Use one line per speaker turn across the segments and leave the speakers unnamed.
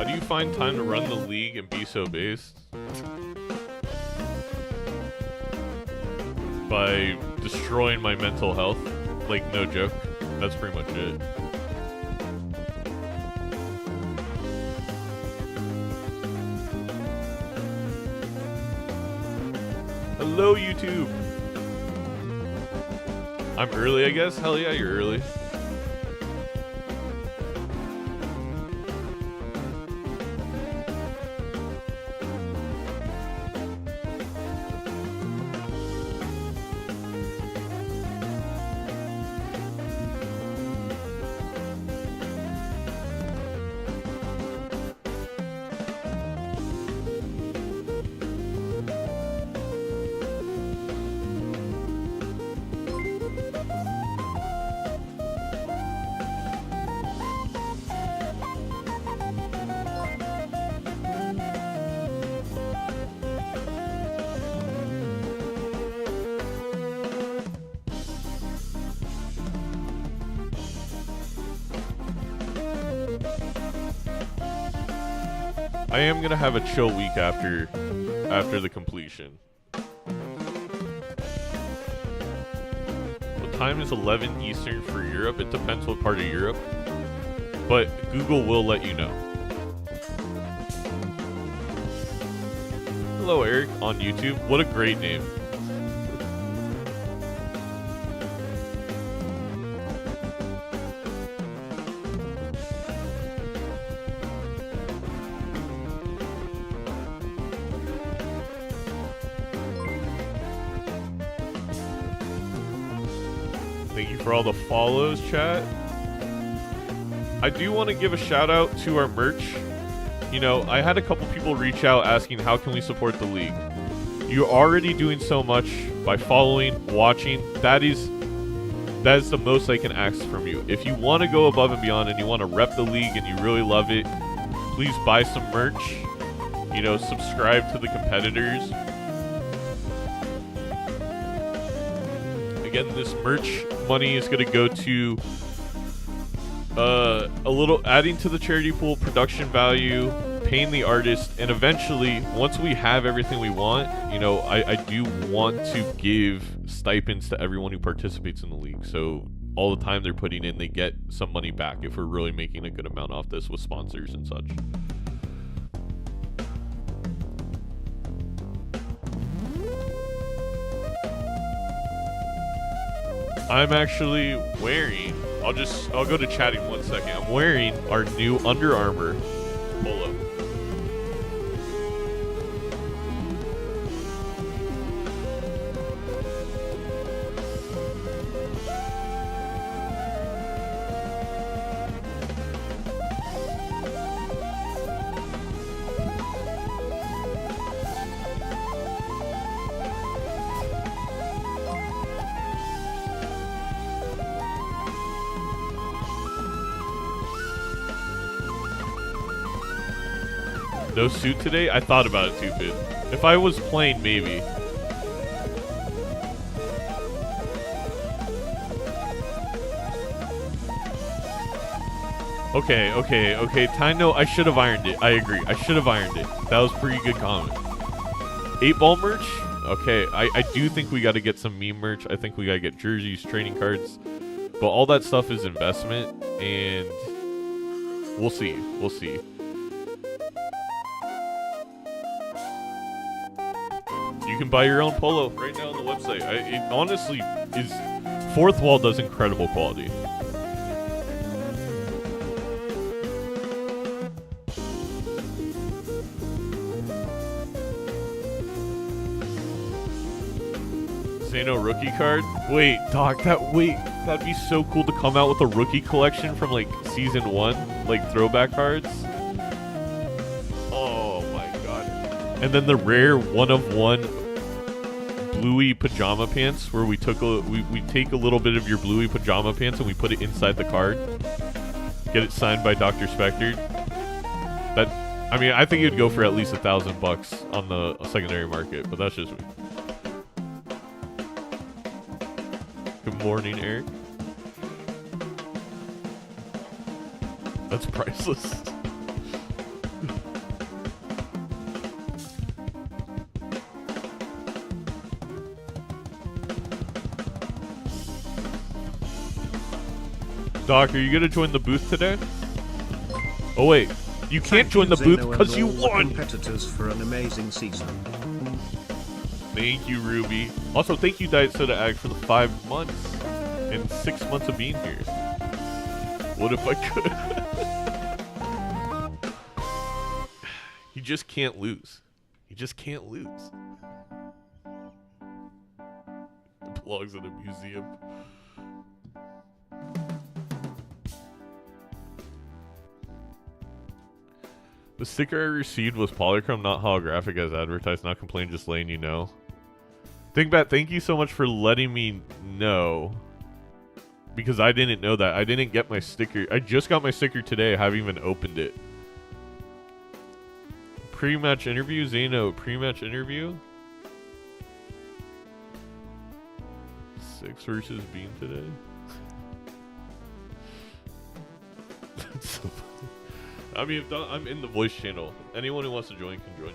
How do you find time to run the league and be so based? By destroying my mental health. Like, no joke. That's pretty much it. Hello, YouTube. I'm early, I guess? Hell yeah, you're early. I am gonna have a chill week after the completion. What time is 11 Eastern for Europe? It depends what part of Europe, but Google will let you know. Hello, Eric on YouTube. What a great name. Thank you for all the follows, chat. I do want to give a shout out to our merch. You know, I had a couple people reach out asking how can we support the league. You're already doing so much by following, watching. That is the most I can ask from you. If you want to go above and beyond and you want to rep the league and you really love it, please buy some merch. You know, subscribe to the competitors. Again, this merch money is going to go to a little adding to the charity pool, production value, paying the artist, and eventually, once we have everything we want, you know, I do want to give stipends to everyone who participates in the league. So all the time they're putting in, they get some money back if we're really making a good amount off this with sponsors and such. I'm actually wearing, I'll go to chatting 1 second. I'm wearing our new Under Armour polo. No suit today? I thought about it too, Bid. If I was playing, maybe. Okay. Tino, I should have ironed it. I agree. I should have ironed it. That was pretty good comment. 8-ball merch? Okay, I do think we got to get some meme merch. I think we got to get jerseys, trading cards. But all that stuff is investment, and we'll see. We'll see. You can buy your own polo right now on the website. It honestly is. Fourth Wall does incredible quality. Zeno rookie card? Wait, Doc, that'd be so cool to come out with a rookie collection from like season 1, like throwback cards. Oh my god. And then the rare 1-of-1 bluey pajama pants, where we take a little bit of your bluey pajama pants and we put it inside the card. Get it signed by DrSpectred. That, I mean, I think it'd go for at least $1,000 on the secondary market, but that's just me. Good morning, Eric. That's priceless. Doc, are you gonna join the booth today? Oh wait, you can't join the booth because you won.
Competitors for an amazing season.
Thank you, Ruby. Also, thank you, Diet Soda Ag, for the 5 months and 6 months of being here. What if I could? You just can't lose. You just can't lose. It belongs in a museum. The sticker I received was polychrome, not holographic as advertised. Not complain, just letting you know. ThinkBat, thank you so much for letting me know. Because I didn't know that. I didn't get my sticker. I just got my sticker today. I haven't even opened it. Pre-match interview? Zeno, pre-match interview? 6 versus Bean today? That's so funny. I mean, I'm in the voice channel. Anyone who wants to join can join.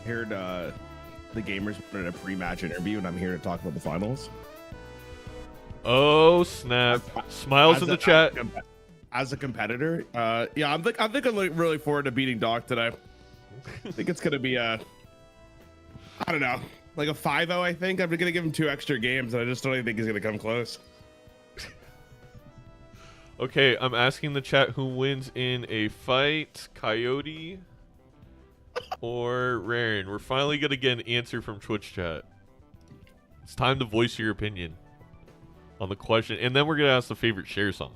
Heard the gamers wanted a pre-match interview, and I'm here to talk about the finals.
Oh snap! Smiles in the chat.
As a competitor, yeah, I'm really forward to beating Doc today. I think it's gonna be I don't know, like a 5-0. I think I'm gonna give him 2 extra games, and I just don't even think he's gonna come close.
Okay, I'm asking the chat who wins in a fight, Coyote or Raren. We're finally gonna get an answer from Twitch chat. It's time to voice your opinion on the question, and then we're gonna ask the favorite share song.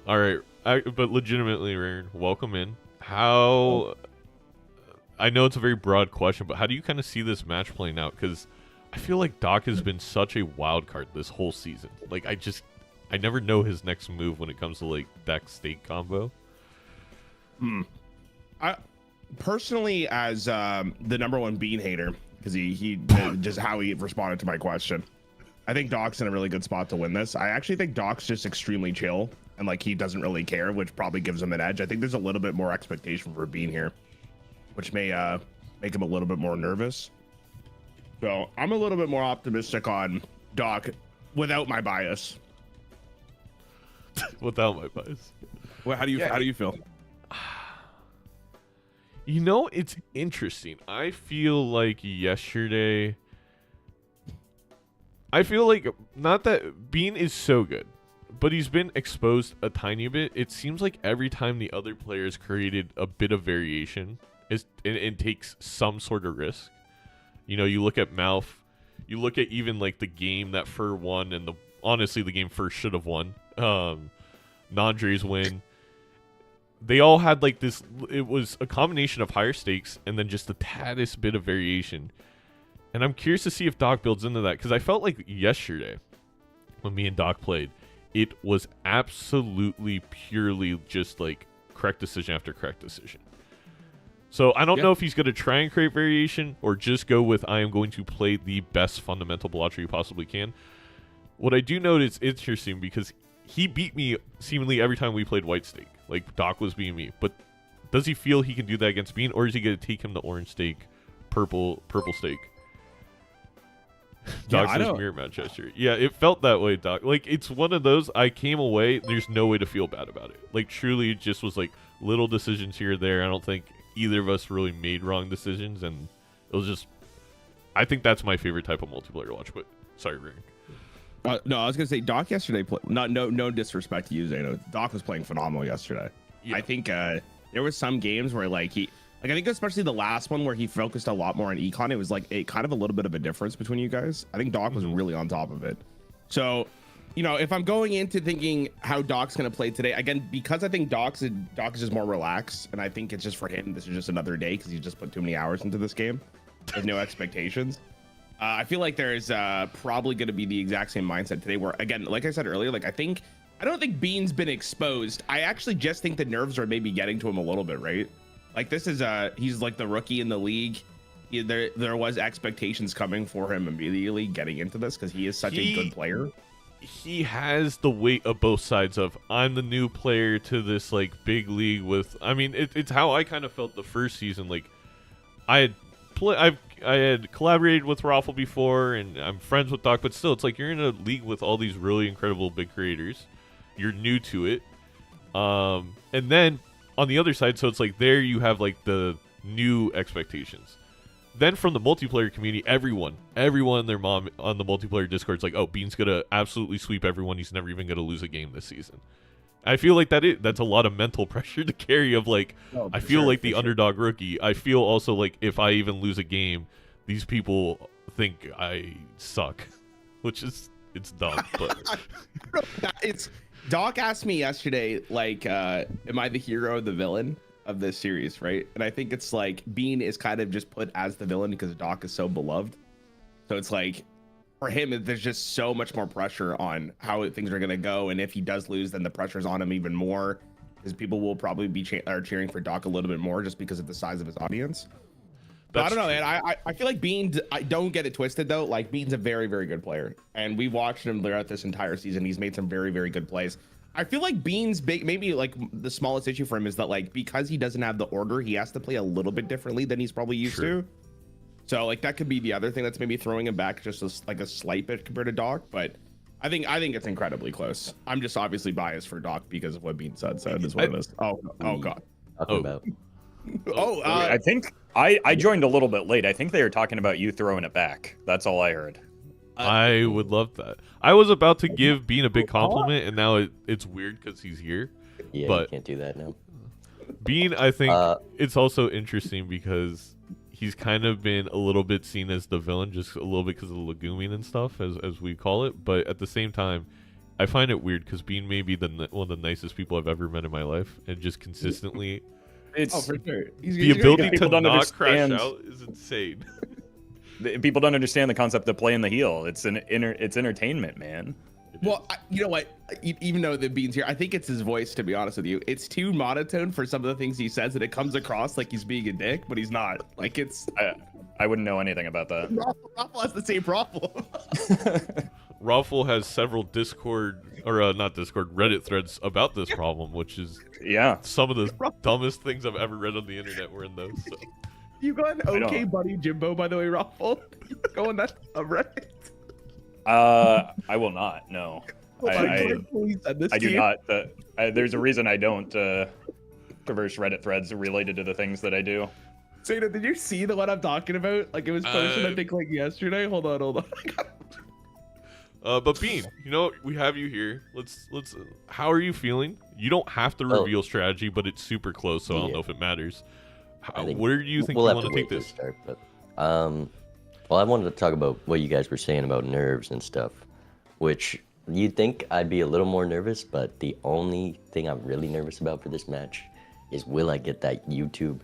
All right, but legitimately, Raren, welcome in. How? I know it's a very broad question, but how do you kind of see this match playing out? Because I feel like Doc has been such a wild card this whole season. Like I never know his next move when it comes to like deck stake combo.
I personally, as the #1 Bean hater, because he just how he responded to my question, I think Doc's in a really good spot to win this. I actually think Doc's just extremely chill and like he doesn't really care, which probably gives him an edge. I think there's a little bit more expectation for Bean here, which may make him a little bit more nervous. So I'm a little bit more optimistic on Doc without my bias.
Without my bias.
Well, how do you feel?
You know, it's interesting. I feel like yesterday... I feel like, not that Bean is so good, but he's been exposed a tiny bit. It seems like every time the other players created a bit of variation, it takes some sort of risk. You know, you look at Mouth, you look at even like the game that Fur won, and honestly the game Fur should have won. Nandre's win. They all had like this, it was a combination of higher stakes and then just the taddest bit of variation. And I'm curious to see if Doc builds into that, because I felt like yesterday when me and Doc played, it was absolutely purely just like correct decision after correct decision. So I don't know if he's going to try and create variation or just go with I am going to play the best fundamental Balatro you possibly can. What I do note is interesting because he beat me seemingly every time we played White Stake. Like Doc was beating me. But does he feel he can do that against Bean, or is he going to take him to Orange Stake, Purple Stake? Doc says mirror match yesterday. Yeah, it felt that way, Doc. Like, it's one of those, I came away, there's no way to feel bad about it. Like, truly, it just was like little decisions here or there. I don't think either of us really made wrong decisions, and it was just, I think that's my favorite type of multiplayer to watch, but sorry, Ring.
No, I was gonna say Doc yesterday played. No disrespect to you, Zeno. Doc was playing phenomenal yesterday. Yeah. I think there was some games where like I think especially the last one where he focused a lot more on econ. It was like kind of a little bit of a difference between you guys. I think Doc was really on top of it. So, you know, if I'm going into thinking how Doc's gonna play today, again, because I think Doc is just more relaxed, and I think it's just for him, this is just another day because he just put too many hours into this game. There's no expectations. I feel like there's probably going to be the exact same mindset today where, again, like I said earlier, like I don't think Bean's been exposed. I actually just think the nerves are maybe getting to him a little bit, right? Like this is he's like the rookie in the league. there was expectations coming for him immediately getting into this because he is such a good player.
He has the weight of both sides of I'm the new player to this like big league with. I mean, it's how I kind of felt the first season. Like I had collaborated with Raffle before, and I'm friends with Doc, but still, it's like you're in a league with all these really incredible big creators. You're new to it, and then on the other side, so it's like there you have like the new expectations. Then from the multiplayer community, everyone and their mom on the multiplayer Discord's like, oh, Bean's gonna absolutely sweep everyone. He's never even gonna lose a game this season. I feel like that's a lot of mental pressure to carry of like, I feel like the underdog rookie. I feel also like if I even lose a game, these people think I suck, which is, it's dumb. But
it's Doc asked me yesterday, like, am I the hero or the villain of this series, right? And I think it's like Bean is kind of just put as the villain because Doc is so beloved. So it's like for him, there's just so much more pressure on how things are going to go. And if he does lose, then the pressure's on him even more because people will probably be cheering for Doc a little bit more just because of the size of his audience. But I don't know, man. I feel like Bean, I don't get it twisted though. Like Bean's a very, very good player. And we've watched him throughout this entire season. He's made some very, very good plays. I feel like Bean's big, maybe like the smallest issue for him is that like, because he doesn't have the order, he has to play a little bit differently than he's probably used to. So like that could be the other thing that's maybe throwing him back just like a slight bit compared to Doc. But I think it's incredibly close. I'm just obviously biased for Doc because of what Bean said. So it is what it is. Oh God.
Talking about.
I think I joined a little bit late. I think they were talking about you throwing it back. That's all I heard.
I would love that. I was about to give Bean a big compliment, and now it's weird because he's here.
Yeah,
but
you can't do that now.
Bean, I think it's also interesting because he's kind of been a little bit seen as the villain, just a little bit because of the Legumian and stuff, as we call it. But at the same time, I find it weird because Bean may be one of the nicest people I've ever met in my life, and just consistently,
It's
for sure.
the ability to
people don't
not crash
understand.
out is insane.
People don't understand the concept of playing the heel. It's entertainment, man.
Well, you know what? Even though the Bean's here, I think it's his voice, to be honest with you. It's too monotone for some of the things he says, and it comes across like he's being a dick, but he's not. Like it's.
I wouldn't know anything about that.
Raffle has the same problem.
Raffle has several Reddit threads about this problem, which is some of the dumbest things I've ever read on the internet were in those. So.
You got an okay buddy Jimbo, by the way, Raffle. Go on that Reddit.
I will not. No, I do
you?
not. There's a reason I don't traverse Reddit threads related to the things that I do.
Seda, did you see the one I'm talking about? Like it was posted, I think, like yesterday. Hold on.
But Bean, you know we have you here. Let's. How are you feeling? You don't have to reveal strategy, but it's super close, so I don't know if it matters. Where do you think you want to take this?
Start, but, well, I wanted to talk about what you guys were saying about nerves and stuff, which you'd think I'd be a little more nervous, but the only thing I'm really nervous about for this match is will I get that YouTube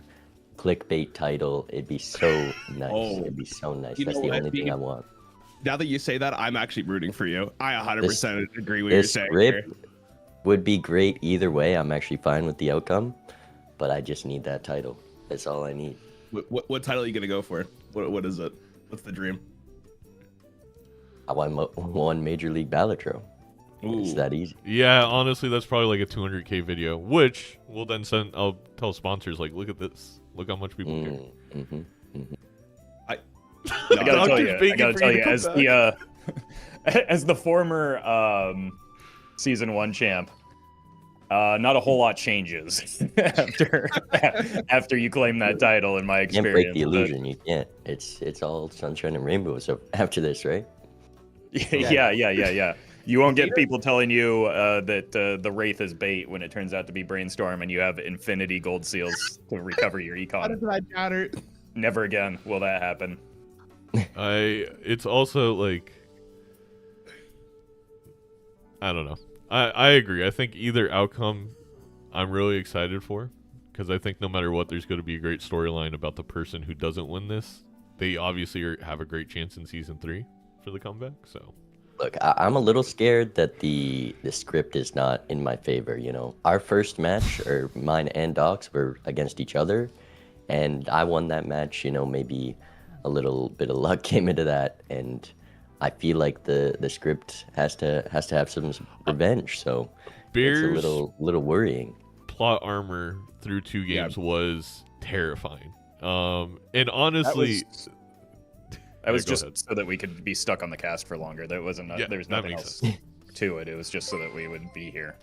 clickbait title? It'd be so nice. It'd be so nice. That's the only thing I want.
Now that you say that, I'm actually rooting for you. I 100% agree with what you're saying.
This rip would be great either way. I'm actually fine with the outcome, but I just need that title. That's all I need.
What title are you gonna go for? What is it? What's the dream?
I won Major League Balatro. It's that easy.
Yeah, honestly, that's probably like a 200K video, which we'll then I'll tell sponsors, like, look at this. Look how much people care.
I gotta tell you, as the former season 1 champ, not a whole lot changes after you claim that title. In my experience,
you can't break the illusion. You can't. It's all sunshine and rainbows after this, right?
Yeah. You won't get people telling you that the Wraith is bait when it turns out to be Brainstorm and you have infinity gold seals to recover your econ.
How does that matter?
Never again will that happen.
It's also like, I don't know. I agree. I think either outcome I'm really excited for, because I think no matter what, there's going to be a great storyline about the person who doesn't win this. They obviously have a great chance in season 3 for the comeback. So,
look, I'm a little scared that the script is not in my favor. You know, our first match, or mine and Doc's, were against each other, and I won that match. You know, maybe a little bit of luck came into that, and I feel like the script has to have some revenge. So
Bears
it's a little worrying.
Plot armor through 2 games was terrifying. And honestly,
that was just so that we could be stuck on the cast for longer. There wasn't there's nothing else to it. It was just so that we would be here.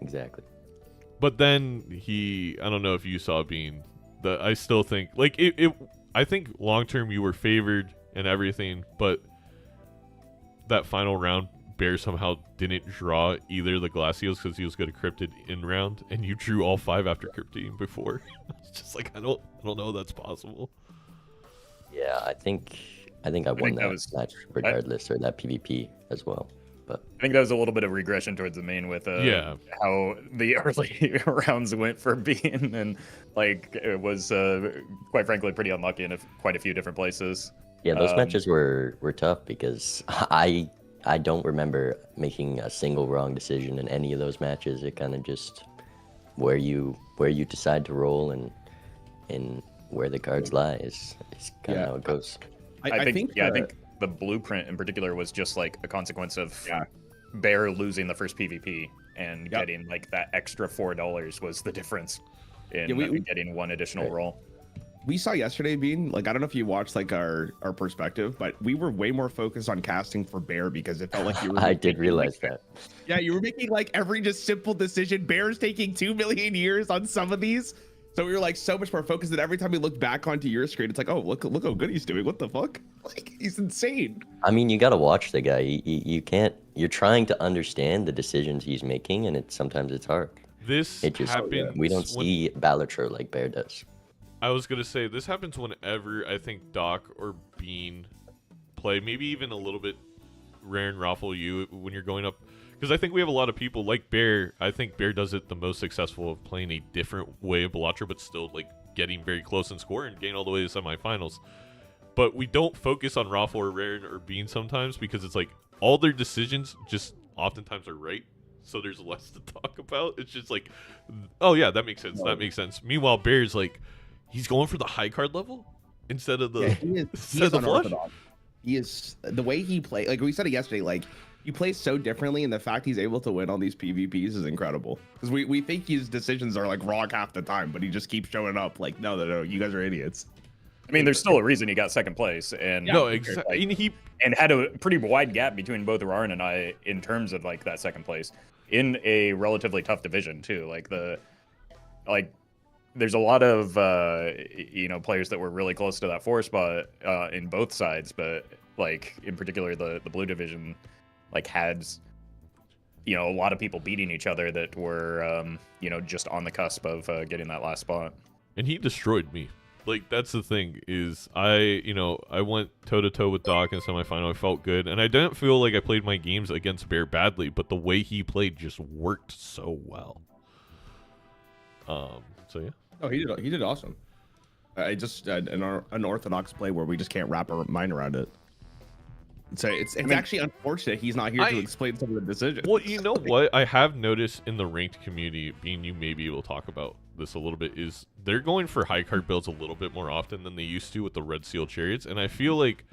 Exactly.
But then I don't know if you saw Bean. I still think like I think long term you were favored and everything, but that final round, Bear somehow didn't draw either the Glacios because he was good at cryptid in round, and you drew all 5 after cryptid before. It's just like I don't know that's possible.
Yeah, I think I won that match regardless, or that PvP as well. But
I think that was a little bit of regression towards the main with how the early rounds went for Bean, and like it was quite frankly pretty unlucky in quite a few different places.
Yeah, those matches were tough because I don't remember making a single wrong decision in any of those matches. It kind of just where you decide to roll and where the cards lie is kind of how it goes.
I think the blueprint in particular was just like a consequence of Bear losing the first PvP and getting like that extra $4 was the difference in getting one additional roll.
We saw yesterday, Bean, like I don't know if you watched like our perspective, but we were way more focused on casting for Bear because it felt like you were
I did realize that.
Yeah, you were making like every just simple decision. Bear's taking 2 million years on some of these. So we were like so much more focused that every time we look back onto your screen, it's like, oh, look how good he's doing. What the fuck? Like, he's insane.
I mean, you got to watch the guy. You can't, you're trying to understand the decisions he's making, and sometimes it's hard.
This happens.
We don't see Balatro like Bear does.
I was going to say, this happens whenever I think Doc or Bean play, maybe even a little bit Rare and Raffle you when you're going up. Because I think we have a lot of people like Bear. I think Bear does it the most successful of playing a different way of Balatro, but still like getting very close in score and getting all the way to semifinals. But we don't focus on Raffle or Rare or Bean sometimes because it's like all their decisions just oftentimes are right. So there's less to talk about. It's just like, oh yeah, that makes sense. That makes sense. Meanwhile, Bear's like, he's going for the high card level instead of the
he is unorthodox. He is the way he plays. Like we said it yesterday. Like he plays so differently, and the fact he's able to win all these PvPs is incredible. Because we think his decisions are like wrong half the time, but he just keeps showing up. Like no, you guys are idiots.
I mean, there's still a reason he got second place, and
no, exactly.
Like, and had a pretty wide gap between both Rarn and I in terms of like that second place in a relatively tough division too. There's a lot of players that were really close to that 4 spot in both sides, but like in particular the blue division like had a lot of people beating each other that were just on the cusp of getting that last spot.
And he destroyed me. Like that's the thing is I went toe to toe with Doc in semifinal. I felt good, and I didn't feel like I played my games against Bear badly, but the way he played just worked so well. So yeah.
Oh, he did awesome. I just an unorthodox play where we just can't wrap our mind around it. So it's actually unfortunate he's not here to explain some of the decisions.
Well, you know what I have noticed in the ranked community, Being you maybe will talk about this a little bit, is they're going for high card builds a little bit more often than they used to with the Red Seal Chariots, and I feel like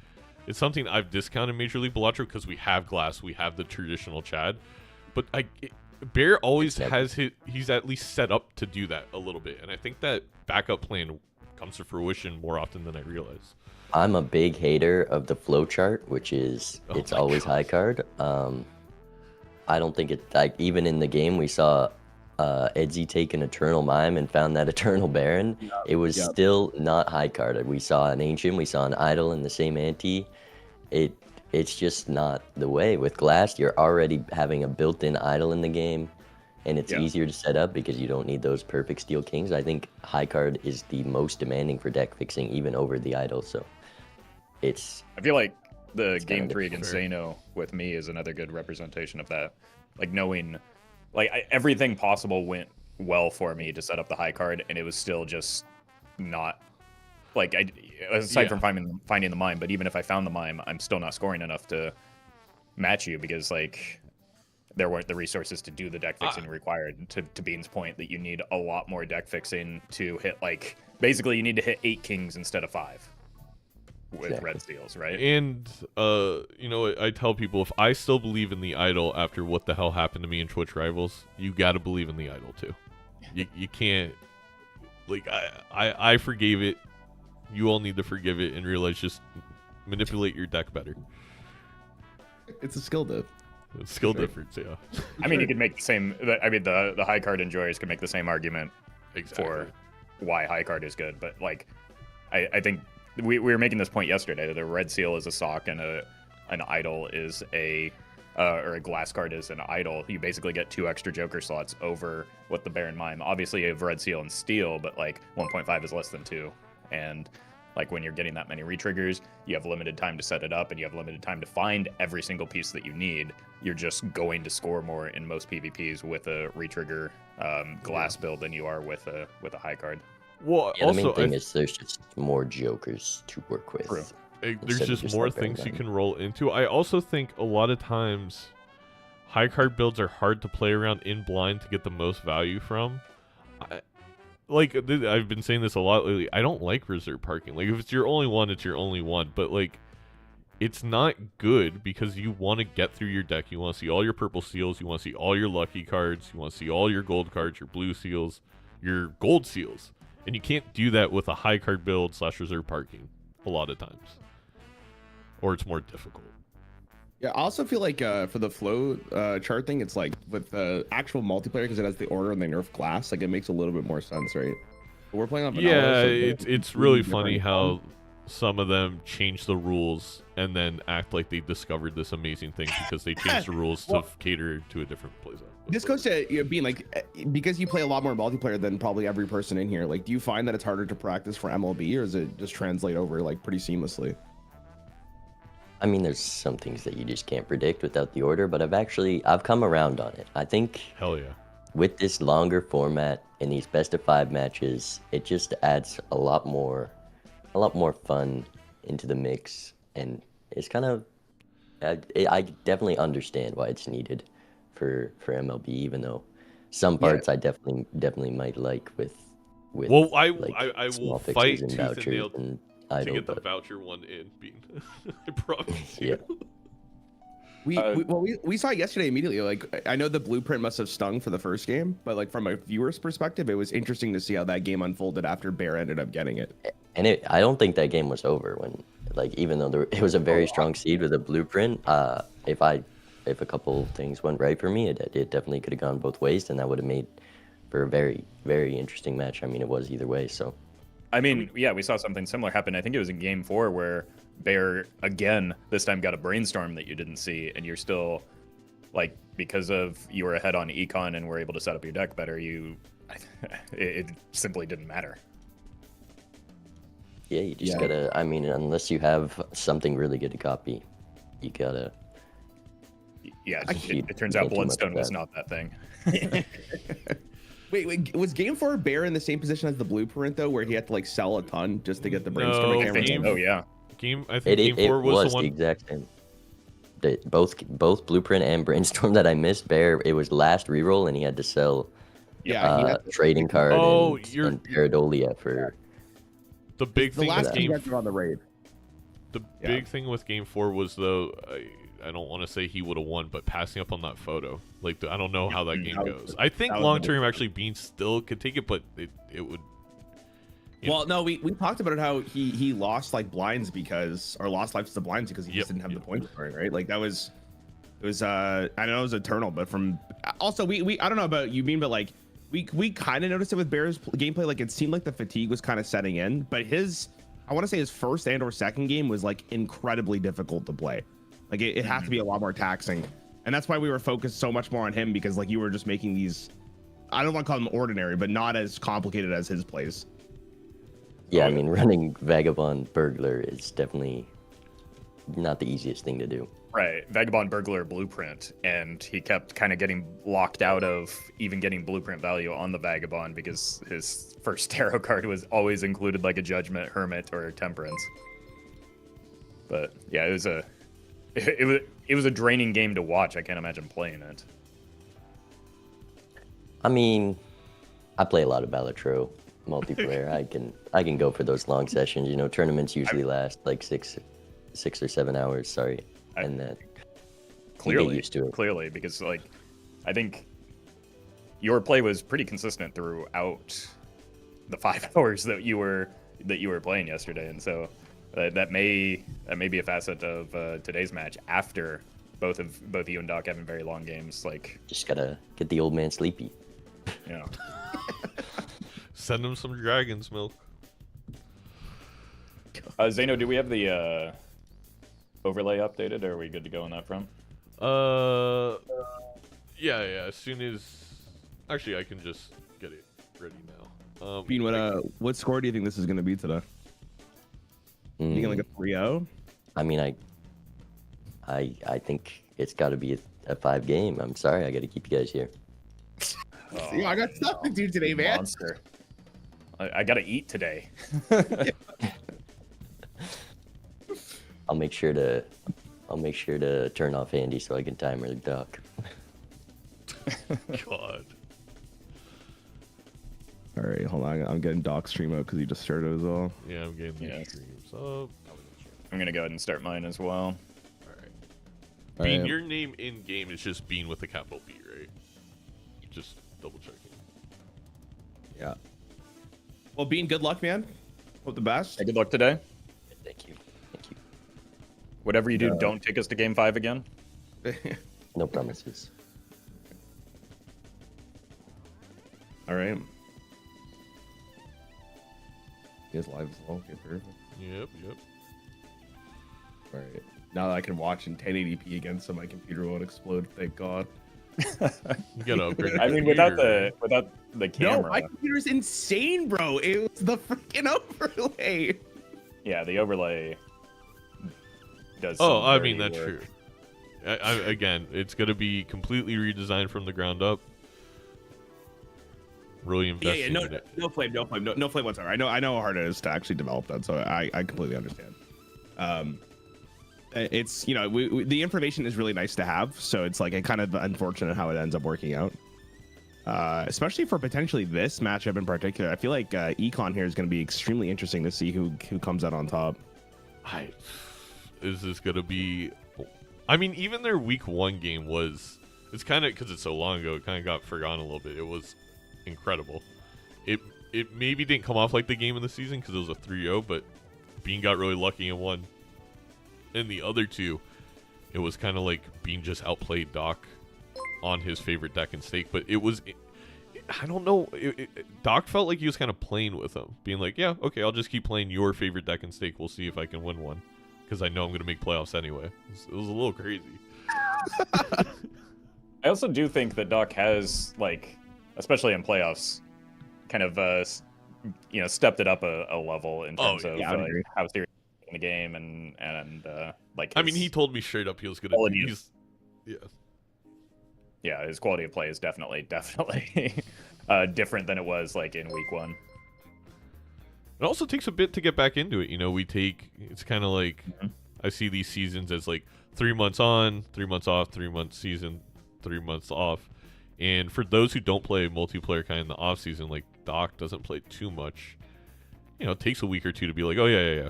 it's something I've discounted Major League Balatro because we have Glass, we have the traditional Chad, but Bear always has he's at least set up to do that a little bit, and I think that backup plan comes to fruition more often than I realize.
I'm a big hater of the flowchart, which is it's always high card. I don't think it, like, even in the game we saw Edsy take an Eternal Mime and found that Eternal Baron. It was still not high carded. We saw an Ancient, we saw an Idol in the same ante. It's just not the way. With Glass, you're already having a built-in Idol in the game, and it's easier to set up because you don't need those perfect Steel Kings. I think high card is the most demanding for deck fixing, even over the Idol, so I
feel like the game 3 against Zeno with me is another good representation of that. Like knowing, like everything possible went well for me to set up the high card, and it was still just not like aside from finding the mime. But even if I found the mime, I'm still not scoring enough to match you because like there weren't the resources to do the deck fixing required. To Bean's point, that you need a lot more deck fixing to hit, like basically you need to hit 8 kings instead of 5. with red seals, right?
And you know, I tell people, if I still believe in the idol after what the hell happened to me in Twitch Rivals, you got to believe in the idol too. You can't, like, I forgave it. You all need to forgive it and realize, just manipulate your deck better.
It's a skill diff.
It's skill difference, yeah.
I mean, you could make the same. I mean, the high card enjoyers could make the same argument for why high card is good, but like, I think we were making this point yesterday that a red seal is a sock and an idol is or a glass card is an idol. You basically get 2 extra Joker slots over what the Baron Mime. Obviously, you have red seal and steel, but like 1.5 is less than 2, and like when you're getting that many retriggers, you have limited time to set it up, and you have limited time to find every single piece that you need. You're just going to score more in most PvPs with a retrigger glass build than you are with a high card.
Well,
Yeah,
also,
the main thing is there's just more jokers to work with.
True.
there's
instead of
just more
like
things you
Baron
can roll into. I also think a lot of times high card builds are hard to play around in blind to get the most value from. I've been saying this a lot lately. I don't like reserve parking. Like, if it's your only one, it's your only one. But like, it's not good because you want to get through your deck. You want to see all your purple seals. You want to see all your lucky cards. You want to see all your gold cards, your blue seals, your gold seals. And you can't do that with a high card build / reserve parking a lot of times. Or it's more difficult.
Yeah, I also feel like for the flow chart thing, it's like with the actual multiplayer, because it has the order and they nerf glass, like it makes a little bit more sense, right? But we're playing on vanilla,
Yeah,
so
it's really funny how some of them change the rules and then act like they discovered this amazing thing because they changed the rules to cater to a different playstyle.
This goes to being like, because you play a lot more multiplayer than probably every person in here. Like, do you find that it's harder to practice for MLB, or does it just translate over like pretty seamlessly?
I mean, there's some things that you just can't predict without the order, but I've come around on it. I think
Hell yeah.
with this longer format and these best of 5 matches, it just adds a lot more fun into the mix, and it's kind of I definitely understand why it's needed for MLB, even though some parts I definitely might like with
Well, I
small
will
fixes
fight
and
tooth and
vouchers
nail
and
to
idle,
get the
but
voucher one in, Bean. I promise you.
Yeah.
We saw it yesterday immediately. Like, I know the blueprint must have stung for the first game, but like from a viewer's perspective, it was interesting to see how that game unfolded after Bear ended up getting it.
And I don't think that game was over when, like, even though it was a very strong seed with a blueprint. If a couple things went right for me, it definitely could have gone both ways, and that would have made for a very, very interesting match. I mean, it was either way. So,
I mean, yeah, we saw something similar happen. I think it was in Game 4 where Bear again this time got a brainstorm that you didn't see, and you're still like, because of you were ahead on econ and were able to set up your deck better. It simply didn't matter.
yeah, you just gotta. I mean, unless you have something really good to copy, you gotta.
Yeah, it turns out Bloodstone was not that thing.
Wait, was Game 4 Bear in the same position as the blueprint though, where he had to like sell a ton just to get the brainstorming camera?
Oh yeah.
I think Game 4 was the one.
The exact same. Both blueprint and brainstorm that I missed. Bear, it was last reroll, and he had to sell trading card and Paradolia for
the big thing.
The last
game
game on the raid.
The big thing with Game 4 was, though, I don't want to say he would have won, but passing up on that photo. Like, I don't know how that game goes. I think long term, actually, Bean still could take it, but it would.
Well, no, we talked about it, how he lost like blinds or lost lives to blinds because he just didn't have the points for it, right? Like it was I know it was eternal, but also we I don't know about you, Bean, but like we kind of noticed it with Bear's gameplay. Like, it seemed like the fatigue was kind of setting in, but I want to say his first and or second game was like incredibly difficult to play. Like it has to be a lot more taxing, and that's why we were focused so much more on him, because like you were just making these, I don't want to call them ordinary, but not as complicated as his plays.
Yeah, I mean, running Vagabond Burglar is definitely not the easiest thing to do.
Right, Vagabond Burglar Blueprint, and he kept kind of getting locked out of even getting Blueprint value on the Vagabond because his first tarot card was always included like a Judgment, Hermit, or Temperance. But yeah, it was a draining game to watch. I can't imagine playing it.
I mean, I play a lot of Balatro. multiplayer. I can go for those long sessions. You know, tournaments usually last like 6 or 7 hours. Sorry, and that you get used to it.
Clearly, because like I think your play was pretty consistent throughout the 5 hours that you were playing yesterday, and so that may be a facet of today's match after both you and Doc having very long games. Like,
just gotta get the old man sleepy.
Yeah.
Send him some dragon's milk.
Zeno, do we have the overlay updated, or are we good to go on that front?
Yeah. As soon as, actually, I can just get it ready now.
Bean, what score do you think this is going to be today? You think like a 3-0?
I mean, I think it's got to be a 5 game. I'm sorry, I got to keep you guys here.
Oh, I got stuff to do today, man.
Monster. I got to eat today.
I'll make sure to turn off Andy so I can timer the Doc.
God.
All right, hold on. I'm getting Doc stream out because he just started as well.
Yeah, I'm getting the streams up.
I'm gonna go ahead and start mine as well.
All right. Bean, your name in game is just Bean with a capital B, right? Just double checking.
Yeah. Well, Bean, good luck, man. Hope the best.
Hey, good luck today.
Thank you.
Whatever you do, don't take us to Game 5 again.
No promises.
All right. You guys live as well? Okay, perfect.
Yep.
All right. Now that I can watch in 1080p again, so my computer won't explode. Thank God.
You gotta upgrade.
I mean, without the camera.
No, my computer's insane, bro. It was the freaking overlay.
Yeah, the overlay does.
Oh, I mean that's true. Again, it's gonna be completely redesigned from the ground up. Really invested in it.
No flame whatsoever. I know how hard it is to actually develop that, so I completely understand. It's, you know, the information is really nice to have, so it's like kind of unfortunate how it ends up working out. Especially for potentially this matchup in particular. I feel like Econ here is going to be extremely interesting to see who comes out on top.
Is this gonna be? I mean, even their week 1 game was. It's kind of, because it's so long ago, it kind of got forgotten a little bit. It was incredible. It maybe didn't come off like the game of the season because it was a 3-0, but Bean got really lucky and won. And the other two, it was kind of like Bean just outplayed Doc on his favorite deck and stake. But it was, I don't know, Doc felt like he was kind of playing with him, being like, yeah, okay, I'll just keep playing your favorite deck and stake. We'll see if I can win one, because I know I'm going to make playoffs anyway. It was a little crazy.
I also do think that Doc has, like, especially in playoffs, kind of, stepped it up a level in terms of how serious in the game and like.
I mean, he told me straight up he was gonna.
Yeah, his quality of play is definitely different than it was like in week 1.
It also takes a bit to get back into it. You know, it's kind of like, I see these seasons as like 3 months on, 3 months off, 3 months season, 3 months off. And for those who don't play multiplayer kind of in the off season, like Doc doesn't play too much. You know, it takes a week or two to be like, oh yeah.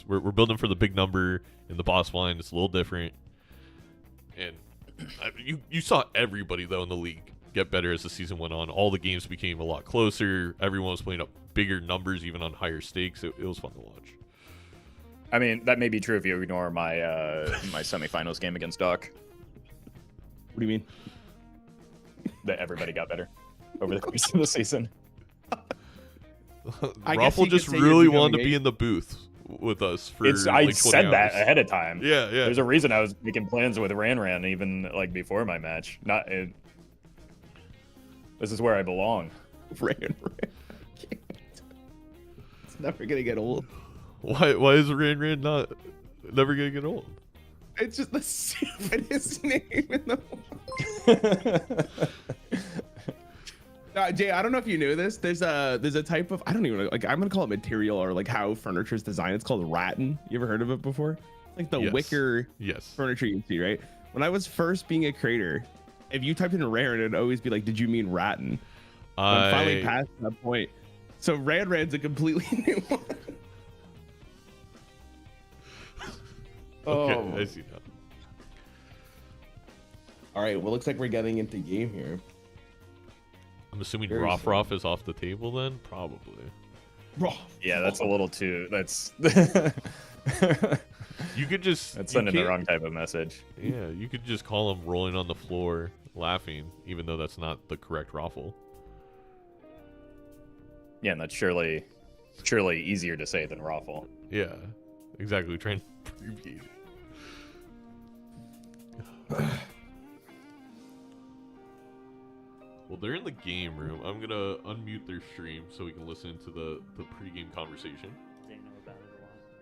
We're building for the big number in the boss line. It's a little different. And you saw everybody though in the league get better as the season went on. All the games became a lot closer. Everyone was playing up bigger numbers, even on higher stakes. It was fun to watch.
I mean, that may be true if you ignore my my semifinals game against Doc.
What do you mean?
That everybody got better over the course of the season.
Raffle just really wanted to be in the booth with us for
I said that ahead of time.
Yeah.
There's a reason I was making plans with Ran even like before my match. This is where I belong.
Ran. It's never gonna get old.
Why is Ran never gonna get old?
It's just the stupidest name in the world. Jay, I don't know if you knew this. There's a type of, I don't even know, like, I'm gonna call it material or like how furniture is designed. It's called rattan. You ever heard of it before? It's like the wicker furniture you see, right? When I was first being a creator, if you typed in rare, it'd always be like, did you mean rattan? I'm finally past that point. So Ran's a completely new one.
Okay, I see now.
All right, well, looks like we're getting into game here.
I'm assuming
Very
Roth is off the table then? Probably.
Yeah, that's a little too. That's.
You could just.
That's
you
sending the
can't-
wrong type of message.
Yeah, you could just call him rolling on the floor laughing, even though that's not the correct raffle.
Yeah, and that's surely easier to say than raffle.
Yeah, exactly. Trying to abbreviate it. Well, they're in the game room. I'm gonna unmute their stream so we can listen to the pregame conversation.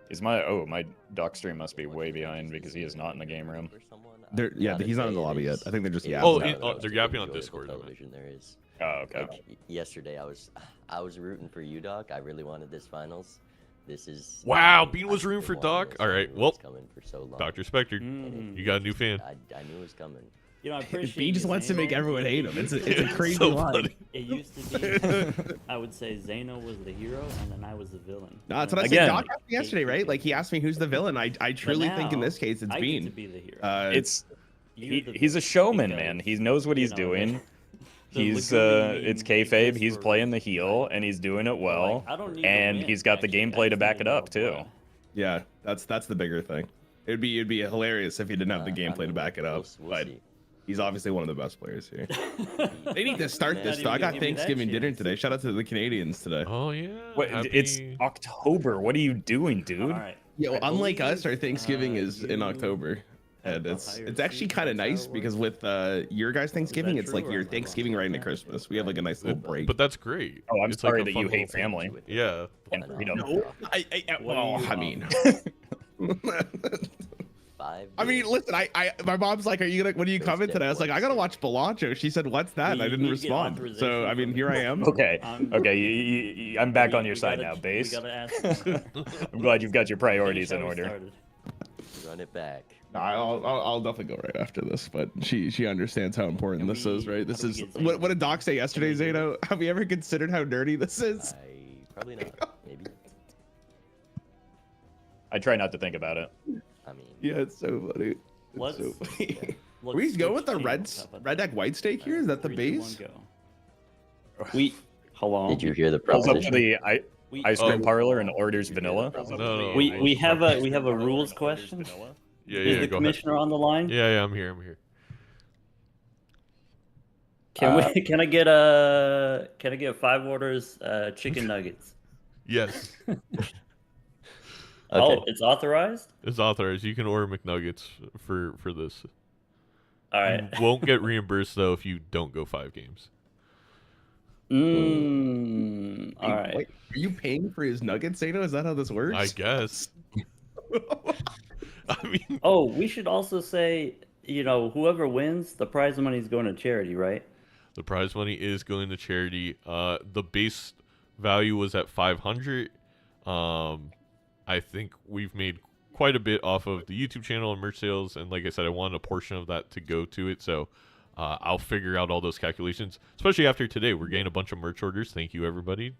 Is my doc stream must be way behind because he is not in the game room.
Yeah, he's not in the lobby yet. I think they're just
Oh,
yapping.
they're yapping on Discord.
Television there is.
Oh, okay.
Like, yesterday I was rooting for you, Doc. I really wanted this finals. This is
Wow, Bean was rooting for Doc. All right, well,
coming for so long.
DrSpectred, you got a new fan.
I knew it was coming.
You know, I appreciate
Bean just wants to make everyone hate him. It's a crazy
so
line.
funny.
It used to be, I would say Zeno was the hero, and then I was the villain.
No, that's what I said.
Again.
Doc asked me yesterday, right? Like he asked me who's the villain. I truly think in
now,
this case it's
I
Bean.
get to be the hero.
He's a showman,
because,
man. He knows what he's
you know,
doing.
the
He's
lagoon
it's
mean
kayfabe.
exists
He's
for a
playing the
reason,
heel,
right?
and he's doing it well.
Like, I don't need to
And
win,
he's got the
actually. I
gameplay to
just
back
need
it up
to know
too.
why.
Yeah, that's the bigger thing. It'd be hilarious if he didn't have the gameplay to back it up.
We'll
But
see.
he's obviously one of the best players here. They need to start this.
Not
Though. I
even
got
give me that
Thanksgiving dinner
chance.
today. Shout out to the Canadians today.
Oh yeah.
What, it's
happy-
October. What are you doing, dude?
All right.
Yeah, well,
I
unlike us,
believe,
our Thanksgiving is in
you
October.
have
And
a
it's
higher
actually
seed,
kind of
that's how
nice
it
because
works?
with your guys' Thanksgiving, it's
true,
like
or
your
am I
Thanksgiving
wrong?
right into Christmas. We have like a nice little break.
But that's great.
Oh, I'm
It's like
sorry
a
that
fun
you hate
little thing.
family.
Yeah.
And freedom.
No,
What are you
I mean,
5
I mean,
days.
listen, my mom's like, "Are you gonna? When are you coming today?" I was like, "I gotta watch Balatro." She said, "What's that?" And I
You
didn't
need to get
respond. So
authorization
I mean,
from
here I am.
Okay.
I'm-
Okay. I'm back on your side now,
We
base.
gotta ask.
I'm glad you've got your priorities
Finish
in
how we
order.
started.
Run it back.
I'll definitely go right after this, but she understands how important
Can
this
we-
is, right?
how
This
do we
is
get Zeno?
what did Doc say yesterday,
Can we get-
Zeno? Have you ever considered how dirty this is?
Probably not. Maybe.
I try not to think about it.
I mean,
Yeah, it's so funny. It's
Let's-
so funny.
Let's
Are we going
switch
with the
channels. How about
red
that?
deck white stake here? Is that the
3, 2,
base?
1, go. We hello.
did you hear the
Pulls up to
proposition?
the
We,
ice cream
Oh.
parlor and orders vanilla.
No.
we have a rules question.
Yeah,
Is
yeah.
the
Go ahead.
commissioner on the line?
Yeah, I'm here.
Can I get 5 orders chicken nuggets?
Yes,
Oh, it's authorized.
it's authorized. You can order McNuggets for this.
All right.
You won't get reimbursed though if you don't go 5 games.
All right.
Wait, are you paying for his nuggets, Zeno? Is that how this works?
I guess. I mean,
Oh, we should also say, whoever wins, the prize money is going to charity, right?
the prize money is going to charity. The base value was at 500. I think we've made quite a bit off of the YouTube channel and merch sales, and like I said, I wanted a portion of that to go to it. So I'll figure out all those calculations, especially after today. We're getting a bunch of merch orders. Thank you, everybody.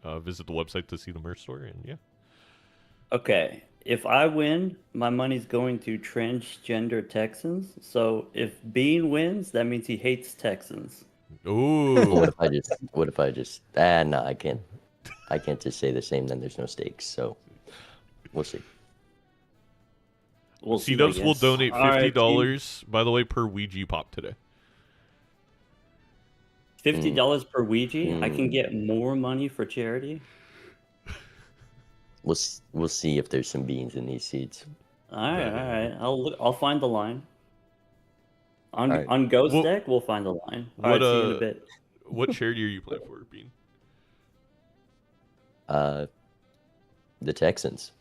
Visit the website to see the merch store, and yeah.
Okay. If I win, my money's going to transgender Texans. So if Bean wins, that means he hates Texans.
Ooh.
What if I just no, I can't just say the same, then there's no stakes. So we'll see.
We'll see. I
C-Dubs will
guess.
donate
All right,
$50, by the way, per Ouija Pop today.
$50 per Ouija. I can get more money for charity.
We'll see if there's some beans in these seeds.
All right. I'll find the line. On
All right.
on Ghost
Well,
deck, we'll find the line. All
what,
right, see you in a bit.
What charity are you playing for, Bean?
The Texans.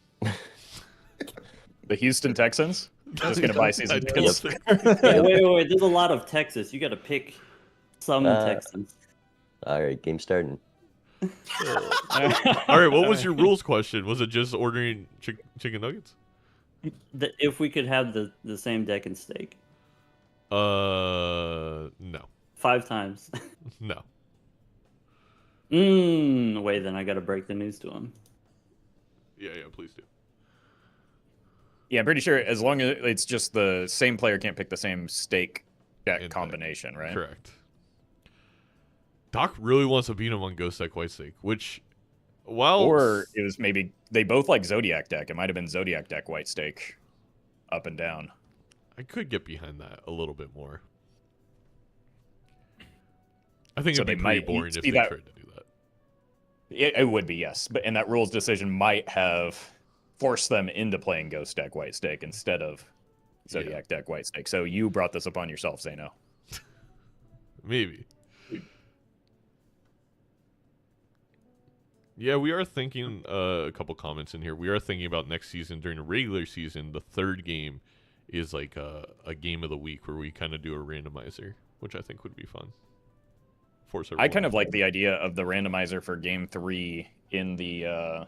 The Houston Texans. Just gonna buy season
I
tickets.
don't
Yeah, wait. There's a lot of Texas. You got to pick some Texans.
All right, game starting.
All right, what was your rules question? Was it just ordering chicken nuggets?
If we could have the same deck and stake
No.
5 times.
No.
Wait, then I gotta break the news to him.
Yeah, please do.
Yeah, I'm pretty sure as long as it's just the same player can't pick the same stake deck
And
combination, right?
Correct. Doc really wants to beat him on Ghost Deck White Stake, which, well,
Or it was maybe they both like Zodiac deck. It might have been Zodiac deck White Stake, up and down.
I could get behind that a little bit more. I think
So
it'd be
they
pretty
might
boring if
see
they
that-
tried to do that.
It would be, yes, but and that rules decision might have forced them into playing Ghost deck White Stake instead of Zodiac deck White Stake. So you brought this upon yourself, Zeno.
Maybe. Yeah, we are thinking a couple comments in here. We are thinking about next season during the regular season. The third game is like a game of the week where we kind of do a randomizer, which I think would be fun. Force
I kind
everyone.
of like the idea of the randomizer for game 3 in the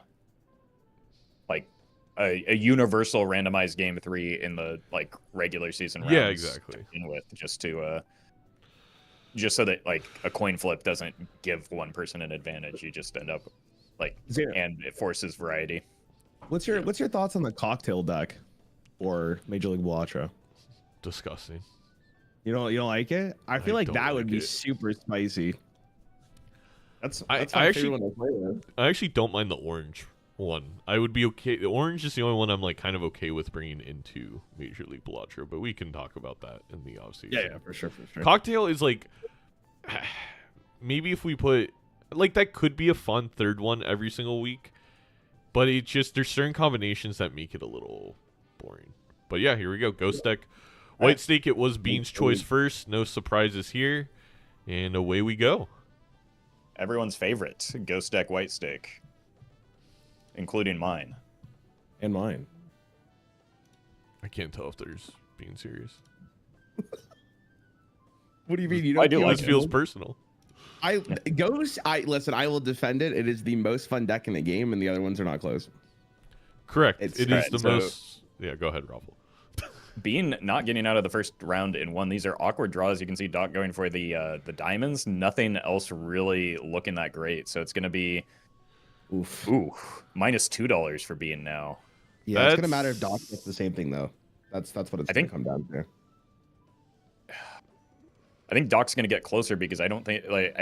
like a universal randomized game 3 in the like regular season rounds.
Yeah, exactly.
To begin with, just so that like a coin flip doesn't give one person an advantage. You just end up like,
Zero.
and it forces variety.
What's your thoughts on the cocktail deck or Major League Balatro?
Disgusting.
You don't like it? I feel like
don't
that would
like
be
it.
super spicy. That's
I
my
actually-
favorite one to play with.
I actually don't mind the orange one. I would be okay. The orange is the only one I'm like kind of okay with bringing into Major League Balatro, but we can talk about that in the offseason.
Yeah, for sure.
Cocktail is like maybe if we put like that could be a fun third one every single week, but it just there's certain combinations that make it a little boring. But yeah, here we go. Ghost deck, White Stake. It was Bean's choice first. No surprises here, and away we go.
Everyone's favorite Ghost deck White Stake, including mine.
And mine.
I can't tell if there's being serious.
What do you mean? You
I
don't
do
feel
like
This
it.
feels personal.
Ghost. Listen. I will defend it. It is the most fun deck in the game, and the other ones are not close.
Correct.
It's-
It is
Alright,
the
so-
most. Yeah, go ahead, Raffle.
Bean not getting out of the first round in one. These are awkward draws. You can see Doc going for the diamonds. Nothing else really looking that great. So it's going to be
Oof.
minus $2 for Bean now.
Yeah, it's gonna
That's-
matter if Doc gets the same thing though. That's what it's
I
gonna
think-
come down to.
I think Doc's going to get closer because I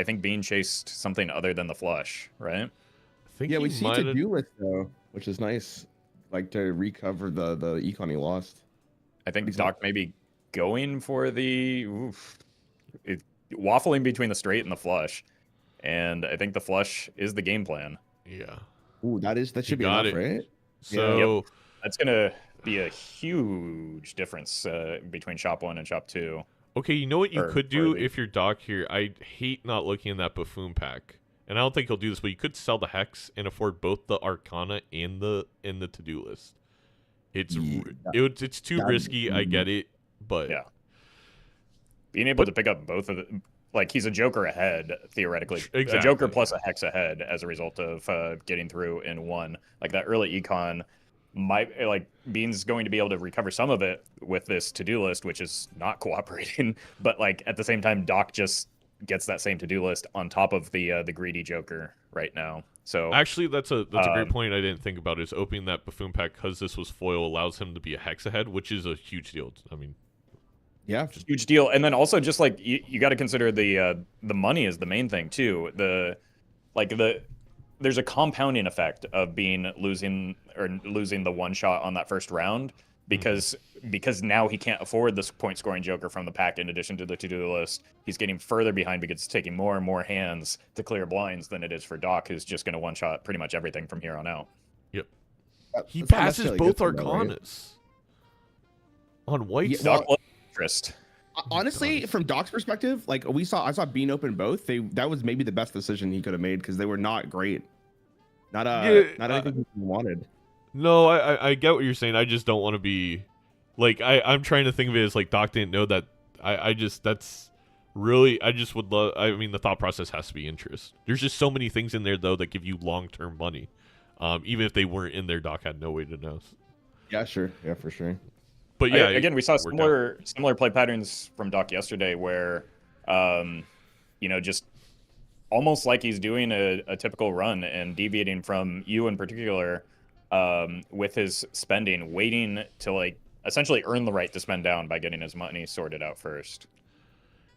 think Bean chased something other than the flush, right?
I think
Yeah,
he
we see
might have-
to-do list though, which is nice. Like to recover the econ he lost.
I think
He's
Doc may be going for the waffling between the straight and the flush, and I think the flush is the game plan.
Yeah.
Ooh, that should be
got
enough,
it.
right?
So
That's going to be a huge difference between shop 1 and shop 2.
okay, you know what you
Or
could do
the-
if you're Doc here? I hate not looking in that buffoon pack, and I don't think he'll do this, but you could sell the hex and afford both the Arcana and the to-do list. It's it's too
that-
risky. I get it, but
Yeah. Being able to pick up both of the, like he's a Joker ahead theoretically, a Joker
Exactly.
plus a hex ahead as a result of getting through in one. Like that early econ might like Bean's going to be able to recover some of it with this to-do list, which is not cooperating. But like at the same time, Doc just gets that same to-do list on top of the greedy Joker right now. So
actually, that's a great point I didn't think about. Is opening that buffoon pack because this was foil allows him to be a hex ahead, which is a huge deal. I mean,
Yeah.
huge deal. And then also just like you got to consider the money is the main thing too. There's a compounding effect of Bean losing the one shot on that first round because now he can't afford this point scoring Joker from the pack in addition to the to-do list. He's getting further behind because it's taking more and more hands to clear blinds than it is for Doc, who's just going to one shot pretty much everything from here on out.
he
That's not
passes
necessarily
both
good for him, right?
Arcanas on white.
Yeah,
Stake.
Doc loves interest.
Honestly, from Doc's perspective, like I saw Bean open both. That was maybe the best decision he could have made because they were not great. Not anything he wanted.
No, I get what you're saying. I just don't want to be like I'm trying to think of it as like Doc didn't know that. I just would love. I mean, the thought process has to be interest. There's just so many things in there though that give you long-term money. Even if they weren't in there, Doc had no way to know.
Yeah, sure. Yeah, for sure.
But yeah,
Again, we saw
it worked out.
similar play patterns from Doc yesterday where, just almost like he's doing a typical run and deviating from you in particular with his spending, waiting to like essentially earn the right to spend down by getting his money sorted out first.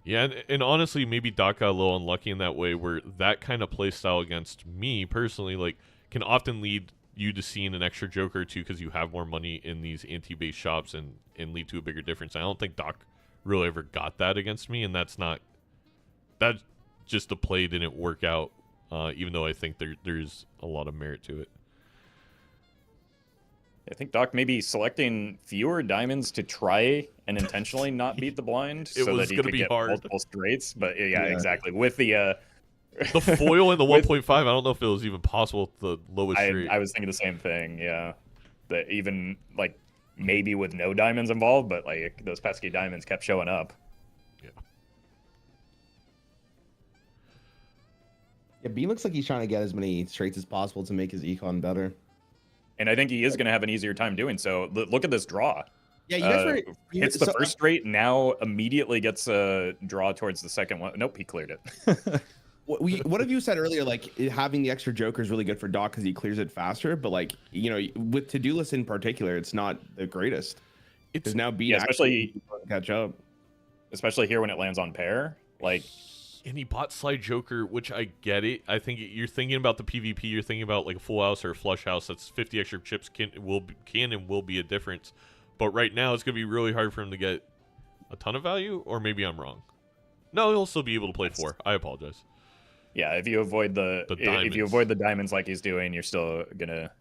Yeah, and honestly, maybe Doc got a little unlucky in that way, where that kind of play style against me personally, like, can often lead you to seeing an extra joker or two because you have more money in these anti-base shops and lead to a bigger difference. I don't think Doc really ever got that against me, and that's just the play didn't work out, even though I think there's a lot of merit to it.
I think Doc may be selecting fewer diamonds to try and intentionally not beat the blind so that he could get hard. Multiple straights. But yeah, exactly. With the
foil and the 1.5, I don't know if it was even possible with the lowest straight.
I was thinking the same thing, yeah. That even, like, maybe with no diamonds involved, but, like, those pesky diamonds kept showing up.
Yeah, B looks like he's trying to get as many straights as possible to make his econ better.
And I think he is going to have an easier time doing so. Look at this draw.
Yeah, you guys were...
Hits the first straight, now immediately gets a draw towards the second one. Nope, he cleared it.
What have you said earlier? Like, having the extra joker is really good for Doc because he clears it faster. But, like, you know, with to-do lists in particular, it's not the greatest. It's now B
especially
catch up.
Especially here when it lands on pair. Like...
And he bought Slide Joker, which I get it. I think you're thinking about the PvP. You're thinking about like a full house or a flush house. That's 50 extra chips can and will be a difference. But right now, it's gonna be really hard for him to get a ton of value. Or maybe I'm wrong. No, he'll still be able to play 4. I apologize.
Yeah, if you avoid the diamonds like he's doing, you're still gonna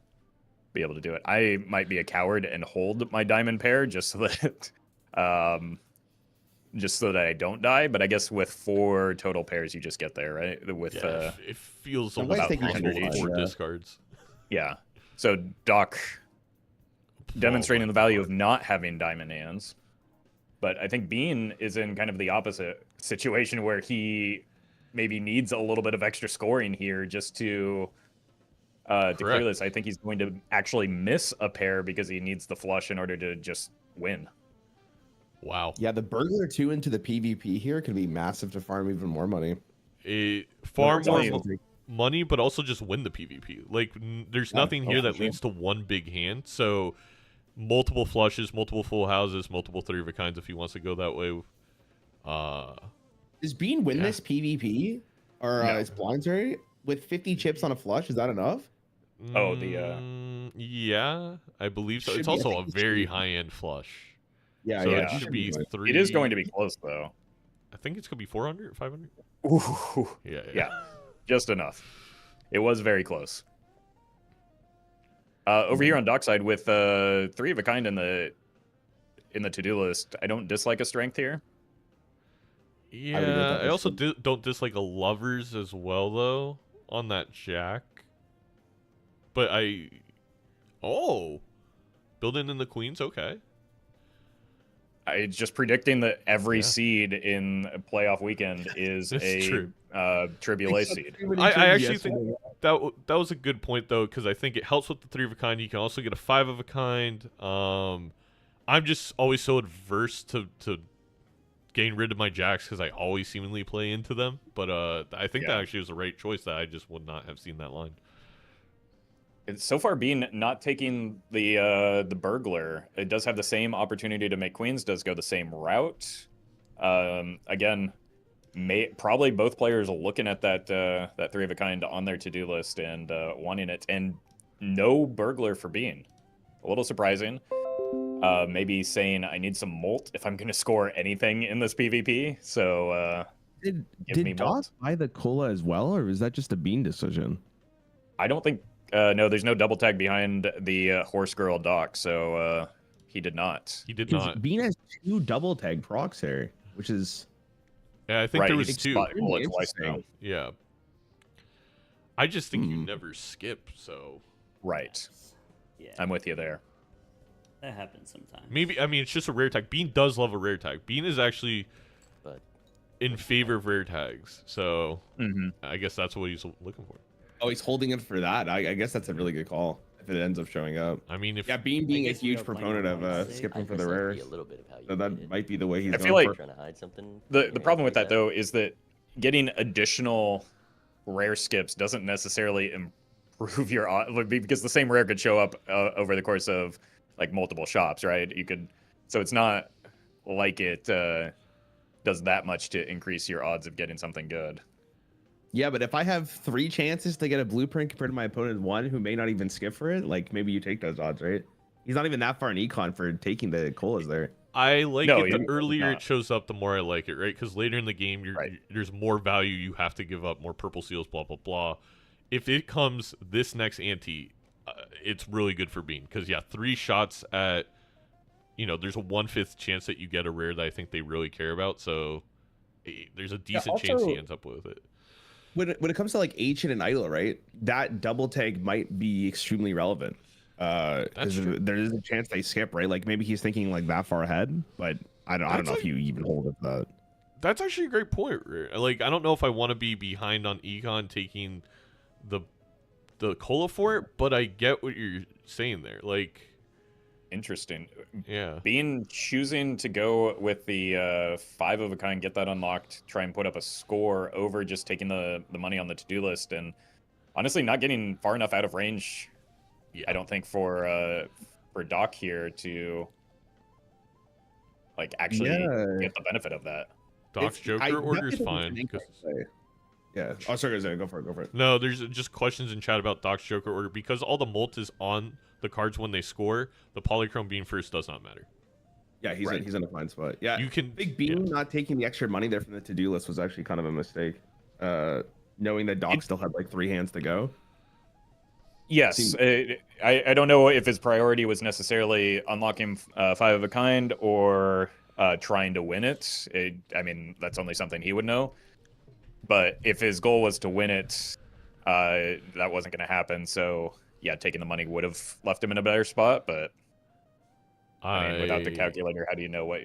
be able to do it. I might be a coward and hold my diamond pair just so that I don't die, but I guess with 4 total pairs, you just get there, right? With
it feels almost impossible with 4 discards.
Yeah. So Doc demonstrating the value of not having diamond hands, but I think Bean is in kind of the opposite situation where he maybe needs a little bit of extra scoring here just to clear this. I think he's going to actually miss a pair because he needs the flush in order to just win.
Wow.
Yeah, the burglar 2 into the PvP here could be massive to farm even more money.
Far more money, but also just win the PvP. Like, there's nothing here that leads to one big hand. So, multiple flushes, multiple full houses, multiple 3 of a kinds if he wants to go that way.
Does Bean win this PvP? Or his blinds rate? With 50 chips on a flush, is that enough?
Yeah, I believe so. It's also a very high-end flush.
Yeah,
so
it
should be 3.
It is going to be close, though.
I think it's going to be 400, 500.
Ooh. Yeah. Just enough. It was very close. Over here on Dockside with 3 of a kind in the to-do list, I don't dislike a strength here.
Yeah, I also don't dislike a lovers as well, though, on that jack. But building in the queens, okay.
It's just predicting that every seed in a playoff weekend is a Triple A seed.
I actually think that was a good point, though, because I think it helps with the 3 of a kind. You can also get a 5 of a kind. I'm just always so adverse to getting rid of my jacks because I always seemingly play into them. But I think that actually was the right choice. That I just would not have seen that line.
It's so far being not taking the burglar. It does have the same opportunity to make queens. Does go the same route. Again, probably both players are looking at that 3 of a kind on their to-do list and wanting it. And no burglar for Bean. A little surprising. Maybe saying I need some molt if I'm going to score anything in this PvP. So
did Doc buy the cola as well, or is that just a Bean decision?
I don't think. No, there's no double tag behind the horse girl Doc, so he did not.
He did not.
Bean has 2 double tag procs here, which is...
Yeah, I think there was 2.
Twice now.
Yeah. I just think you never skip, so...
Right.
Yeah.
I'm with you there.
That happens sometimes.
Maybe, I mean, it's just a rare tag. Bean does love a rare tag. Bean is actually in favor of rare tags, so I guess that's what he's looking for.
Oh, he's holding it for that. I guess that's a really good call if it ends up showing up.
I mean, if
Bean being a huge proponent of skipping for the rares, so that might be the way he's.
I feel like
trying to hide something.
The problem with that though is that getting additional rare skips doesn't necessarily improve your odds, because the same rare could show up over the course of like multiple shops, right? So it's not like it does that much to increase your odds of getting something good.
Yeah, but if I have 3 chances to get a blueprint compared to my opponent 1 who may not even skip for it, like maybe you take those odds, right? He's not even that far in econ for taking the colas there.
I like it. The earlier
not.
it shows up, the more I like it, right? Because later in the game,
Right.
there's more value you have to give up, more purple seals, blah, blah, blah. If it comes this next ante, it's really good for Bean. Because, yeah, 3 shots at, there's a 1/5 chance that you get a rare that I think they really care about. So there's a decent chance he ends up with it.
When it comes to like Ancient and Idol, right? That double tag might be extremely relevant. There is a chance they skip, right? Like maybe he's thinking like that far ahead, but I don't know if you even hold it that.
That's actually a great point. Like I don't know if I want to be behind on econ taking the cola for it, but I get what you're saying there. Like
Interesting.
Yeah.
Being choosing to go with the 5 of a kind, get that unlocked, try and put up a score over just taking the money on the to-do list, and honestly not getting far enough out of range. Yeah. I don't think for Doc here to like actually get the benefit of that.
Doc's Joker order's fine.
Yeah. Oh, sorry, go for it.
No, there's just questions in chat about Doc's Joker order because all the mult is on the cards when they score. The polychrome being first does not matter.
Yeah, he's in a fine spot. Yeah,
you can
Big Bean not taking the extra money there from the to-do list was actually kind of a mistake. Knowing that Doc still had like 3 hands to go.
Yes, I don't know if his priority was necessarily unlocking 5 of a kind or trying to win it. I mean, that's only something he would know. But if his goal was to win it, that wasn't going to happen. So, yeah, taking the money would have left him in a better spot. But I mean, without the calculator, how do you know what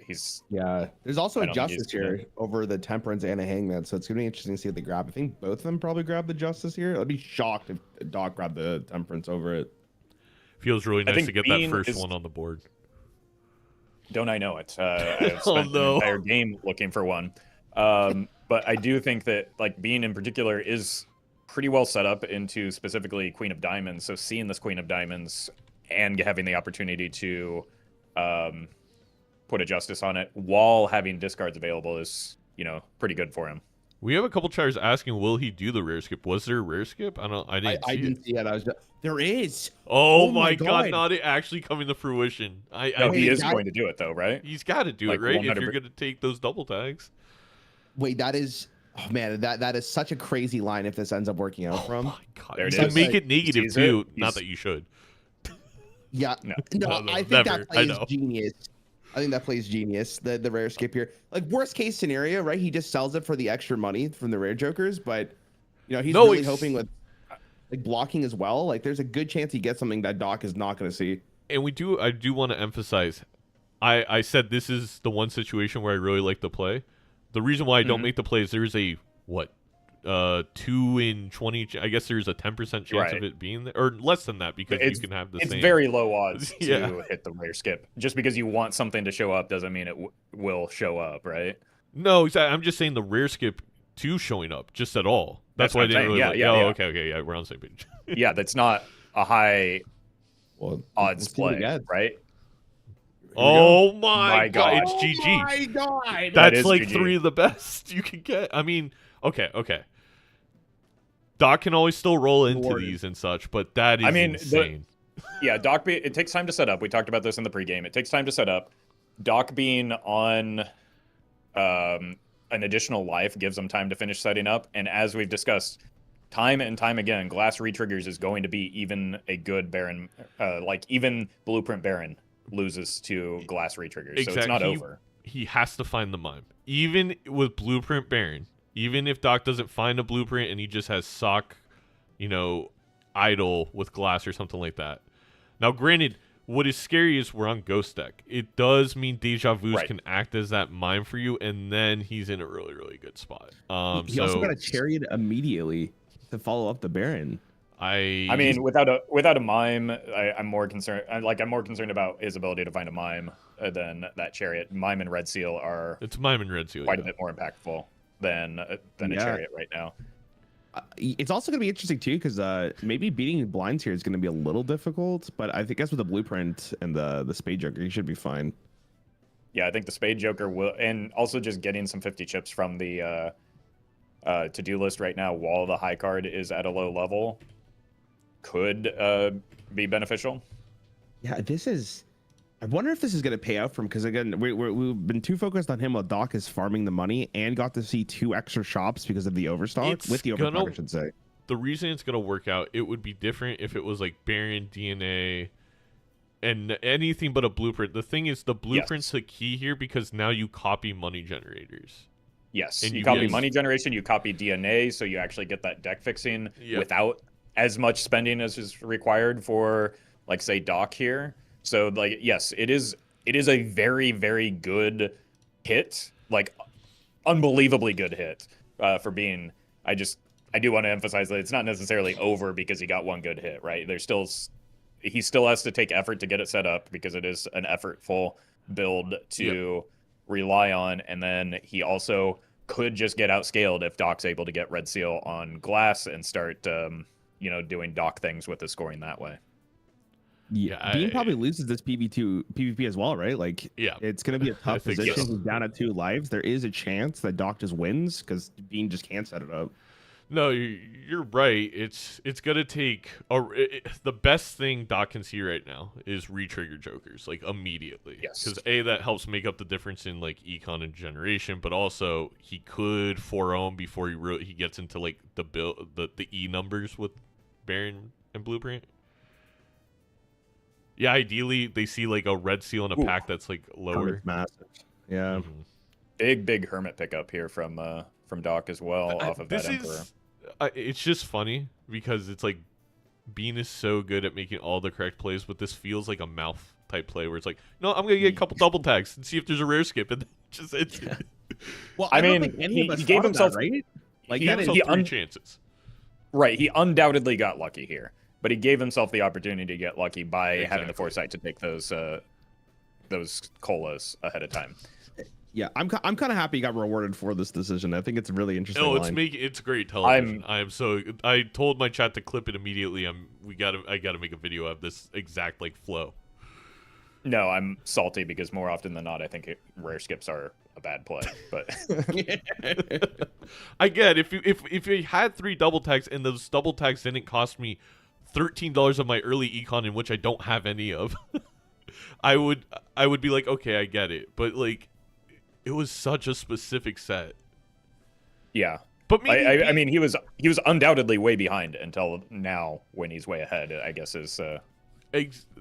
he's...
Yeah, there's also a Justice here over the Temperance and a Hangman. So it's going to be interesting to see what they grab. I think both of them probably grab the Justice here. I'd be shocked if Doc grabbed the Temperance over it.
Feels really nice to get that first one on the board.
Don't I know it? I've spent an entire game looking for one. But I do think that like Bean in particular is pretty well set up into specifically Queen of Diamonds. So seeing this Queen of Diamonds and having the opportunity to put a Justice on it while having discards available is, pretty good for him.
We have a couple chatters asking, will he do the rare skip? Was there a rare skip? I didn't see it.
There is.
Oh my god, not it actually coming to fruition.
He is going to do it though, right?
He's got to do it, right? If you're going to take those double tags.
Wait, that is... Oh, man, that is such a crazy line if this ends up working out from.
Oh, my God. You make it negative, too. Not that you should.
Yeah. No, I think that plays genius. I think that plays genius, the rare skip here. Like, worst case scenario, right? He just sells it for the extra money from the rare jokers, but, he's really hoping with like blocking as well. Like, there's a good chance he gets something that Doc is not going to see.
And I do want to emphasize, I said this is the one situation where I really like the play. The reason why I don't make the play is there's a 2 in 20. I guess there's a 10% chance of it being there, or less than that because you can have the same.
It's very low odds to hit the rare skip. Just because you want something to show up doesn't mean it will show up, right?
No, exactly. I'm just saying the rare skip to showing up just at all. That's why I didn't really. Okay, we're on the same page.
Yeah, that's not a high odds play, right?
Oh my god, it's GG.
Oh my god.
That's like GG. 3 of the best you can get. I mean, okay. Doc can always still roll into these and such, but that is insane.
Doc, it takes time to set up. We talked about this in the pregame. It takes time to set up. Doc being on an additional life gives him time to finish setting up. And as we've discussed, time and time again, Glass Retriggers is going to be even a good Baron, even Blueprint Baron loses to Glass Retriggers, so it's not over.
He has to find the mime. Even with Blueprint Baron, even if Doc doesn't find a blueprint and he just has sock, idle with glass or something like that. Now, granted, what is scary is we're on Ghost deck. It does mean Deja Vus can act as that mime for you, and then he's in a really, really good spot.
He also got a Chariot immediately to follow up the Baron.
I mean, without a mime, I'm more concerned. I'm more concerned about his ability to find a mime than that Chariot. Mime and Red Seal are
mime and Red Seal
quite a bit more impactful than a Chariot right now.
It's also going to be interesting too, because maybe beating blinds here is going to be a little difficult. But I think, as with the blueprint and the spade joker, you should be fine.
Yeah, I think the spade joker will, and also just getting some 50 chips from the to-do list right now while the high card is at a low level could be beneficial.
Yeah, this is. I wonder if this is going to pay out for him, because again, we've been too focused on him while Doc is farming the money and got to see 2 extra shops because of the overstock. With the overstock, I should say.
The reason it's going to work out, it would be different if it was like Baron, DNA, and anything but a blueprint. The thing is, the blueprint's the key here, because now you copy money generators.
Yes,
and
you copy money generation, you copy DNA, so you actually get that deck fixing without as much spending as is required for, like, say, Doc here. So, like, yes, it is a very, very good hit, like, unbelievably good hit for being. I do want to emphasize that it's not necessarily over because he got one good hit, right? He still has to take effort to get it set up, because it is an effortful build to rely on. And then he also could just get outscaled if Doc's able to get red seal on glass and start, doing Doc things with the scoring that way.
Yeah, Bean probably loses this PvP as well, right? Like, it's going to be a tough position. He's down at 2 lives. There is a chance that Doc just wins because Bean just can't set it up.
No, you're right. It's gonna take the best thing Doc can see right now is re-trigger jokers, like, immediately.
Yes,
because that helps make up the difference in, like, econ and generation, but also he could 4-ohm before he gets into, like, the E numbers with Baron and Blueprint. Yeah, ideally they see, like, a red seal in a pack that's, like, lower.
Massive. Yeah.
Big hermit pickup here from Doc as well off of that Emperor.
It's just funny because it's like Bean is so good at making all the correct plays, but this feels like a mouth type play where it's like, no, I'm gonna get a couple double tags and see if there's a rare skip, and it's.
Well, I mean, he gave himself
that,
right.
Like, he gave himself 3 chances.
Right, he undoubtedly got lucky here, but he gave himself the opportunity to get lucky by having the foresight to take those colas ahead of time.
Yeah, I'm kind of happy he got rewarded for this decision. I think it's a really interesting.
No, it's great television. I told my chat to clip it immediately. I gotta make a video of this exact, like, flow.
No, I'm salty because more often than not, I think rare skips are a bad play. But
I get if you had 3 double tags and those double tags didn't cost me $13 of my early econ, in which I don't have any of, I would be like, okay, I get it. But, like, it was such a specific set.
Yeah,
but maybe
I mean, he was undoubtedly way behind until now, when he's way ahead. I guess is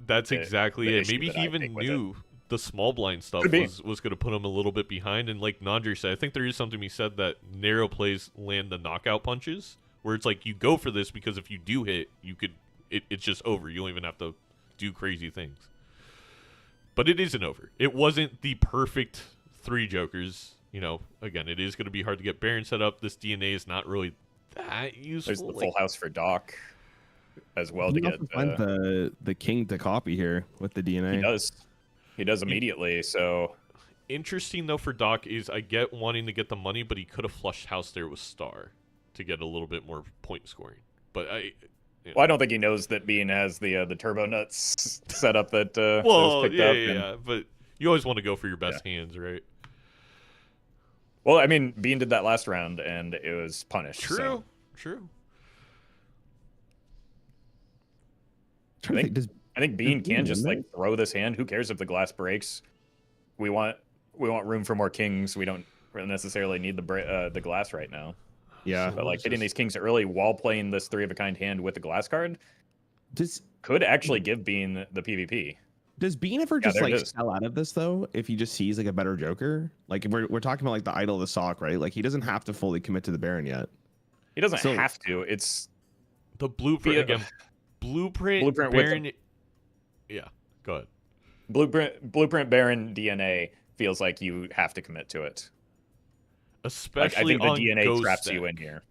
that's exactly it. Maybe he even knew the small blind stuff was going to put him a little bit behind. And like Nandri said, I think there is something he said that narrow plays land the knockout punches, where it's like you go for this because if you do hit, it's just over. You don't even have to do crazy things. But it isn't over. It wasn't the perfect 3 jokers. Again, it is going to be hard to get Baron set up. This DNA is not really that useful.
There's the full house for Doc as well to get
find the king to copy here with the DNA.
He does immediately. So
interesting though for Doc is I get wanting to get the money, but he could have flushed house there with Star to get a little bit more point scoring. But
well, I don't think he knows that Bean has the turbo nuts set up that
well,
picked
yeah,
up.
Yeah, but you always want to go for your best hands, right?
Well, I mean, Bean did that last round, and it was punished.
True.
I think Bean can just like throw this hand. Who cares if the glass breaks? We want room for more kings. We don't necessarily need the glass right now.
Yeah,
but like hitting these kings early while playing this 3 of a kind hand with the glass card could actually give Bean the PvP.
Does Bean ever just sell out of this though? If he just sees like a better joker, like we're talking about like the idol of the sock, right? Like he doesn't have to fully commit to the Baron yet.
He doesn't have to. It's
the blueprint again. Blueprint Baron. Yeah, go ahead.
Blueprint Baron DNA feels like you have to commit to it.
Especially
I think the DNA
Ghost
traps
deck,
you in here.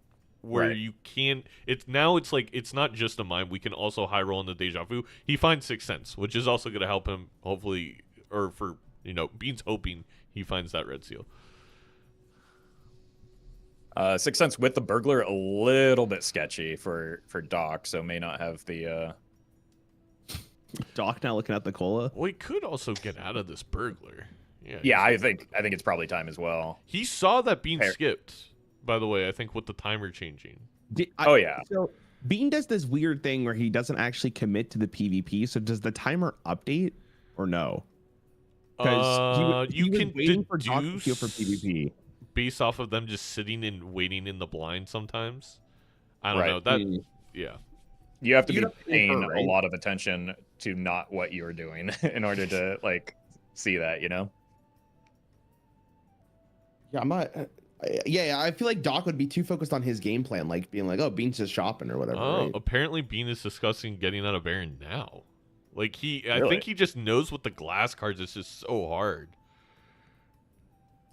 Where you can't. It's like it's not just a mime. We can also high roll in the deja vu. He finds Sixth Sense, which is also going to help him. Hopefully, or for Bean's hoping he finds that red seal.
Sixth Sense with the burglar, a little bit sketchy for Doc, so may not have the.
Doc now looking at the cola.
Well, he could also get out of this burglar.
Yeah, I think it's probably time as well.
He saw that Bean skipped, by the way, I think with the timer changing.
Oh, yeah.
So Bean does this weird thing where he doesn't actually commit to the PvP. So does the timer update or no? Because
you can
waiting for Doc to
deduce
queue for PvP.
based off of them just sitting and waiting in the blind sometimes. I don't know. Yeah.
You have to be paying a lot of attention to not what you're doing in order to like see that, you know?
Yeah, I'm not. Yeah, I feel like Doc would be too focused on his game plan, like being like, "Oh, Bean's just shopping or whatever."
Oh,
right?
apparently Bean is discussing getting out of Baron now. Like I
Really?
think he just knows with the glass cards. It's just so hard.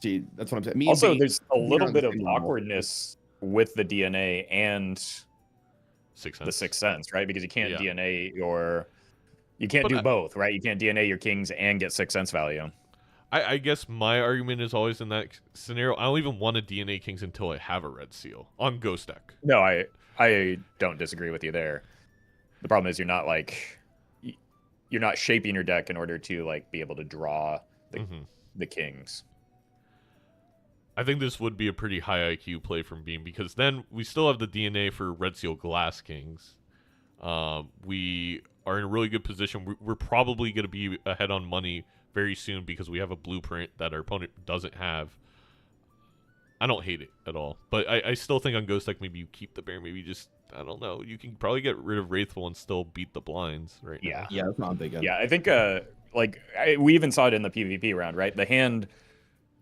See, that's what I'm saying. Me and
Also,
Bean,
there's a
we're
little
on the
bit of
same level.
awkwardness with the DNA and
Sixth
the
Sense.
Sixth Sense, right? Because you can't
Yeah.
DNA you can't
But
do both, right? You can't DNA your kings and get Sixth Sense value.
I guess my argument is always in that scenario. I don't even want to DNA Kings until I have a red seal on Ghost Deck.
No, I don't disagree with you there. The problem is you're not shaping your deck in order to like be able to draw the kings.
I think this would be a pretty high IQ play from Beam because then we still have the DNA for Red Seal Glass Kings. We are in a really good position. We're probably going to be ahead on money very soon because we have a blueprint that our opponent doesn't have. I don't hate it at all, but I still think on Ghost Deck maybe you keep the bear, maybe just, I don't know, you can probably get rid of Wraithful and still beat the blinds right now.
Yeah, that's not big.
Yeah, I think we even saw it in the PvP round, right? The hand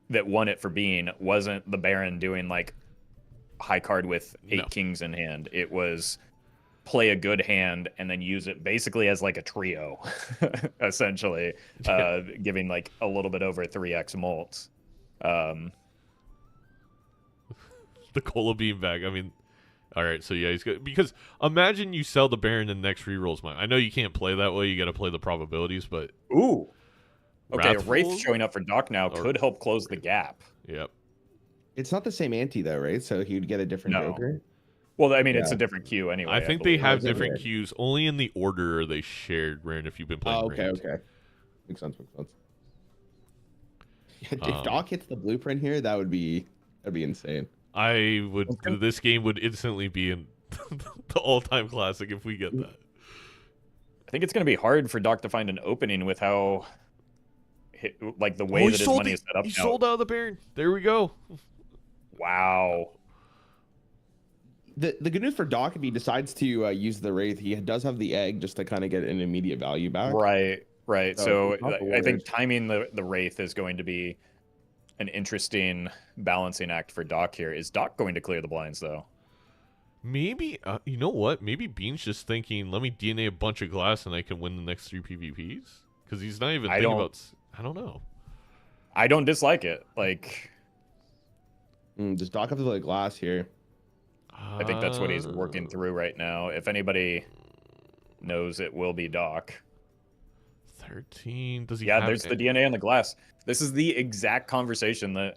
that won it for Bean wasn't the Baron doing like high card with 8 kings in hand. It was play a good hand and then use it basically as like a trio, essentially, giving like a little bit over 3x mults.
The Cola Beam bag. I mean, all right, so yeah, he's good. Because imagine you sell the Baron and the next rerolls mine. I know you can't play that way. You got to play the probabilities, but
ooh, okay,
Wrathful?
Wraith showing up for Doc now could help close the gap.
Yep.
It's not the same ante though, right? So he would get a different
No.
Joker.
Well, I mean, it's a different queue anyway.
I think they
believe.
have different queues. Only in the order are they shared, Rand, if you've been playing.
Oh, okay,
ranked.
okay. Makes sense. If Doc hits the blueprint here, that'd be insane.
I would. This game would instantly be in the all-time classic if we get that.
I think it's going to be hard for Doc to find an opening with how, like, the way that his money is set up
He
now.
sold out of the Baron. There we go.
Wow.
The good news for Doc, if he decides to use the Wraith, he does have the egg just to kind of get an immediate value back.
Right. So
it's not the
I think
worst.
timing the Wraith is going to be an interesting balancing act for Doc here. Is Doc going to clear the blinds, though?
Maybe, you know what? Maybe Bean's just thinking, let me DNA a bunch of glass and I can win the next 3 PvPs? Because he's not even thinking about... I don't know.
I don't dislike it. Like...
Does Doc have to play glass here?
I think that's what he's working through right now. If anybody knows, it will be Doc.
13. Does he
Yeah,
have
there's the DNA on the glass. This is the exact conversation that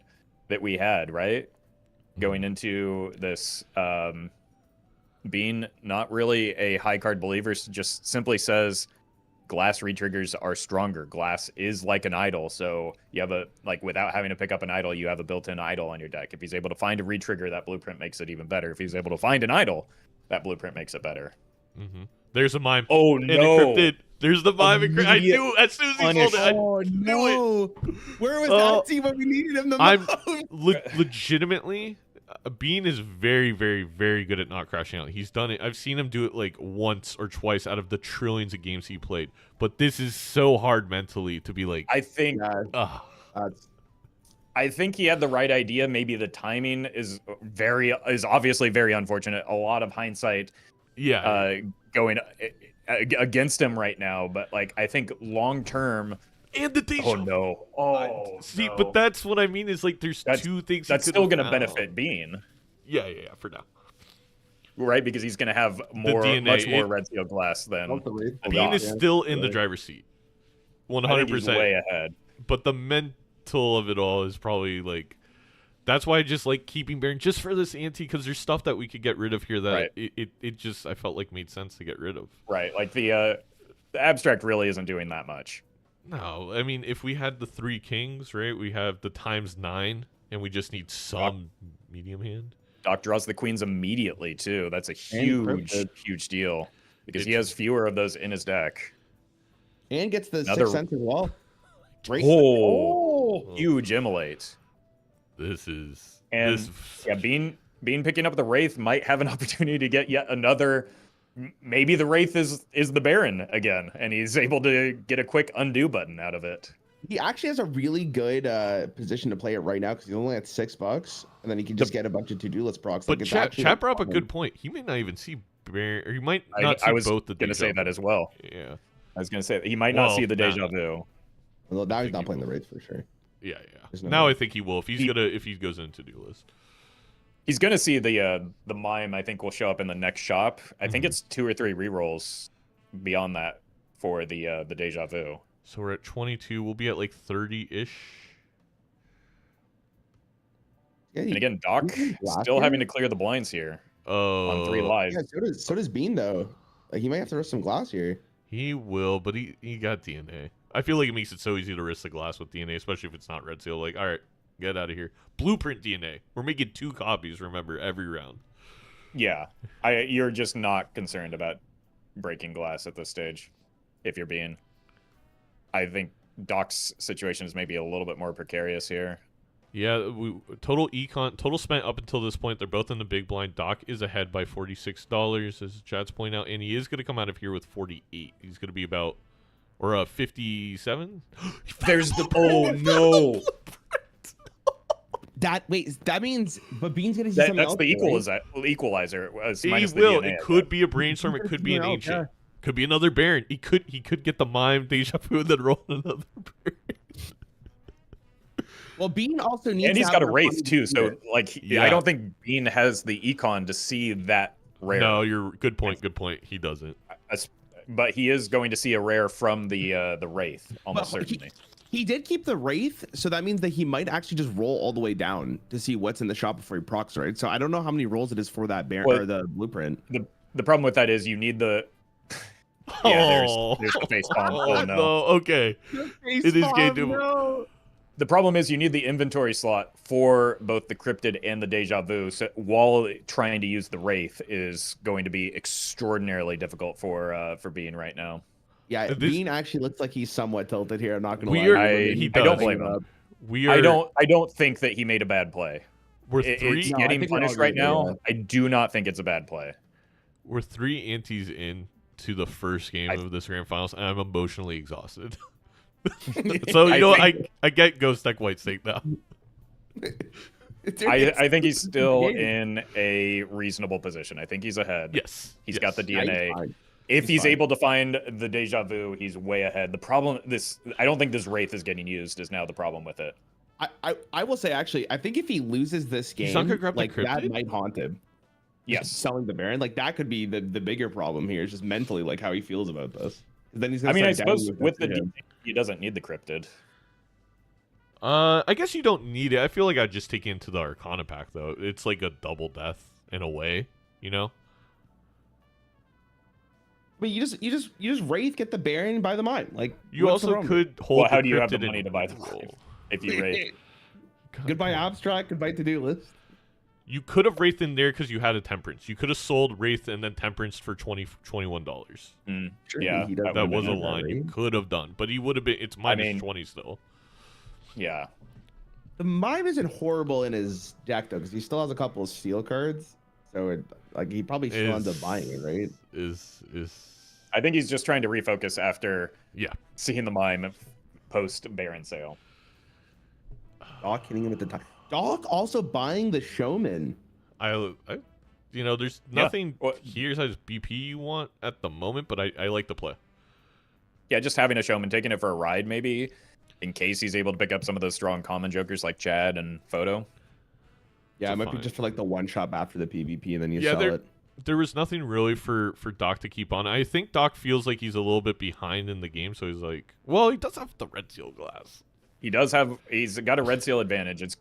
we had, right? Going into this, Bean, not really a high card believer, just simply says glass retriggers are stronger. Glass is like an idol, so you have without having to pick up an idol, you have a built-in idol on your deck. If he's able to find a retrigger, that blueprint makes it even better. If he's able to find an idol, that blueprint makes it better.
There's a mime.
Oh,
and
no.
encrypted. There's the mime. I knew as soon as he sold it. I knew it.
Where was that team when we needed him the
I'm
most?
legitimately, Bean is very, very, very good at not crashing out. He's done it. I've seen him do it like once or twice out of the trillions of games he played. But this is so hard mentally to be like.
I think he had the right idea. Maybe the timing is obviously very unfortunate. A lot of hindsight, going against him right now. But like, I think long term.
And the
Oh no!
See,
no.
but that's what I mean. Is like there's two things.
That's still going to benefit Bean.
Yeah, for now.
Right, because he's going to have much more red seal glass than
Bean is still in the driver's seat, 100%.
Way ahead.
But the mental of it all is probably like That's why I just like keeping Baron just for this ante, because there's stuff that we could get rid of here that it just I felt like made sense to get rid of.
Right, like the abstract really isn't doing that much.
No, I mean if we had the 3 kings, right? We have the ×9, and we just need some medium hand.
Doc draws the queens immediately too. That's a huge deal because he has fewer of those in his deck.
And gets the 6 cents as well.
Huge immolate. Bean picking up the Wraith might have an opportunity to get yet another. Maybe the Wraith is the Baron again, and he's able to get a quick undo button out of it.
He actually has a really good position to play it right now because he's only at $6, and then he can just get a bunch of to-do list procs.
But chat brought up a good point. He may not even see Baron, or he might not see both the.
I was gonna say that as well.
Yeah,
I was gonna say that he might not see the deja vu.
Well, now he's not playing the Wraith for sure.
Yeah. Now I think he will if he goes into to-do list.
He's gonna see the mime. I think will show up in the next shop. I think it's 2 or 3 rerolls beyond that for the deja vu.
So we're at 22. We'll be at like 30-ish.
Yeah,
and again, Doc still having to clear the blinds here. On 3 lives.
Yeah, so does Bean though. Like he might have to risk some glass here.
He will, but he got DNA. I feel like it makes it so easy to risk the glass with DNA, especially if it's not red seal. Like, all right, get out of here. Blueprint DNA. We're making 2 copies, remember, every round.
Yeah. You're just not concerned about breaking glass at this stage, if you're being. I think Doc's situation is maybe a little bit more precarious here.
Yeah, total spent up until this point. They're both in the big blind. Doc is ahead by $46, as chat's point out, and he is going to come out of here with 48. He's going to be about, or 57.
There's the no.
That means, but Bean's gonna see something else.
That's the equalizer.
He will. It could be a brainstorm. It could be an ancient. Yeah. Could be another Baron. He could get the mime deja vu and then roll another Baron.
Well, Bean also needs.
And he's got a Wraith too, so like I don't think Bean has the econ to see that rare.
No, you're good point. Good point. He doesn't.
But he is going to see a rare from the Wraith almost certainly.
He did keep the Wraith, so that means that he might actually just roll all the way down to see what's in the shop before he procs, right? So I don't know how many rolls it is for that Baron or the blueprint.
The problem with that is you need the. Yeah, there's the face bomb. Oh no.
Okay. It is game to.
No.
The problem is you need the inventory slot for both the Cryptid and the Deja Vu, so while trying to use the Wraith is going to be extraordinarily difficult for Bean right now.
Yeah, Bean actually looks like he's somewhat tilted here. I'm not going to lie.
I don't blame him. I don't think that he made a bad play. It's getting punished right now. Yeah. I do not think it's a bad play.
We're 3 antes in to the first game of this grand finals, and I'm emotionally exhausted. So I get Ghost Deck White Snake now.
I think he's still in a reasonable position. I think he's ahead.
Yes,
he's got the DNA. If he's able to find the Deja Vu, he's way ahead. The problem, I don't think this Wraith is getting used. Is now the problem with it.
I will say actually, I think if he loses this game, like that might haunt him.
Yes,
selling the Baron, like that could be the bigger problem here. Is just mentally like how he feels about this. Then he's.
I suppose with the DNA, he doesn't need the Cryptid.
I guess you don't need it. I feel like I'd just take it into the Arcana pack though. It's like a double death in a way, you know.
But you just Wraith, get the Baron, buy the mine. Like
you also could hold.
Well, how do you have the money to buy the mine if you Wraith?
Goodbye abstract, goodbye to-do list.
You could have Wraith in there because you had a Temperance. You could have sold Wraith and then Temperance for $21.
Sure, yeah,
that was a line you could have done, but he would have been. It's minus 20 still.
Yeah,
the mime isn't horrible in his deck though, because he still has a couple of steel cards. So he probably still ends up buying it, right?
I think he's just trying to refocus after
seeing
the mime post Baron sale.
Doc hitting him at the time. Doc also buying the Showman.
There's nothing here besides BP you want at the moment, but I like the play.
Yeah, just having a Showman, taking it for a ride maybe, in case he's able to pick up some of those strong common jokers like Chad and Photo.
Yeah, it might be just for like the one shot after the PvP and then you sell it.
There was nothing really for Doc to keep on. I think Doc feels like he's a little bit behind in the game, so he's like, well, he does have the red seal glass.
He's got a red seal advantage.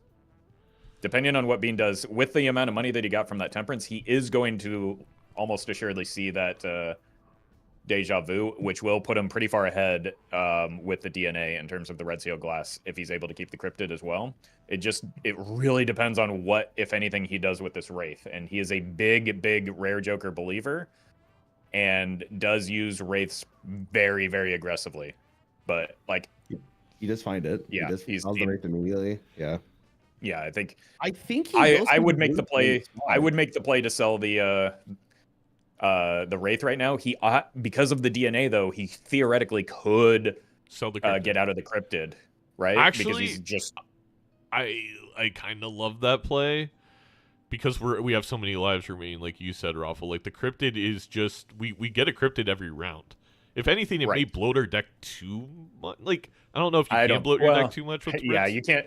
depending on what Bean does, with the amount of money that he got from that temperance, he is going to almost assuredly see that deja vu, which will put him pretty far ahead with the DNA in terms of the red seal glass if he's able to keep the cryptid as well. It really depends on what, if anything, he does with this wraith. And he is a big rare joker believer and does use wraiths very, very aggressively. But like,
he does find it.
Yeah,
he sells the wraith immediately. Yeah.
Yeah, I think
I
would make the play. I would make the play to sell the wraith right now. He because of the DNA though, he theoretically could
sell the
get out of the cryptid, right?
Actually,
because he's just
I kind of love that play because we have so many lives remaining, like you said, Raffle. Like the cryptid is just we get a cryptid every round. If anything, it may bloat our deck too much. Like I don't know if you can bloat your deck too much with
yeah, you can't.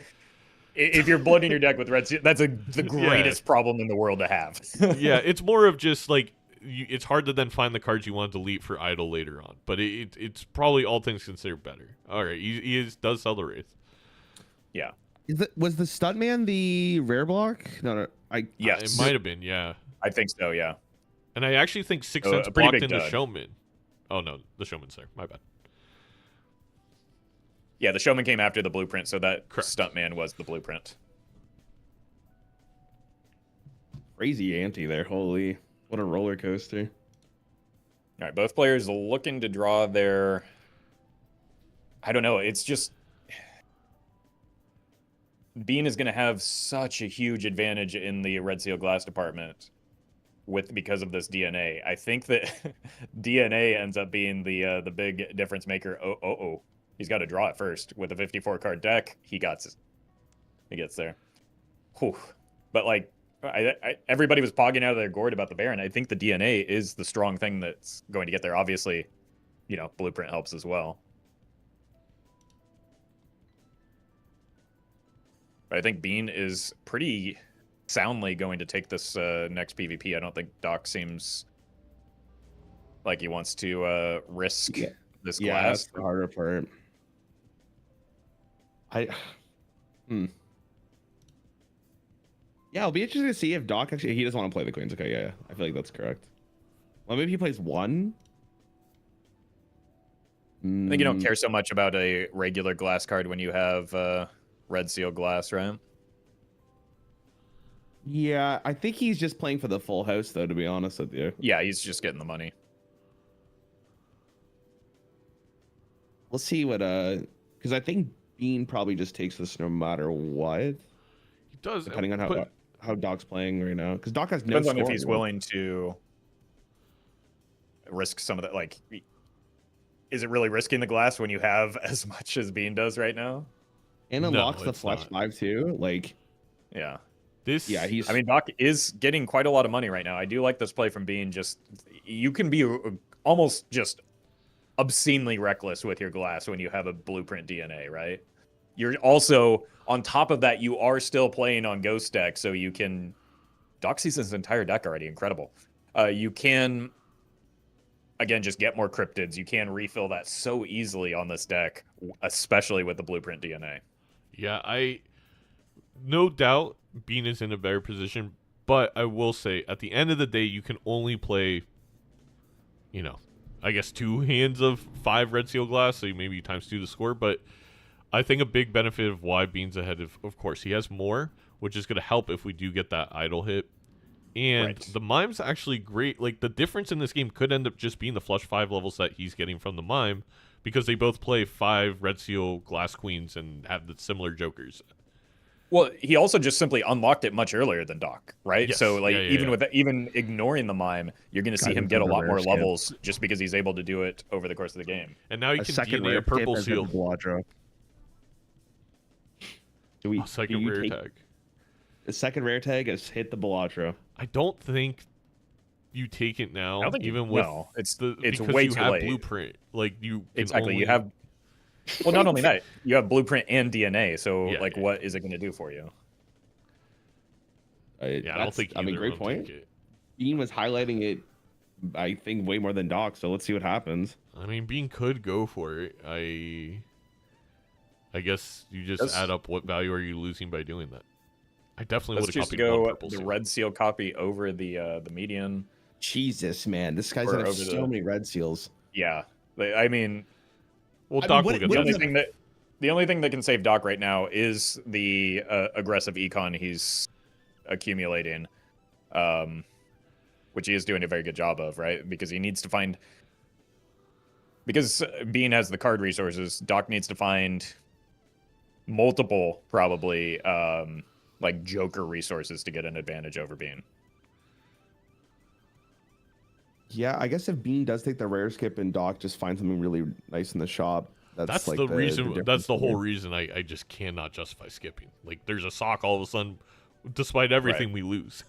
If you're bloating your deck with red seal, that's the greatest problem in the world to have.
Yeah, it's more of just like it's hard to then find the cards you want to delete for idle later on. But it's probably all things considered better. All right, he does sell the wraith.
Yeah.
Was the Stuntman the rare block? No.
Yes,
it might have been. Yeah,
I think so. Yeah,
and I actually think 6 cents blocked in the Showman. Oh no, the Showman's there. My bad.
Yeah, the Showman came after the blueprint, so that
Correct.
Stuntman was the blueprint.
Crazy ante there. Holy, what a roller coaster.
All right, both players looking to draw their... I don't know, it's just... Bean is going to have such a huge advantage in the Red Seal Glass department because of this DNA. I think that DNA ends up being the big difference maker. He's got to draw it first. With a 54-card deck, he gets there. Whew. But, like, everybody was pogging out of their gourd about the Baron. I think the DNA is the strong thing that's going to get there. Obviously, you know, Blueprint helps as well. But I think Bean is pretty soundly going to take this next PvP. I don't think Doc seems like he wants to risk this
Yeah,
glass.
that's the harder part. Yeah, it'll be interesting to see if Doc actually... He doesn't want to play the Queens. Okay, yeah. I feel like that's correct. Well, maybe he plays one?
I think you don't care so much about a regular glass card when you have Red Seal Glass, right?
Yeah, I think he's just playing for the full house, though, to be honest with you.
Yeah, he's just getting the money.
We'll see what... Because I think Bean probably just takes this no matter what.
He does,
depending on how Doc's playing right now. Because Doc has no
Depends on if
score
he's willing to risk some of that. Like, is it really risking the glass when you have as much as Bean does right now?
And unlocks the Flex 5 too. Like,
yeah.
He's...
I mean, Doc is getting quite a lot of money right now. I do like this play from Bean. Just, you can be almost just obscenely reckless with your glass when you have a Blueprint DNA, right? You're also, on top of that, you are still playing on Ghost deck, so you can... Doc sees his entire deck already. Incredible. You can, again, just get more cryptids. You can refill that so easily on this deck, especially with the Blueprint DNA.
Yeah, no doubt Bean is in a better position, but I will say, at the end of the day, you can only play, you know, I guess 2 hands of 5 Red Seal Glass, so maybe times 2 the score, but I think a big benefit of why Bean's ahead of course, he has more, which is going to help if we do get that idle hit. And the Mime's actually great. Like, the difference in this game could end up just being the flush 5 levels that he's getting from the Mime, because they both play 5 Red Seal Glass Queens and have the similar jokers.
Well, he also just simply unlocked it much earlier than Doc, right?
Yes.
So, like, even ignoring the Mime, you're going to see him get a lot more levels just because he's able to do it over the course of the game.
And now he can DNA a purple seal.
Balatro.
Second rare tag.
The second rare tag is hit the Balatro.
I don't think you take it now.
I don't think
even
it's
because
way
you
too
have
late.
Blueprint. Like you
exactly. You have. Well, not only that, you have Blueprint and DNA. So, what is it going to do for you?
I don't think.
I mean, great point. Bean was highlighting it, I think, way more than Doc. So let's see what happens.
I mean, Bean could go for it. I guess you just add up what value are you losing by doing that. I definitely
Let's
would have
choose to
copied one
go
purple
the
seal.
red seal copy over the median.
Jesus, man, this guy's
Or
gonna have
over
so
the-
many red seals.
Yeah, I mean,
Well,
I mean,
Doc
what-
will get
what
the
that.
only thing that can save Doc right now is the aggressive econ he's accumulating, which he is doing a very good job of, right? Because he needs to find, because Bean has the card resources, Doc needs to find multiple, probably, like Joker resources to get an advantage over Bean.
Yeah, I guess if Bean does take the rare skip and Doc just finds something really nice in the shop, that's like
the reason.
difference
That's the whole
here.
reason I just cannot justify skipping. Like, there's a sock all of a sudden, despite everything we lose.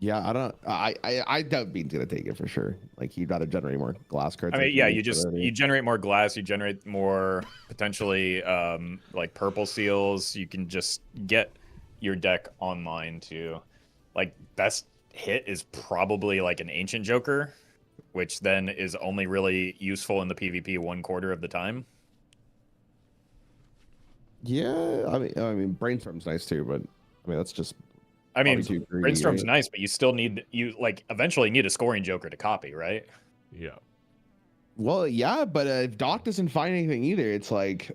Yeah, I doubt Bean's gonna take it for sure. Like he'd gotta generate more glass cards.
I mean,
like
yeah,
he
you
needs already.
generate more glass, you generate more potentially like purple seals. You can just get your deck online to, like, best hit is probably like an Ancient Joker, which then is only really useful in the PvP 1/4 of the time.
Yeah, I mean, brainstorm's nice too, but I mean that's just.
I mean,
probably too greedy,
Brainstorm's
right?
nice, but you still like eventually need a scoring Joker to copy, right?
Yeah.
Well, yeah, but if Doc doesn't find anything either, it's like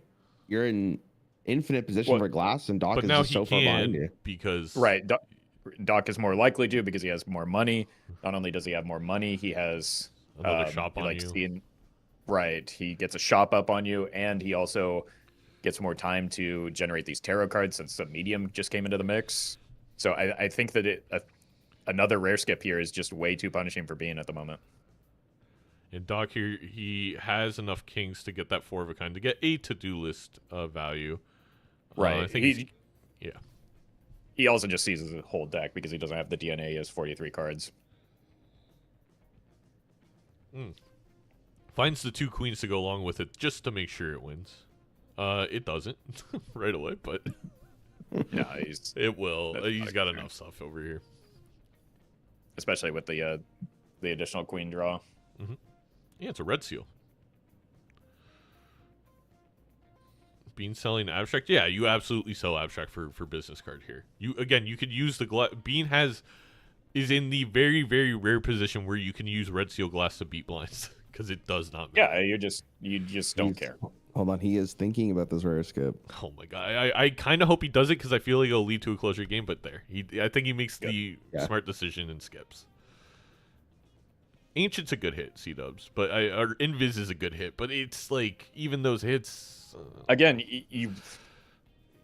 you're in infinite position
Well,
for glass, and Doc
But
is
now
just
he
so far behind
can
you.
because
Right. Doc is more likely to because he has more money. Not only does he have more money, he has
another shop on
like
you.
seeing, right. He gets a shop up on you, and he also gets more time to generate these tarot cards since the medium just came into the mix. So I think that another rare skip here is just way too punishing for Bean at the moment.
And Doc here, he has enough kings to get that 4 of a kind to get a to-do list value.
Right.
I think yeah.
He also just sees his whole deck because he doesn't have the DNA. He has 43 cards.
Finds the 2 queens to go along with it just to make sure it wins. It doesn't right away, but
Yeah,
it will.
That's
He's
not
got
good.
enough stuff over here.
especially with the additional queen draw.
Yeah, it's a red seal. Bean selling abstract. Yeah, you absolutely sell abstract for business card here. You could use the Bean is in the very, very rare position where you can use red seal glass to beat blinds because it does not matter.
Yeah, you just don't care.
Hold on, he is thinking about this rare skip.
Oh my god, I kind of hope he does it because I feel like it'll lead to a closer game. But I think he makes the smart decision and skips. Ancient's a good hit, C-dubs, but or Invis is a good hit, but it's like even those hits.
Again,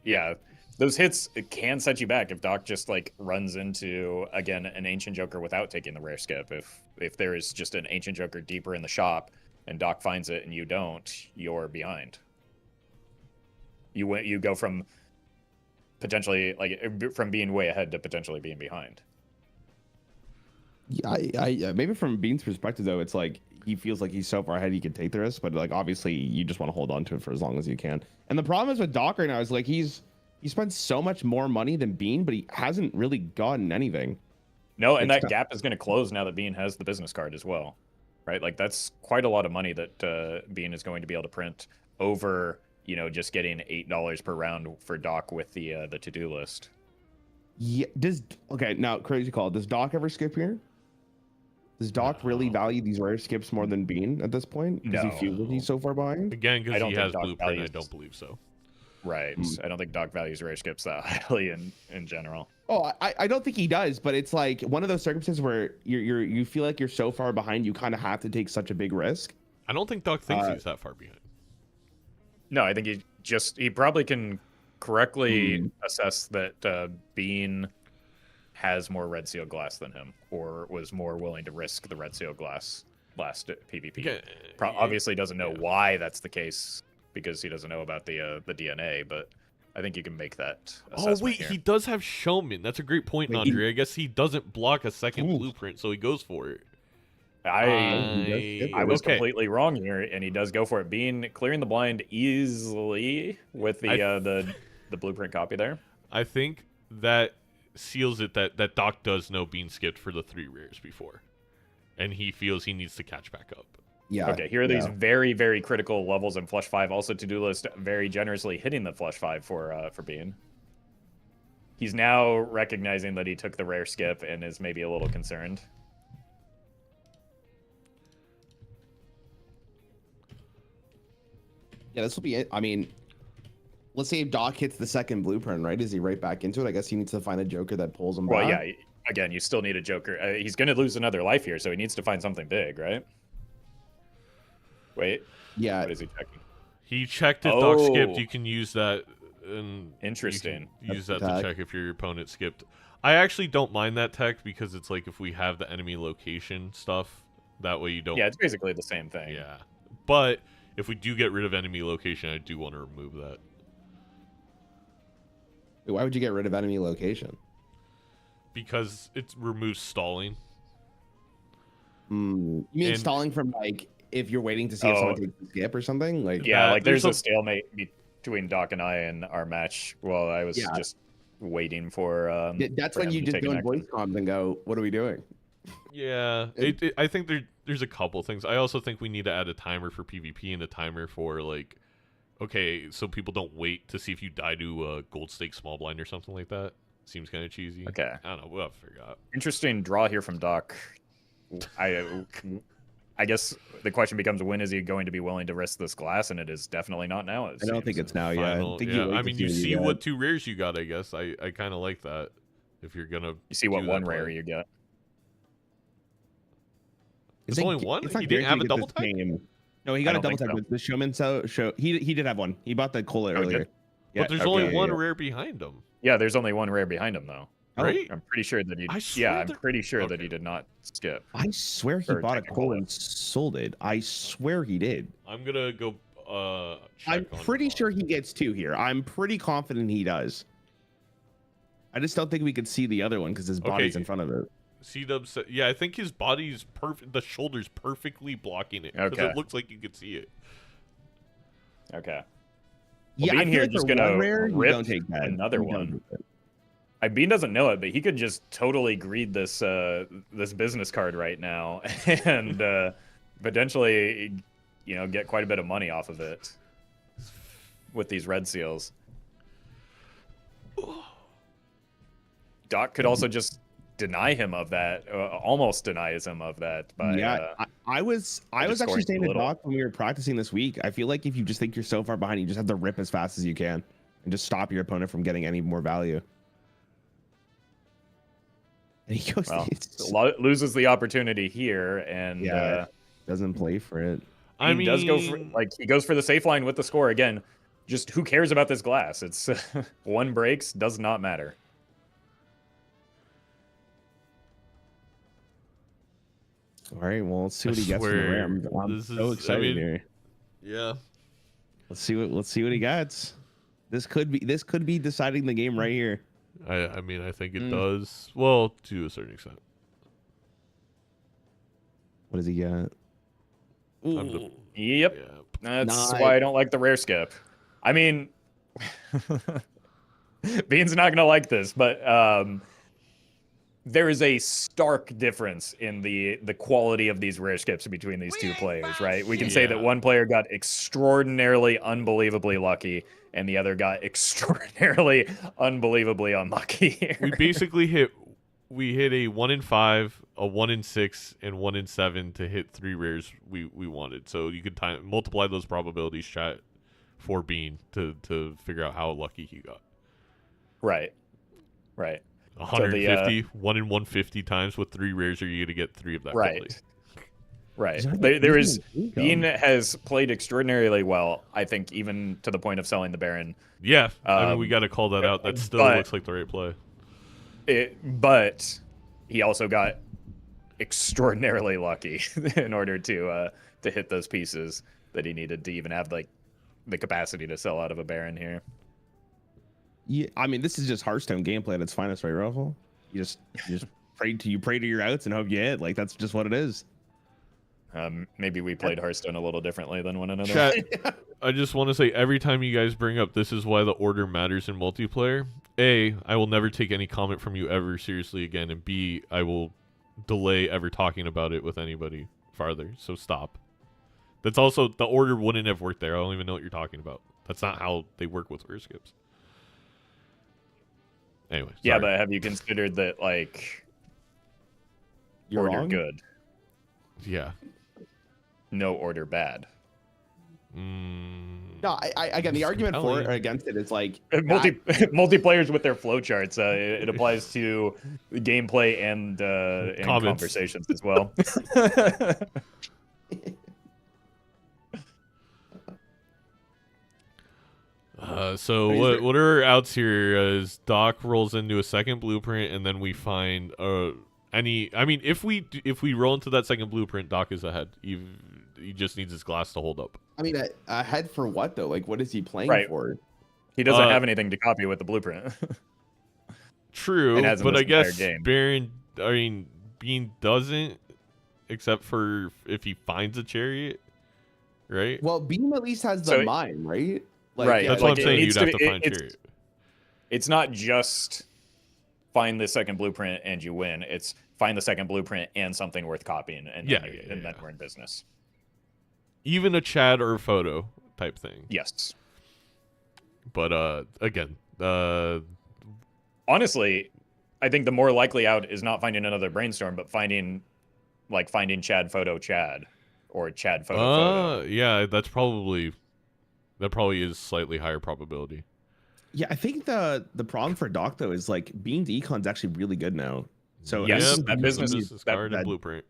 yeah, those hits can set you back if Doc just like runs into again an Ancient Joker without taking the rare skip. If there is just an Ancient Joker deeper in the shop and Doc finds it and you don't, you're behind. You go from potentially like from being way ahead to potentially being behind.
Yeah, I maybe from Bean's perspective though, it's like he feels like he's so far ahead he can take the risk, but like obviously you just want to hold on to it for as long as you can. And the problem is with Doc right now is like he spent so much more money than Bean, but he hasn't really gotten anything.
No, and that gap is going to close now that Bean has the business card as well, right? Like that's quite a lot of money that Bean is going to be able to print over, just getting $8 per round for Doc with the to-do list.
Yeah. Now crazy call. Does Doc ever skip here? Does Doc really value these rare skips more than Bean at this point? Does he feel that he's so far behind?
Again, because he has
Doc
blueprint,
values-
I don't believe so.
Right. I don't think Doc values rare skips that highly in general.
Oh, I don't think he does, but it's like one of those circumstances where you feel like you're so far behind, you kind of have to take such a big risk.
I don't think Doc thinks he's that far behind.
No, I think he probably can correctly assess that Bean has more red seal glass than him, or was more willing to risk the red seal glass last PvP.
Okay,
Obviously doesn't know why that's the case because he doesn't know about the DNA, but I think you can make that assessment.
Oh wait,
here.
he does have Showman. That's a great point, Andre. I guess he doesn't block a second blueprint, so he goes for it.
I was completely wrong here, and he does go for it. Being clearing the blind easily with the blueprint copy there.
I think that seals it that Doc does know Bean skipped for the 3 rares before, and he feels he needs to catch back up.
Yeah.
Okay, here are these very, very critical levels in Flush 5. Also, to-do list very generously hitting the Flush 5 for Bean. He's now recognizing that he took the rare skip and is maybe a little concerned.
Yeah, this will be it. I mean, let's say if Doc hits the second blueprint, right? Is he right back into it? I guess he needs to find a Joker that pulls him
Well,
back.
yeah. Again, you still need a Joker. He's going to lose another life here, so he needs to find something big, right? Wait.
Yeah.
What is he checking?
He checked if Doc skipped. You can use that. And
Interesting.
Use that to check if your opponent skipped. I actually don't mind that tech because it's like if we have the enemy location stuff, that way you don't.
Yeah, it's basically the same thing.
Yeah, but if we do get rid of enemy location, I do want to remove that.
Wait, why would you get rid of enemy location?
Because it removes stalling.
You mean stalling from like if you're waiting to see if someone takes a skip or something? Like
yeah, like there's a stalemate between Doc and I in our match while I was just waiting for.
That's
for
when
him
you
to
just
take
go
an
in voice comms and go, "What are we doing?"
Yeah, I think there's a couple things. I also think we need to add a timer for PvP and a timer for like, okay, so people don't wait to see if you die to a gold stake small blind or something like that. Seems kind of cheesy.
Okay,
I don't know. We'll have to figure out.
Interesting draw here from Doc. I guess the question becomes, when is he going to be willing to risk this glass? And it is definitely not now.
I don't think it's now. Yeah,
I mean, you see what 2 rares you got. I guess I kind of like that. If you're gonna,
you see what 1 rare you get.
It's only 1. He didn't have a double tag.
No, he got a double tag with the showman. He did have 1. He bought the cola earlier.
Yeah, but there's only 1 rare behind him.
Yeah, there's only 1 rare behind him though.
Right?
I'm pretty sure that he. I'm pretty sure that he did not skip.
I swear he bought a cola and sold it. I swear he did.
I'm gonna go.
I'm pretty sure he gets 2 here. I'm pretty confident he does. I just don't think we could see the other one because his body's in front of it.
C-Dub said, yeah, I think his body's perfect. The shoulder's perfectly blocking it because it looks like you could see it.
Okay.
Well,
Bean here just gonna rip
don't take that.
another one. Bean doesn't know it, but he could just totally greed this this business card right now and potentially, get quite a bit of money off of it with these red seals. Doc could also just deny him of that, almost denies him of that. By,
I was actually saying to Doc when we were practicing this week, I feel like if you just think you're so far behind, you just have to rip as fast as you can and just stop your opponent from getting any more value. And he goes,
loses the opportunity here, and
doesn't play for it.
He does go for he goes for the safe line with the score again. Just who cares about this glass? It's 1 breaks, does not matter.
All right, well, let's see what he gets from the Ram. I'm so excited here.
Yeah.
Let's see what he gets. This could be deciding the game right here.
I mean, I think it does. Well, to a certain extent.
What does he get?
Yep. Yeah. That's why I don't like the rare skip. I mean, Bean's not gonna like this, but there is a stark difference in the quality of these rare skips between these 2 players, right? We can say that one player got extraordinarily, unbelievably lucky, and the other got extraordinarily, unbelievably unlucky.
We basically hit a 1 in 5, a 1 in 6, and 1 in 7 to hit 3 rares we wanted. So you could multiply those probabilities, chat, for Bean to figure out how lucky he got.
Right.
150, 1 in 150 times with 3 rares, are you going to get 3 of that quality?
Right. Bean has played extraordinarily well, I think, even to the point of selling the Baron.
Yeah, I mean, we got to call that out. That still looks like the right play.
But he also got extraordinarily lucky in order to hit those pieces that he needed to even have the capacity to sell out of a Baron here.
Yeah, I mean, this is just Hearthstone gameplay at its finest, right, Ruffle? You just pray to your outs and hope you hit. Like, that's just what it is.
Maybe we played Hearthstone a little differently than one another.
Chat, I just want to say, every time you guys bring up this is why the order matters in multiplayer, A, I will never take any comment from you ever seriously again, and B, I will delay ever talking about it with anybody farther. So stop. That's also, the order wouldn't have worked there. I don't even know what you're talking about. That's not how they work with rare skips. Anyway.
Yeah,
sorry.
but have you considered that like
You're
order
wrong?
good,
Yeah.
no order bad?
No, I again, the argument for
compelling.
or against it is like
Multiplayers with their flowcharts. It applies to gameplay and
Comments.
conversations as well.
So what are our outs here is Doc rolls into a second blueprint, and then we find any. I mean, if we roll into that second blueprint, Doc is ahead. He just needs his glass to hold up.
I mean, ahead for what though? Like, what is he playing
Right.
for?
He doesn't have anything to copy with the blueprint.
True,
It hasn't
but I
this entire
guess
game.
Bean doesn't, except for if he finds a chariot, right?
Well, Beam at least has the
So-
mine, right? Like,
Right,
That's
like,
what I'm
it
saying.
needs
You'd have
to
to
be-
find
it's-
chariot.
It's not just find the second blueprint and you win. It's find the second blueprint and something worth copying, and then, then we're in business.
Even a Chad or a photo type thing.
Yes.
But again,
Honestly, I think the more likely out is not finding another brainstorm, but finding Chad photo Chad or Chad photo photo.
yeah, that probably is slightly higher probability.
Yeah, I think the problem for Doc though is like Bean's econ's actually really good now. So
Yes,
Yep,
that business-
card and
that-
blueprint.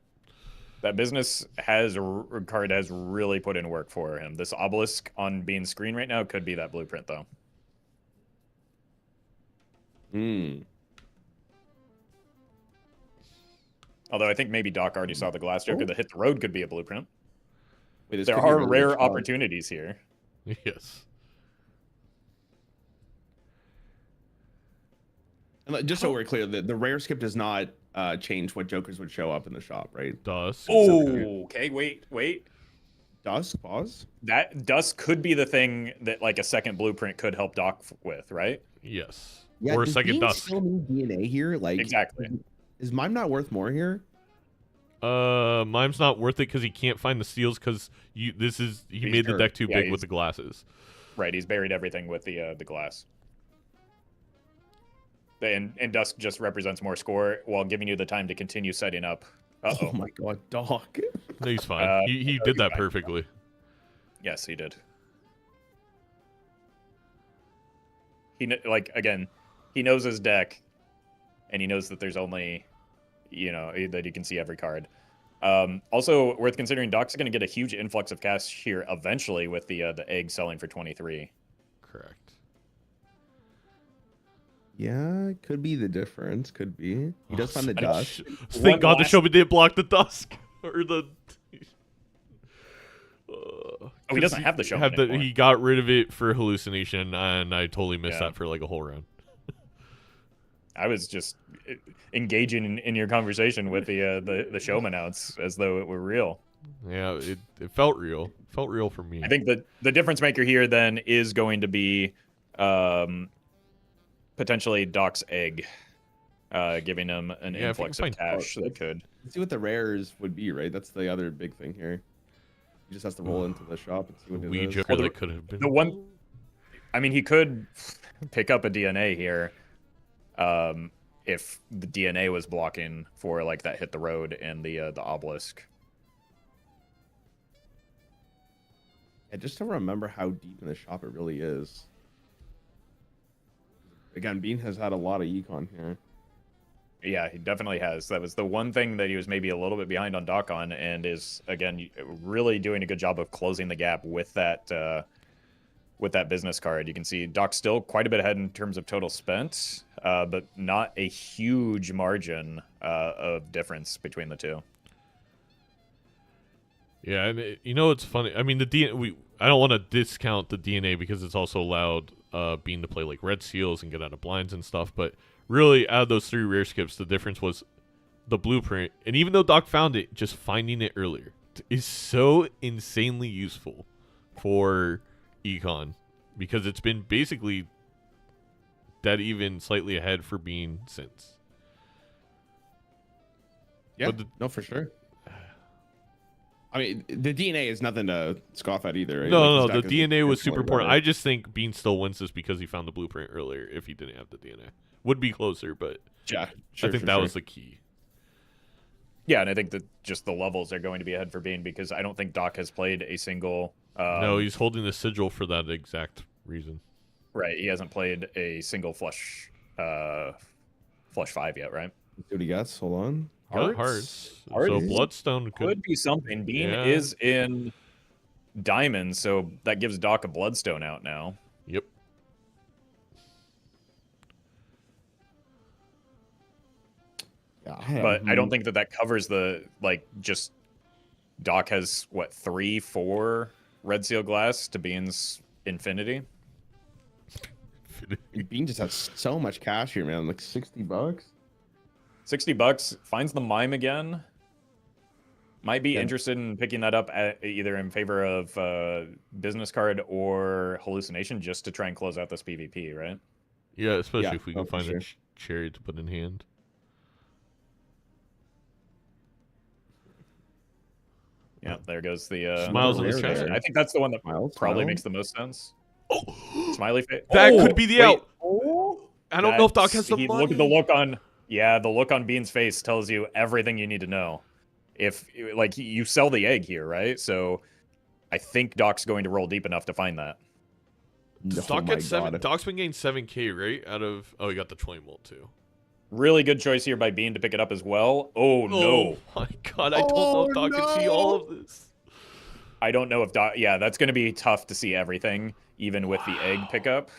That business card has really put in work for him. This obelisk on Bean's screen right now could be that blueprint, though. Although I think maybe Doc already saw the glass joker that hit the road could be a blueprint.
Wait, this
There
could be a
are
really
rare
strong-
opportunities here.
Yes.
And just so we're clear, the rare skip does not change what jokers would show up in the shop, right?
Dusk.
Oh, okay. Wait.
Dusk, pause.
That Dust could be the thing that like a second blueprint could help Doc with, right?
Yes.
Yeah,
Or a
does
second
Bean
Dusk.
still need DNA here? Like,
Exactly.
Is Mime not worth more here?
Mime's not worth it because he can't find the seals because he made the
hurt.
deck too
Yeah,
big with the glasses.
Right. He's buried everything with the glass. And Dusk just represents more score while giving you the time to continue setting up.
Oh my god, Doc.
No, he's fine. He did that
fine.
perfectly.
Yes, he did. He knows his deck, and he knows that there's only, that he can see every card. Also worth considering, Doc's going to get a huge influx of cash here eventually with the egg selling for 23.
Correct.
Yeah, could be the difference. Could be. He does find the dust.
Thank God the
last-
show didn't block the dusk or the.
He doesn't have the show
Had
anymore.
he got rid of it for hallucination, and I totally missed
Yeah.
that for like a whole round.
I was just engaging in your conversation with the showman outs as though it were real.
Yeah, it felt real. Felt real for me.
I think the difference maker here then is going to be potentially Doc's egg, giving him an
Yeah, if you
influx
can
of
find-
cash that could.
Let's see what the rares would be, right? That's the other big thing here. He just has to roll into the shop and see what it
Wee
is.
Joker
Well,
that could have been.
The one, I mean, he could pick up a DNA here, if the DNA was blocking for like that hit the road and the obelisk.
I just don't remember how deep in the shop it really is. Again, Bean has had a lot of econ here.
Yeah, he definitely has. That was the one thing that he was maybe a little bit behind on Doc on, and is again really doing a good job of closing the gap with that business card. You can see Doc's still quite a bit ahead in terms of total spent, but not a huge margin of difference between the two.
Yeah, and it's funny. I mean, the DNA. I don't want to discount the DNA because it's also allowed Bean to play like red seals and get out of blinds and stuff. But really, out of those 3 rare skips, the difference was the blueprint. And even though Doc found it, just finding it earlier is so insanely useful for econ because it's been basically dead even, slightly ahead for Bean since.
Yeah,
But
no, for sure. I mean, the DNA is nothing to scoff at either. Right?
No,
Like,
no, the DNA was super important.
better.
I just think Bean still wins this because he found the blueprint earlier. If he didn't have the DNA, would be closer, but
Yeah,
I think that was the key.
Yeah, and I think that just the levels are going to be ahead for Bean because I don't think Doc has played a single.
No, he's holding the sigil for that exact reason.
Right, he hasn't played a single flush 5 yet, right?
See what he gets. Hold on.
Got hearts. So
Hearts?
Bloodstone
Could be something. Bean
Yeah.
is in Diamond, so that gives Doc a Bloodstone out now.
Yep.
Yeah,
But I don't think that covers the, like, just Doc has, what, 3, 4 Red Seal Glass to Bean's Infinity?
Bean just has so much cash here, man. Like $60.
$60, finds the Mime again. Might be
Yeah.
interested in picking that up either in favor of Business Card or Hallucination just to try and close out this PvP, right?
Yeah, especially
Yeah,
if we can
for
find
sure.
a cherry to put in hand.
Yeah, there goes the
Smiles in the
rare
chat.
there.
I think that's the one that
Smiles,
probably
smile.
makes the most sense.
Oh,
Smiley face.
that
Oh,
could be the
wait.
out. I don't know if Doc has the money.
Look at the look on. Yeah, the look on Bean's face tells you everything you need to know. If like you sell the egg here, right? So I think Doc's going to roll deep enough to find that.
Does Doc get 7? Doc's been getting 7K, right? Out of he got the 20 mult too.
Really good choice here by Bean to pick it up as well. Oh no.
Oh my god, I don't know if Doc can see all of this.
I don't know if Doc. Yeah, that's going to be tough to see everything, even with the egg pickup.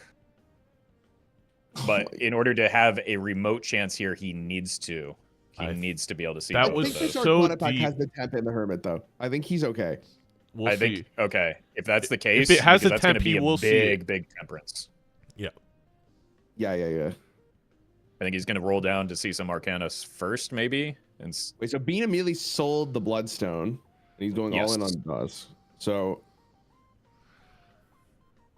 But in order to have a remote chance here, he needs to. He needs to be able to see.
That
both
was
of
I think
those.
this
so
Arcana
deep.
has the temp and the hermit though. I think he's okay.
We'll
I
see.
think okay. If that's the case,
it has
because
a
that's going to
temp,
be
he
a
will see
big,
it.
big temperance.
Yeah.
I think he's going to roll down to see some Arcanas first, maybe. And
Wait, so Bean immediately sold the Bloodstone, and he's going all in
Yes.
on Dust. So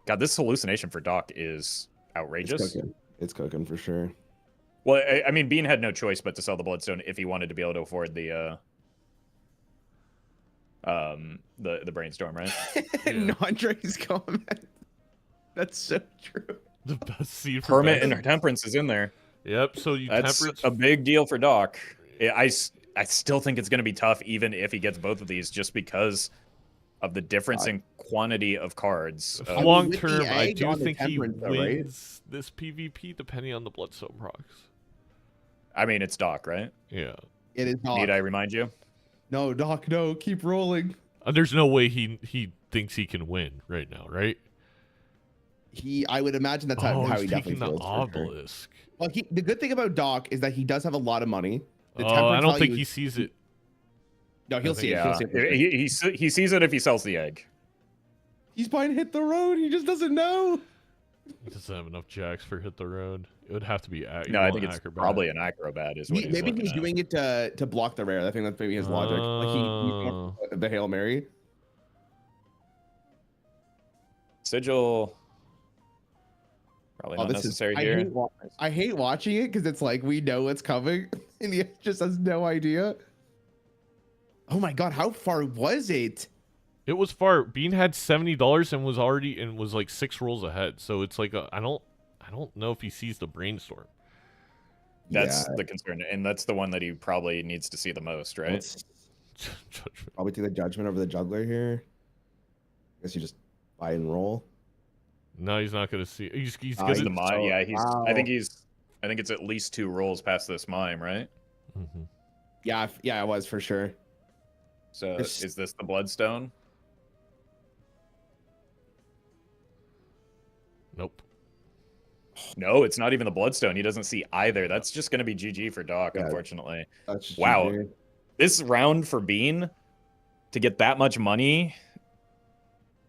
God, this hallucination for Doc is outrageous.
it's cooking for sure.
Well, I mean, Bean had no choice but to sell the Bloodstone if he wanted to be able to afford the brainstorm, right?
Yeah.
Andre's comment. That's so true.
The best seed for
Hermit
Doc.
and Temperance is in there.
Yep. So you
That's
temperance.
a big deal for Doc. I still think it's going to be tough, even if he gets both of these, just because of the difference in quantity of cards.
Long
with the
term, I
egg
do
on the
think he
temperance though, right?
wins this PvP depending on the Bloodstone procs.
I mean, it's Doc, right?
Yeah.
It is Doc.
Need I remind you?
No, Doc, no, keep rolling.
There's no way he thinks he can win right now, right?
I would imagine that's how
he's
he definitely
taking the
feels. For sure.
obelisk.
Well, the good thing about Doc is that he does have a lot of money. The
I
temperance
don't think
value
he
is-
sees it.
No, he'll see it.
Yeah,
He'll see it for sure.
he sees it if he sells the egg.
He's buying Hit the Road. He just doesn't know.
He doesn't have enough jacks for hit the road. It would have to be.
No, I think it's probably an acrobat. Is what he's
Maybe
looking
he's
at.
doing it to block the rare. I think that's maybe his logic.
Oh.
Like the Hail Mary.
Sigil. Probably not necessary here.
I hate watching it because it's like we know what's coming and he just has no idea. Oh my god, how far was it?
It was far. Bean had $70 and was like 6 rolls ahead. So it's like I don't know if he sees the brainstorm.
That's the concern, and that's the one that he probably needs to see the most, right?
Let's
Judgment.
probably take the judgment over the juggler here. I guess you just buy and roll.
No, he's not gonna see. He's
He's
gonna.
the mime. Yeah,
Wow.
I think it's at least 2 rolls past this mime, right?
Mhm.
Yeah, it was for sure.
So
It's-
is this the Bloodstone?
Nope.
No, it's not even the Bloodstone. He doesn't see either. That's just going to be GG for Doc,
Yeah.
unfortunately.
That's just
Wow.
GG.
This round for Bean, to get that much money,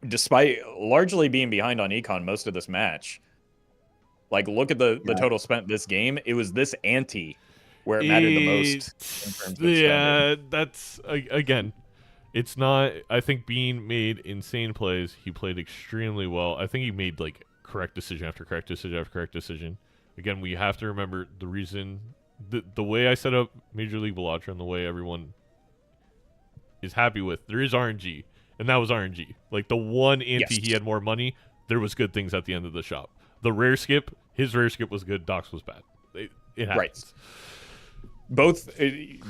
despite largely being behind on Econ most of this match, like look at the total spent this game. It was this ante where it mattered the most. In terms of
Yeah, that's again. It's not. I think Bean made insane plays. He played extremely well. I think he made like correct decision after correct decision after correct decision. Again, we have to remember the reason, the way I set up Major League Balatro and the way everyone is happy with, there is RNG, and that was RNG. Like the one ante he had more money, there was good things at the end of the shop. The rare skip, his rare skip was good, Doc's was bad. It happens.
Right. Both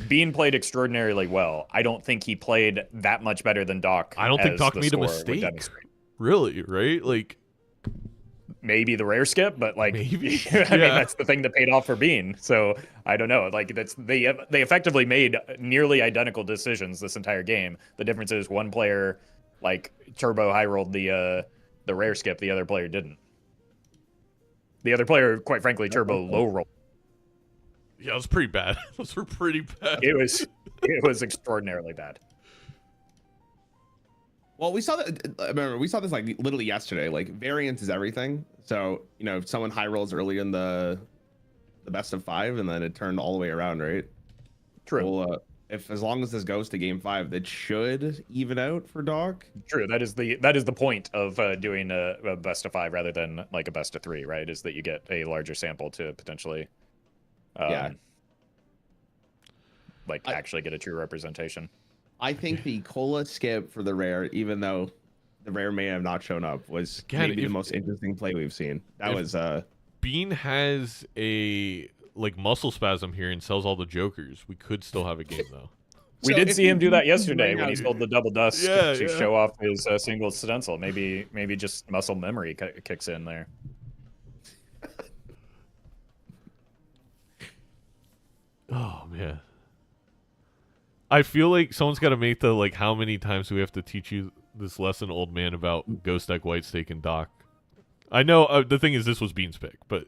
Bean played extraordinarily well. I don't think he played that much better than Doc.
I don't think Doc made a mistake. Really, right? Like
maybe the rare skip, but like
maybe.
I mean that's the thing that paid off for Bean. So I don't know. Like they effectively made nearly identical decisions this entire game. The difference is one player like turbo high rolled the rare skip, the other player didn't. The other player, quite frankly, turbo low roll.
Yeah, it was pretty bad. Those were pretty bad.
It was extraordinarily bad.
Well, we saw that. Remember, we saw this like literally yesterday. Like variance is everything. So if someone high rolls early in the best of 5, and then it turned all the way around, right?
True.
Well, if as long as this goes to game 5, that should even out for Doc.
True. That is the point of doing a best of 5 rather than like a best of 3, right? Is that you get a larger sample to potentially. Actually get a true representation.
I think the cola skip for the rare, even though the rare may have not shown up, was maybe the most interesting play we've seen. That was
Bean has a muscle spasm here and sells all the jokers. We could still have a game though.
We did see him do that yesterday when he sold the double dust to show off his single stencil. Maybe just muscle memory kicks in there.
Oh man, I feel like someone's got to make the how many times do we have to teach you this lesson, old man, about Ghost Deck, White Stake, and Doc. I know the thing is this was Bean's pick, but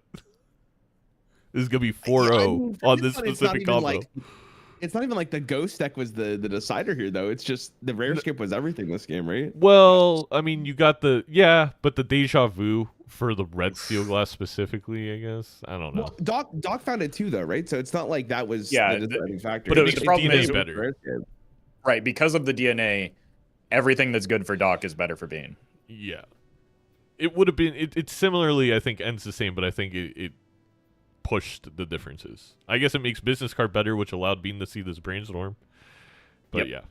this is gonna be 4-0 on this specific combo.
It's not even like the Ghost Deck was the decider here, though. It's just the rare skip was everything this game, right?
Well, I mean, you got but the deja vu for the red steel glass specifically, I guess. I don't know.
Well, Doc found it too, though, right? So it's not like that was the deciding factor.
But the problem is
better,
right? Because of the DNA, everything that's good for Doc is better for Bean.
Yeah, it would have been. It similarly, I think, ends the same, but I think it pushed the differences. I guess it makes business card better, which allowed Bean to see this brainstorm. But yeah.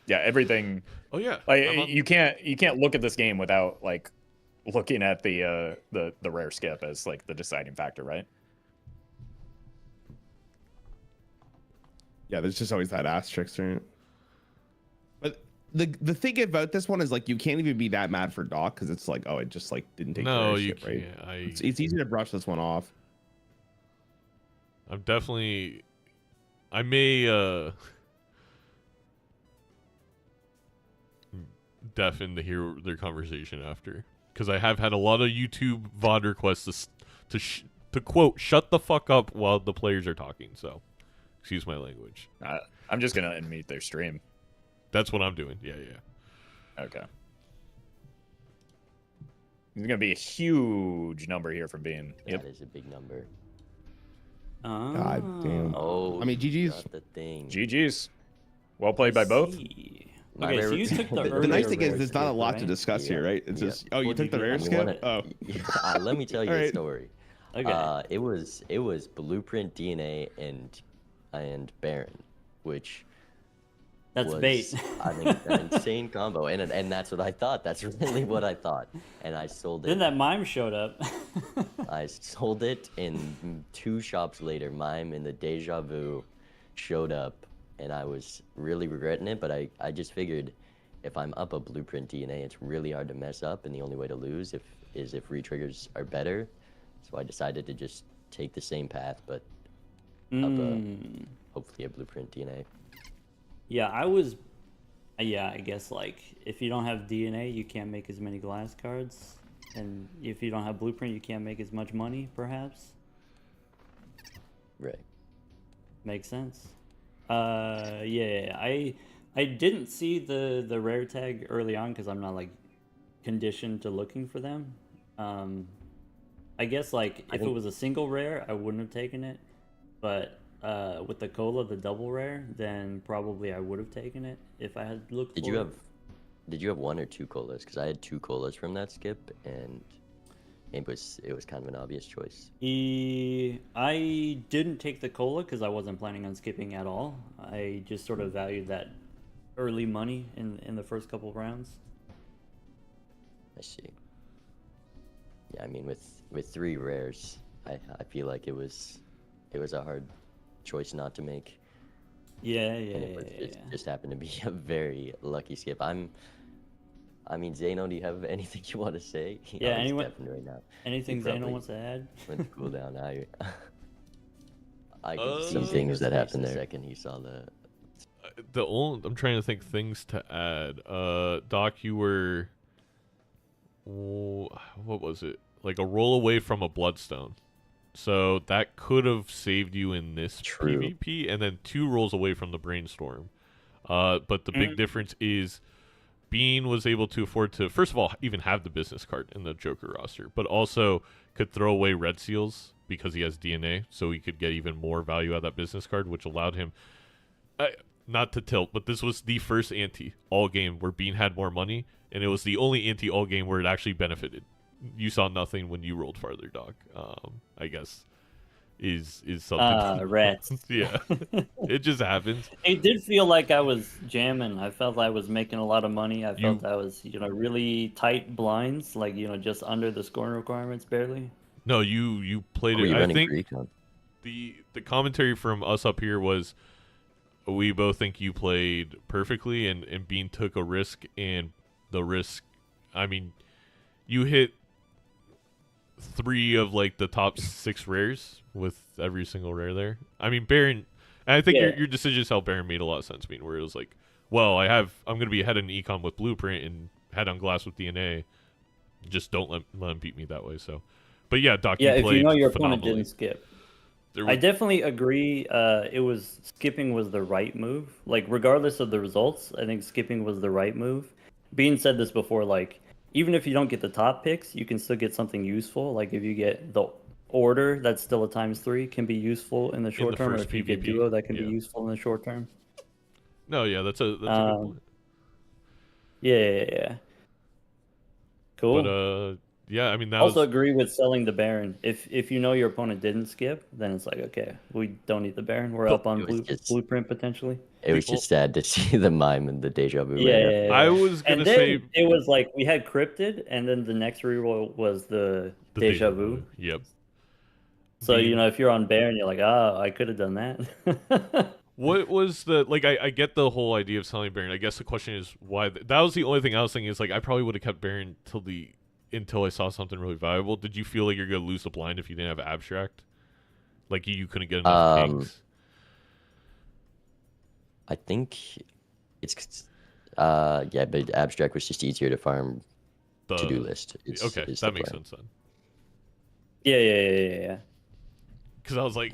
Everything.
Oh yeah,
you can't look at this game without looking at the rare skip as the deciding factor, right?
Yeah, there's just always that asterisk, right? But the thing about this one is you can't even be that mad for Doc because it's it just didn't take the rare skip, right? It's easy to brush this one off.
I'm definitely. I may deafen to hear their conversation after, because I have had a lot of YouTube VOD requests to quote "shut the fuck up" while the players are talking. So, excuse my language.
I'm just gonna unmute their stream.
That's what I'm doing. Yeah.
Okay. There's gonna be a huge number here from Bean.
That is a big number.
God damn.
Oh,
I mean, GG's.
The thing.
GG's. Well played by both.
Okay, so you took the
nice thing is there's
skip,
not a lot
right?
to discuss here, right? It's just you took the rare
You
skip.
let me tell you the story.
Okay.
It was Blueprint, DNA, and Baron, which
That's
was,
bait.
I mean, an insane combo, and that's what I thought. That's really what I thought, and I sold it.
Then that mime showed up.
I sold it, and 2 shops later, Mime and the Deja Vu showed up, and I was really regretting it, but I just figured if I'm up a Blueprint DNA, it's really hard to mess up, and the only way to lose is if retriggers are better. So I decided to just take the same path, but up hopefully a Blueprint DNA.
Yeah, I guess if you don't have DNA, you can't make as many glass cards, and if you don't have Blueprint, you can't make as much money, perhaps.
Right.
Makes sense. Yeah, I didn't see the rare tag early on because I'm not conditioned to looking for them. I guess if it was a single rare, I wouldn't have taken it, but with the cola, the double rare, then probably I would have taken it if I had looked.
Did you have 1 or 2 colas? Because I had 2 colas from that skip, and it was kind of an obvious choice.
I didn't take the cola because I wasn't planning on skipping at all. I just sort of valued that early money in the first couple of rounds.
I see. Yeah, I mean, with 3 rares, I feel like it was a hard choice not to make.
Yeah,
And it was just happened to be a very lucky skip. I mean, Zeno, do you have anything you want to say?
Yeah,
He's
anyone?
deafened right now.
Anything
He
Zeno
probably
wants to add?
went to cool down. I could see things that happened there. The second he saw
I'm trying to think things to add. Doc, you were, what was it? Like a roll away from a bloodstone. So that could have saved you in this PvP, and then 2 rolls away from the brainstorm. But the big difference is Bean was able to afford to, first of all, even have the business card in the Joker roster, but also could throw away red seals because he has DNA, so he could get even more value out of that business card, which allowed him, not to tilt, but this was the first ante all game where Bean had more money, and it was the only ante all game where it actually benefited. You saw nothing when you rolled farther, Doc. I guess is something.
Rats.
Yeah, it just happens.
It did feel like I was jamming. I felt I was making a lot of money. I felt I was, really tight blinds, like just under the scoring requirements, barely.
No, you played it. I think the commentary from us up here was we both think you played perfectly, and Bean took a risk, and the risk, I mean, you hit 3 of like the top 6 rares with every single rare there. I mean, Baron, and I think your decisions helped Baron made a lot of sense. I mean, where it was like, well, I'm going to be ahead in econ with Blueprint and head on glass with DNA. Just don't let him beat me that way. So, but yeah, Doc, you played
if you know your opponent
phenomenally.
didn't skip. I definitely agree. Skipping was the right move. Like, regardless of the results, I think skipping was the right move. Bean said this before, like, even if you don't get the top picks, you can still get something useful. Like, if you get the order, that's still a ×3, can be useful in the short term. Or if you get duo, that can be useful in the short term.
No, yeah, that's a good point.
Yeah. Cool.
But yeah, I mean, that
also agree with selling the Baron. If you know your opponent didn't skip, then it's like, okay, we don't need the Baron. We're up on Blueprint potentially.
It was just sad to see the mime and the deja vu.
Yeah.
I was gonna say
it was like we had cryptid, and then the next reroll was the deja vu.
Yep.
So if you're on Baron, you're like, I could have done that.
What was the, like, I get the whole idea of selling Baron. I guess the question is why. That was the only thing I was thinking, is like, I probably would have kept Baron until I saw something really valuable. Did you feel like you're going to lose the blind if you didn't have Abstract? Like, you couldn't get enough kings?
I think it's, yeah, but Abstract was just easier to farm to-do list.
Okay, that makes sense then.
Yeah.
Because I was like,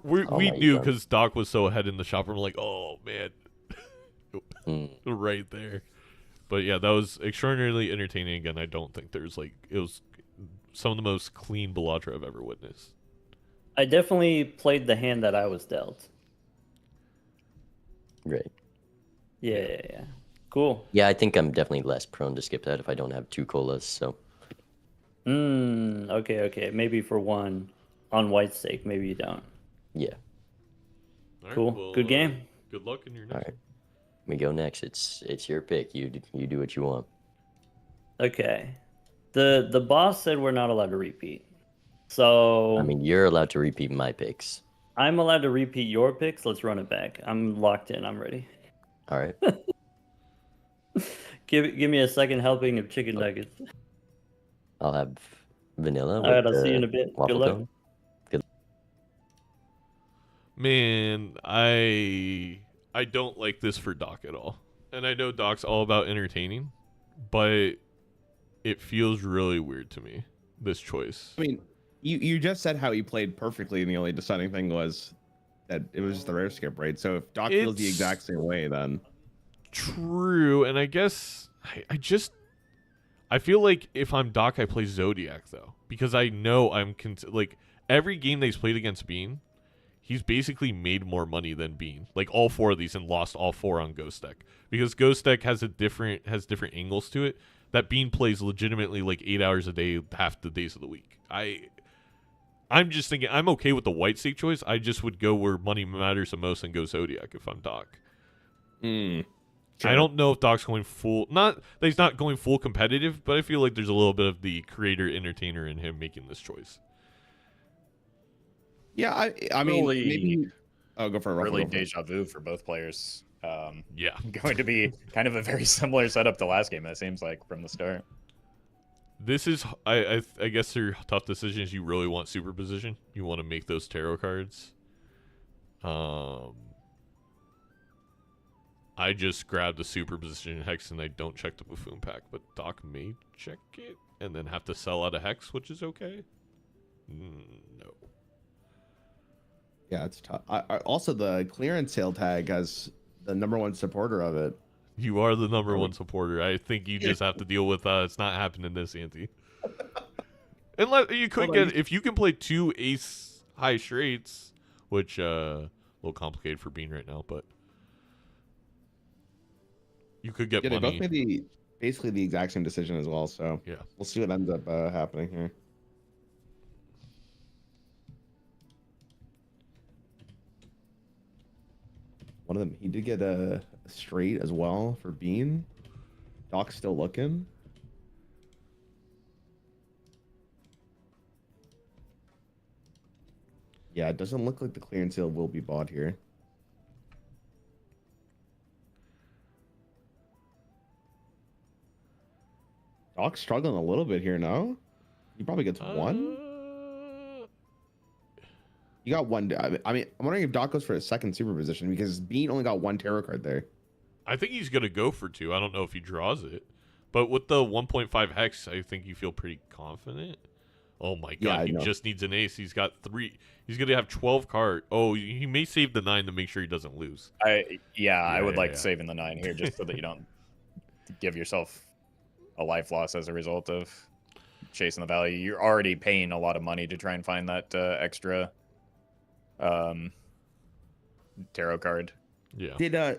we knew, because Doc was so ahead in the shop. We're like, oh, man. Right there. But yeah, that was extraordinarily entertaining. Again, I don't think it was some of the most clean Balatro I've ever witnessed.
I definitely played the hand that I was dealt.
Right.
Yeah. Cool.
Yeah, I think I'm definitely less prone to skip that if I don't have 2 colas, so.
Okay. Maybe for one on white stake, maybe you don't.
Yeah.
Right,
cool.
Well,
good game.
Good luck in your next one.
We go next. It's your pick. You do what you want.
Okay. The boss said we're not allowed to repeat. So
I mean, you're allowed to repeat my picks.
I'm allowed to repeat your picks. Let's run it back. I'm locked in. I'm ready.
All right.
Give me a second helping of chicken nuggets.
I'll have vanilla.
All right, I'll see you in a bit. Good luck.
Cone.
Man, I don't like this for Doc at all. And I know Doc's all about entertaining, but it feels really weird to me, this choice.
I mean, you just said how he played perfectly, and the only deciding thing was that it was just the rare skip, right? So if Doc feels the exact same way, then...
True, and I guess I feel like if I'm Doc, I play Zodiac, though. Because I know like, every game they've played against Bean, he's basically made more money than Bean. Like, all 4 of these, and lost all 4 on Ghost Deck. Because Ghost Deck has different angles to it that Bean plays legitimately like 8 hours a day, half the days of the week. I'm just thinking, I'm okay with the white stake choice. I just would go where money matters the most and go Zodiac if I'm Doc. I don't know if Doc's going full. Not that he's not going full competitive, but I feel like there's a little bit of the creator entertainer in him making this choice.
Yeah, I mean,
Really-
maybe. Oh, go for it.
Really
Go for it.
deja vu for both players.
Yeah.
Going to be kind of a very similar setup to last game, it seems like, from the start.
This is, I guess, your tough decisions. You really want superposition. You want to make those tarot cards. I just grabbed the superposition hex and I don't check the buffoon pack, but Doc may check it and then have to sell out a hex, which is okay. No.
Yeah, it's tough. Also, the clearance sale tag has the #1 supporter of it.
You are the #1 supporter. I think you just have to deal with it's not happening this ante. Unless you could get, if you can play 2 ace high straights, which a little complicated for Bean right now, but you could get
Yeah, they
money.
both made basically the exact same decision as well. So
Yeah.
we'll see what ends up happening here. One of them, he did get a straight as well for Bean. Doc's still looking. Yeah, it doesn't look like the clearance sale will be bought here. Doc's struggling a little bit here, no? He probably gets one. You got one. I mean, I'm wondering if Doc goes for a second superposition because Bean only got 1 tarot card there.
I think he's going to go for 2. I don't know if he draws it. But with the 1.5 hex, I think you feel pretty confident. Oh my god, he just needs an ace. He's got 3. He's going to have 12 cards. Oh, he may save the 9 to make sure he doesn't lose.
I would like saving the 9 here just so that you don't give yourself a life loss as a result of chasing the value. You're already paying a lot of money to try and find that extra tarot card.
Yeah.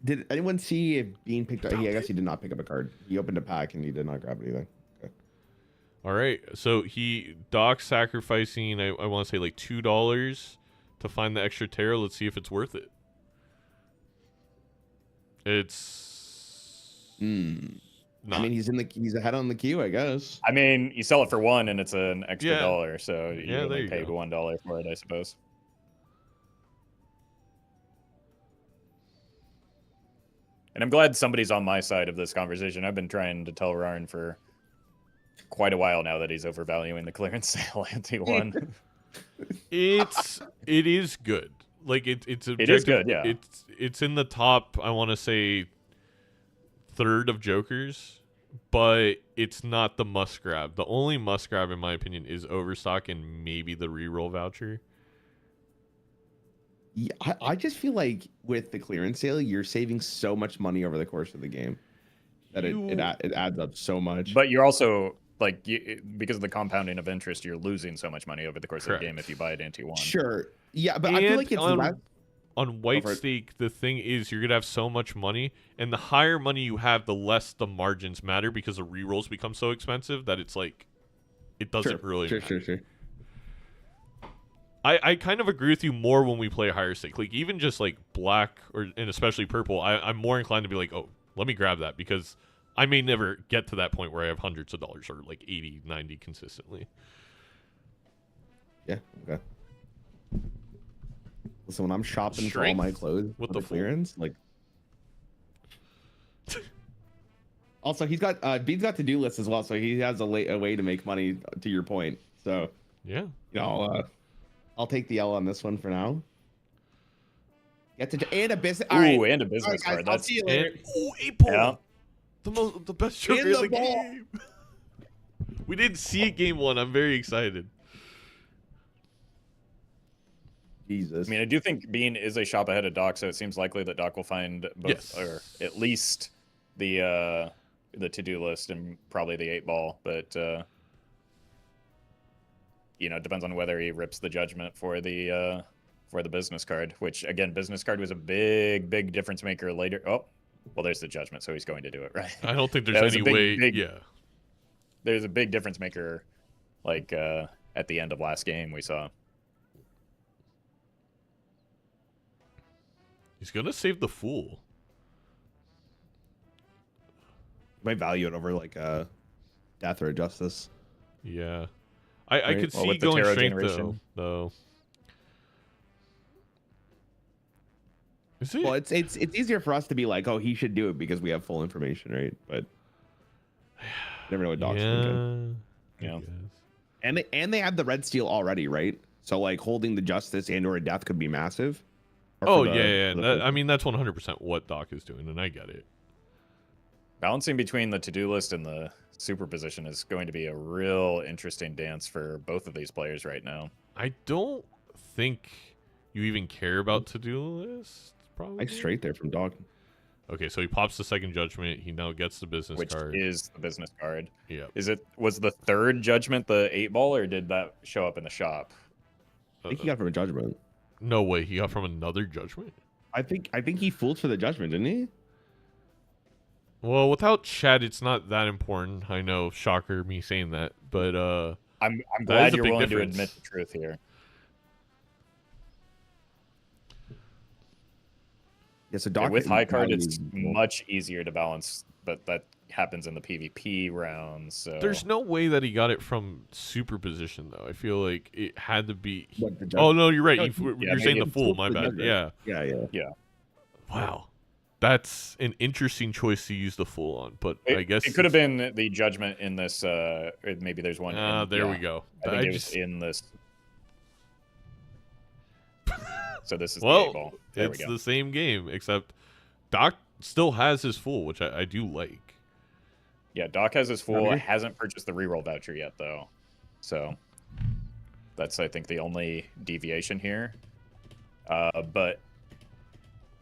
Did anyone see if Bean picked up? I guess he did not pick up a card. He opened a pack and he did not grab anything. Okay.
All right. So Doc's sacrificing, I want to say like $2 to find the extra tarot. Let's see if it's worth it. It's not.
I mean, he's ahead on the queue, I guess.
I mean, you sell it for 1 and it's an extra $1, so you only pay
go.
$1 for it, I suppose. And I'm glad somebody's on my side of this conversation. I've been trying to tell Rarn for quite a while now that he's overvaluing the clearance sale ante-1.
It is good. Like it is
good, yeah.
It's in the top, I want to say, 3rd of Jokers, but it's not the must grab. The only must grab, in my opinion, is Overstock and maybe the reroll voucher.
Yeah, I just feel like with the clearance sale, you're saving so much money over the course of the game that it adds up so much.
But you're also, like, because of the compounding of interest, you're losing so much money over the course of the game if you buy it ante-1.
Sure. Yeah, but I feel like it's less...
On white stake, the thing is you're going to have so much money, and the higher money you have, the less the margins matter because the rerolls become so expensive that it's like, it doesn't really matter.
Sure.
I kind of agree with you more when we play higher stake. Like, even just like black and especially purple, I'm more inclined to be like, oh, let me grab that because I may never get to that point where I have hundreds of dollars or like 80, 90 consistently.
Yeah, okay. Listen, when I'm shopping for all my clothes with the clearance, like... Also, he's got Bean's got to-do lists as well, so he has a way to make money, to your point. So,
yeah,
you know, I'll take the L on this one for now. And a business.
And a business card.
Guys, I'll see you later.
Oh, 8-ball.
Yeah.
The best joker in the game. We didn't see it game 1. I'm very excited.
Jesus.
I mean, I do think Bean is a shop ahead of Doc, so it seems likely that Doc will find both, or at least the to-do list and probably the 8-ball. But you know, it depends on whether he rips the judgment for the business card. Which again, business card was a big difference maker later. Oh, well, there's the judgment, so he's going to do it, right?
I don't think there's any way. Yeah,
there's a big difference maker, like at the end of last game we saw.
He's gonna save the fool.
might value it over like a death or a justice.
Yeah. I
Right.
could
Well,
see
with the
going
Terra
strength
generation.
though. Is it?
Well, it's easier for us to be like, oh, he should do it because we have full information, right? But never know what Doc's thinking.
Yeah.
And they have the red steel already, right? So like holding the justice and or a death could be massive. Or
Oh
for the-
yeah.
for the-
I mean, that's 100% what Doc is doing, and I get it.
Balancing between the to-do list and the superposition is going to be a real interesting dance for both of these players right now.
I don't think you even care about to-do lists. Probably.
Like straight there from Doc.
Okay, so he pops the second judgment. He now gets the business
Which
card.
is the business card.
Yeah.
Was the third judgment the 8-ball, or did that show up in the shop?
I think he got from a judgment.
No way. He got from another judgment.
I think he fooled for the judgment, didn't he?
Well, without chat, it's not that important. I know, shocker, me saying that, but
I'm
That
glad
is a
you're
big
willing
difference.
to admit the truth here.
Yeah, so
Yeah,
Doc
with high card, it's
values-
much easier to balance, but that happens in the PvP rounds. So
there's no way that he got it from superposition, though. I feel like it had to be.
What, the
Oh no, you're right.
No,
You're saying the
maybe
fool.
it's
My
the
bad.
judgment.
Yeah.
Yeah.
Wow, that's an interesting choice to use the fool on. But I guess
it could have been the judgment in this. Maybe there's one.
There we go.
I think
I
it
just
was in this. So this is the
well,
8-ball. There we
it's
go.
the same game except Doc still has his fool, which I do like.
Yeah, Doc has his full.
Okay.
Hasn't purchased the reroll voucher yet, though. So that's, I think, the only deviation here. But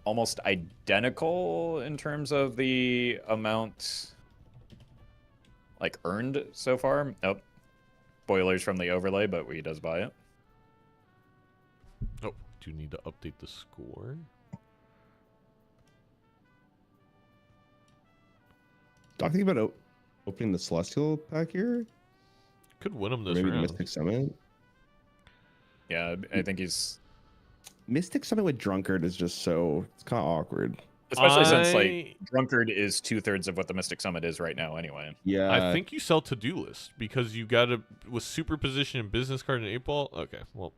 almost identical in terms of the amount, like, earned so far. Nope. Spoilers from the overlay, but he does buy it.
Oh, do you need to update the score?
Doc, think about opening the Celestial pack here?
Could win him
Or
this
maybe the
round.
Mystic Summit?
Yeah, I think he's...
Mystic Summit with Drunkard is just so... It's kind of awkward.
Especially since, like, Drunkard is 2/3 of what the Mystic Summit is right now anyway.
Yeah.
I think you sell to-do list because you got to with superposition and business card and 8-ball. Okay, well,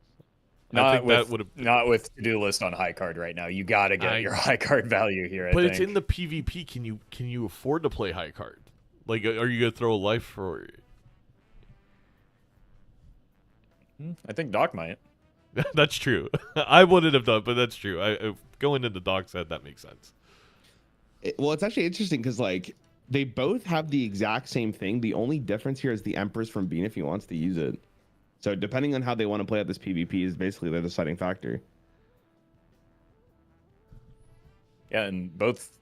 I think that would have.
Not with to-do list on high card right now. You got to get your high card value here,
But
I
it's
think.
in the PvP. Can you afford to play high card? Like, are you gonna throw a life for?
I think Doc might.
That's true. I wouldn't have done, but that's true. Going into Doc's head, that makes sense.
Well, it's actually interesting because, like, they both have the exact same thing. The only difference here is the Empress from Bean if he wants to use it. So depending on how they want to play out this PvP is basically the deciding factor.
Yeah, and both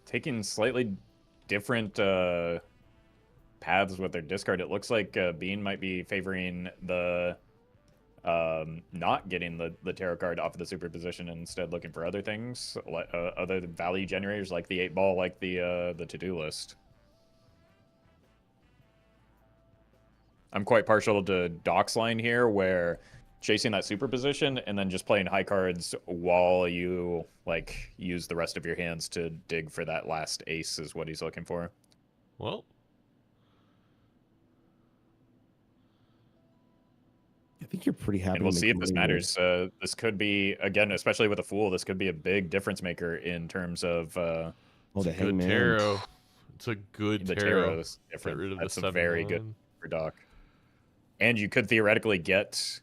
taking slightly different paths with their discard. It looks like Bean might be favoring the not getting the tarot card off of the superposition and instead looking for other things, other value generators like the 8-ball, like the to-do list. I'm quite partial to Doc's line here, where chasing that superposition and then just playing high cards while you like use the rest of your hands to dig for that last ace is what he's looking for.
Well,
I think you're pretty happy.
And we'll
to
see
make
if this
money
matters. This could be, again, especially with a fool, this could be a big difference maker in terms of
Oh, the
good
Hangman.
tarot. It's a good
the
tarot.
tarot is
Get
different.
rid of
That's
the
a very
7-1.
good for Doc. And you could theoretically get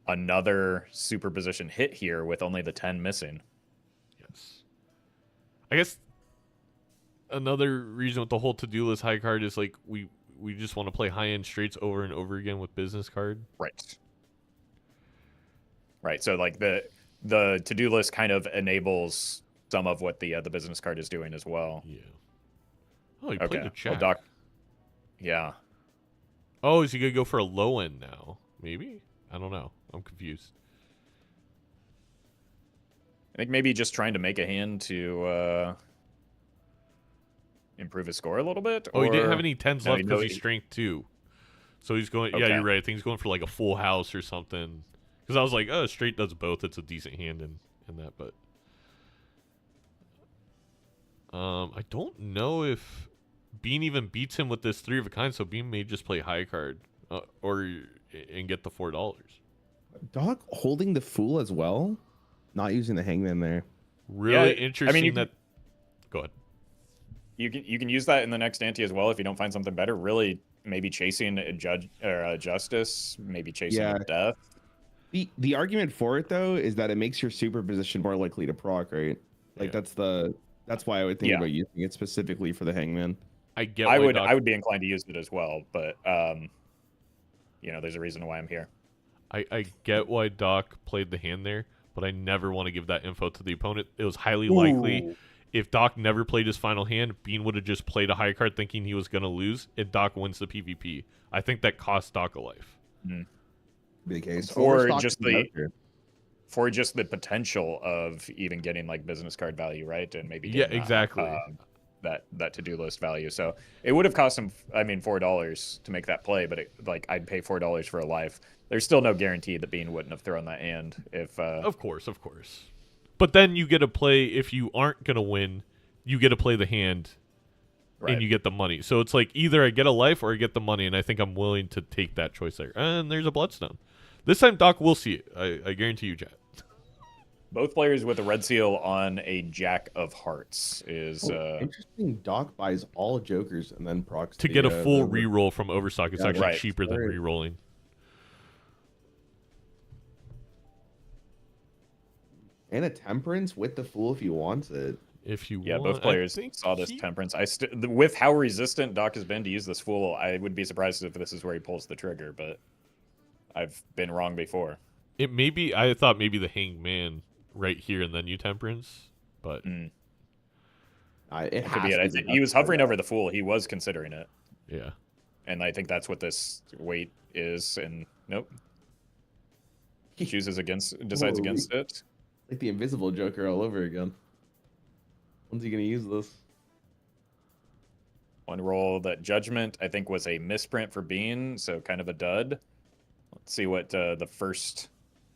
another superposition hit here with only the 10 missing.
Yes. I guess another reason with the whole to-do list high card is like we just want to play high-end straights over and over again with business card.
Right. Right. So like the to-do list kind of enables some of what the business card is doing as well.
Yeah. Oh, he played
Okay.
the
Well,
chat.
Doc. Yeah.
Oh, is he gonna go for a low end now? Maybe? I don't know. I'm confused.
I think maybe just trying to make a hand to improve his score a little bit.
Oh, he didn't have
or-
any tens
No,
left because
he-
he's strength 2. So he's going. Yeah,
Okay.
you're right. I think he's going for like a full house or something. Because I was like, oh, straight does both. It's a decent hand in that, but I don't know if Bean even beats him with this 3 of a kind, so Bean may just play high card and get the $4.
Doc holding the fool as well, not using the hangman there.
Really interesting that. Go ahead.
You can use that in the next ante as well if you don't find something better. Really, maybe chasing a judge or a justice, maybe chasing a death.
The argument for it though is that it makes your superposition more likely to proc, right? Like that's why I would think about using it specifically for the hangman.
I would be inclined to use it as well, but you know, there's a reason why I'm here.
I get why Doc played the hand there, but I never want to give that info to the opponent. It was highly likely if Doc never played his final hand, Bean would have just played a high card thinking he was going to lose, and Doc wins the PvP. I think that cost Doc a life.
Be the case.
For just the potential of even getting like business card value, right? And maybe
exactly.
That to-do list value. So it would have cost him, I mean, $4 to make that play, but I'd pay $4 for a life. There's still no guarantee that Bean wouldn't have thrown that hand if.
Of course. But then you get to play, if you aren't gonna win, you get to play the hand, and you get the money. So it's like either I get a life or I get the money, and I think I'm willing to take that choice there. And there's a bloodstone. This time Doc will see it. I guarantee you, Jet.
Both players with a red seal on a Jack of Hearts is
interesting. Doc buys all jokers and then procs
to get a full reroll from Overstock. It's actually cheaper than rerolling.
And a temperance with the fool if you want it.
If you
both players saw this temperance. With how resistant Doc has been to use this fool, I would be surprised if this is where he pulls the trigger, but I've been wrong before.
It may be. I thought maybe the hangman right here and then you temperance, but
it could be it. He was hovering over the fool. He was considering it.
Yeah,
and I think that's what this weight is. And nope, he decides against it.
Like the invisible Joker all over again. When's he gonna use this?
One roll that judgment I think was a misprint for Bean, so kind of a dud. Let's see what the first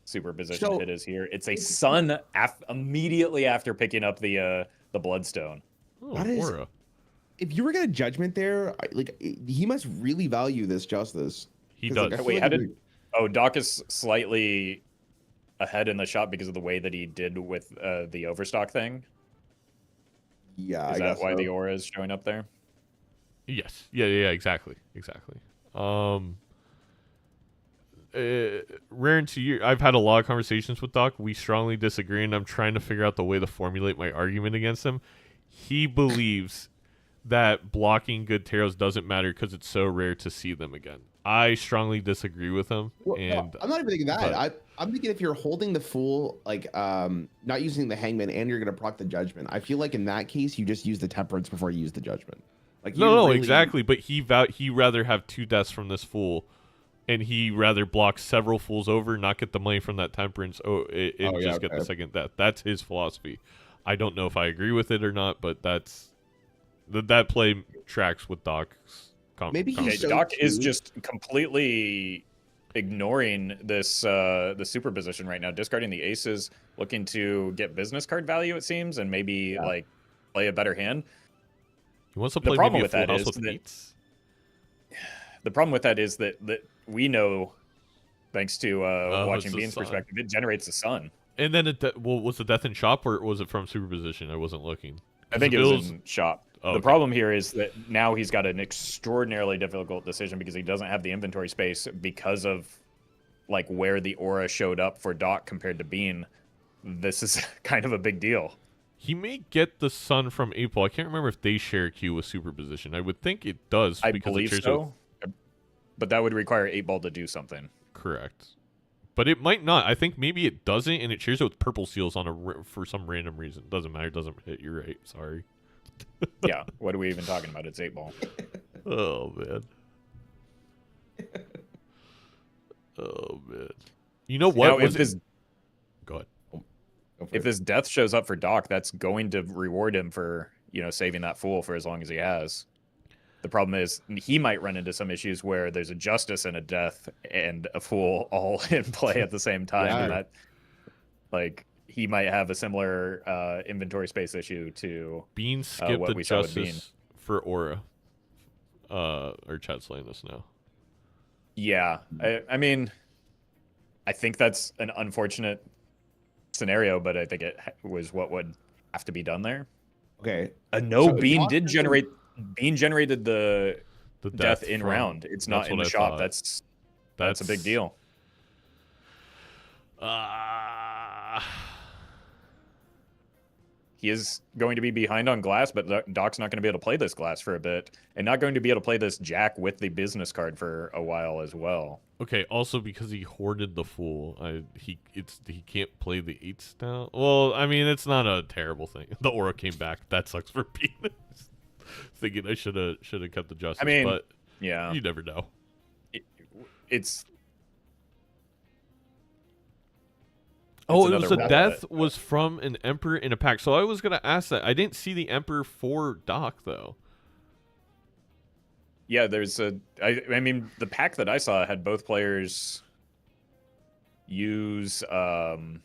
superposition hit is here. It's a sun immediately after picking up the bloodstone.
That is, Aura.
If you were gonna judgment there, he must really value this justice.
He does.
Wait, Doc is slightly ahead in the shot because of the way that he did with the overstock thing.
Yeah,
is that why the aura is showing up there?
Yes. Yeah. Exactly. Rare to you, I've had a lot of conversations with Doc. We strongly disagree, and I'm trying to figure out the way to formulate my argument against him. He believes that blocking good taros doesn't matter because it's so rare to see them again. I strongly disagree with him.
Well, no, I'm not even thinking that. I'm thinking if you're holding the fool, not using the hangman, and you're gonna proc the judgment, I feel like in that case you just use the temperance before you use the judgment.
Exactly. But he rather have 2 deaths from this fool, and he rather block several fools over, not get the money from that temperance. Get the second death. That's his philosophy. I don't know if I agree with it or not, but that play tracks with Doc's.
Maybe
Doc is just completely ignoring this the superposition right now, discarding the aces, looking to get business card value, it seems, and maybe play a better hand.
He wants to play maybe a full house with eights.
The problem with that is that we know, thanks to watching Bean's perspective, it generates the sun.
And then was the death in shop, or was it from superposition? I wasn't looking.
I think it was in shop. The problem here is that now he's got an extraordinarily difficult decision because he doesn't have the inventory space because of where the aura showed up for Doc compared to Bean. This is kind of a big deal.
He may get the sun from 8-Ball. I can't remember if they share a queue with superposition. I would think it does.
I believe so. But that would require 8-Ball to do something.
Correct. But it might not. I think maybe it doesn't, and it shares it with purple seals for some random reason. Doesn't matter. Doesn't hit. You're right. Sorry.
Yeah. What are we even talking about? It's 8-Ball.
Oh man. Oh man. You know what?
Now,
Go ahead.
If this death shows up for Doc, that's going to reward him for saving that fool for as long as he has. The problem is he might run into some issues where there's a justice and a death and a fool all in play at the same time. And that, he might have a similar inventory space issue to
Bean skipped the justice for aura. our chat's letting us know.
Yeah, I mean, I think that's an unfortunate scenario, but I think it was what would have to be done there.
Okay.
No,
So
Bean
Doc
did
doesn't-
generate. Bean generated the
The
death in
from-
round. It's not in
what
the
I
shop.
thought.
That's a big deal. He is going to be behind on glass, but Doc's not going to be able to play this glass for a bit, and not going to be able to play this Jack with the business card for a while as well.
Okay, also because he hoarded the fool, he can't play the 8s now. Well, I mean, it's not a terrible thing. The aura came back. That sucks for Bean. Thinking I should have kept the justice,
I mean,
but
yeah,
you never know.
It's
Oh, it was
another
a
one
death
that-
was from an Emperor in a pack. So I was gonna ask that. I didn't see the Emperor for Doc though.
Yeah, there's I mean, the pack that I saw had both players use the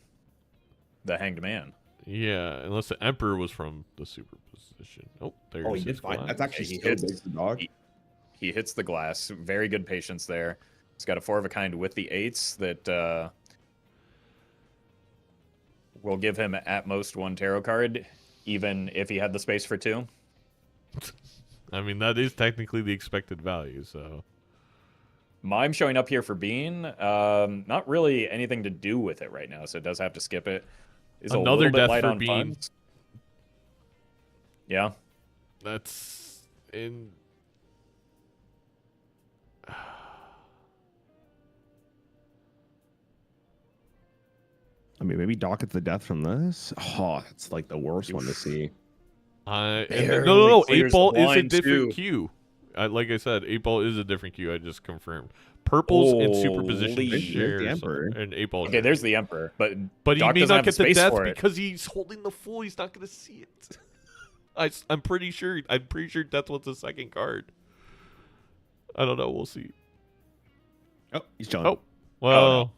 Hanged Man.
Yeah, unless the Emperor was from the superposition. Oh, there's
he did
his
fine.
glass.
That's actually
He
so
hits-
big for Doc.
He hits the glass. Very good patience there. He's got a 4 of a kind with the 8s that will give him at most 1 tarot card, even if he had the space for 2.
I mean, that is technically the expected value. So
Mime showing up here for Bean. Not really anything to do with it right now, so it does have to skip it. Is a
Another
little bit
death
light
for
on
Bean.
funds. Yeah.
that's in.
I mean, maybe Doc gets the death from this. Oh, it's like the worst one to see.
No,
Barely
8
clears
ball
the
is a
line,
different
too.
queue. Like I said, 8 ball is a different queue. I just confirmed. Purples in superposition
Holy-
There's
shares
the Emperor.
and 8 ball.
Okay, there's the Emperor, but
But
Doc
he may
doesn't
not
have
get the
space
death
for it.
because he's holding the fool. He's not going to see it. I'm pretty sure. Death was the second card. I don't know. We'll see.
Oh, he's chilling.
Oh, well,
no.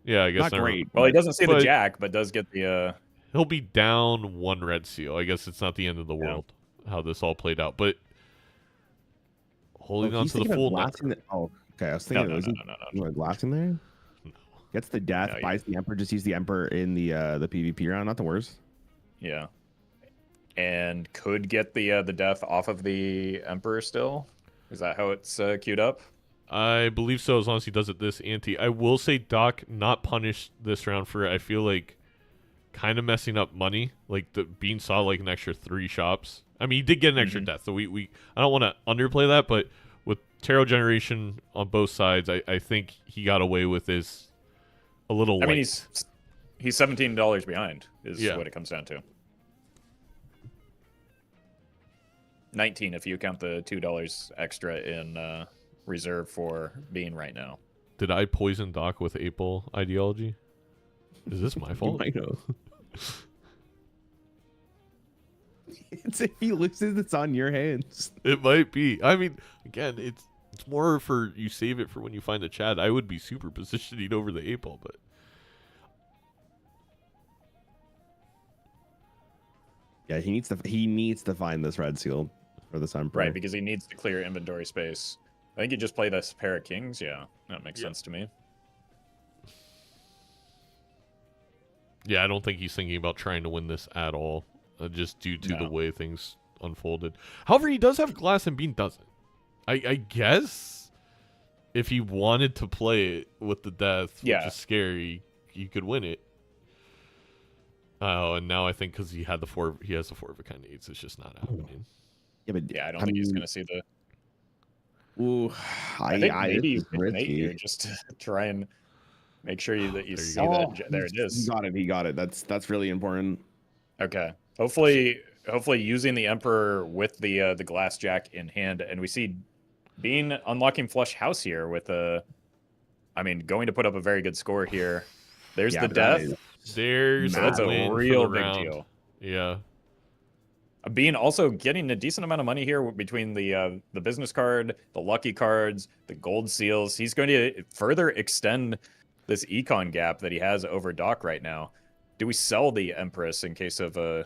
yeah. I guess
Not
never-
great.
Well, he doesn't see the
But-
Jack, but does get the
He'll be down 1 red seal. I guess it's not the end of the world. How this all played out, but holding on
he's
to the
thinking of
fool. Now.
glassing okay, I was thinking, was he glassing there?
No.
Gets the death,
No,
buys the Emperor, just use the Emperor in the PvP round. Not the worst.
Yeah. And could get the death off of the Emperor still. Is that how it's queued up?
I believe so, as long as he does it this ante. I will say Doc not punished this round for it. I feel like kind of messing up money. Like the Bean saw like an extra 3 shops. I mean, he did get an extra death, so we I don't want to underplay that, but with tarot generation on both sides, I think he got away with this a little.
I mean,
late.
he's $17 behind is
Yeah.
what it comes down to. 19 if you count the $2 extra in reserve for Bean right now.
Did I poison Doc with April ideology? Is this my fault?
I know. It's if he loses, it's on your hands.
It might be. I mean, again, it's more for you save it for when you find the Chad. I would be super positioning over the 8 ball, but
Yeah, he needs to find this red seal for this Emperor.
Right, because he needs to clear inventory space. I think you just play this pair of kings. Yeah, that makes sense to me.
yeah, I don't think he's thinking about trying to win this at all, just due to the
No.
way things unfolded. However, he does have glass and Bean doesn't. I guess if he wanted to play it with the death,
Yeah.
which is scary, he could win it. Oh, and now I think because he has the 4 of a kind 8s, it's just not happening.
Yeah, but
Yeah, I don't think he's
mean,
going to see the...
Ooh,
I think maybe you
this is
pick an 8
risky.
here just to try and make sure that you
There you
see
go.
that. There it
He
is.
got it. He got it. That's really important.
Okay. Hopefully using the Emperor with the glass jack in hand, and we see Bean unlocking flush house here with going to put up a very good score here. There's
Yeah,
the
but that
death.
is-
There's
So that's
the
a
win for
real
the
big
round.
deal.
Yeah.
Bean also getting a decent amount of money here between the business card, the lucky cards, the gold seals. He's going to further extend this econ gap that he has over Doc right now. Do we sell the Empress in case of I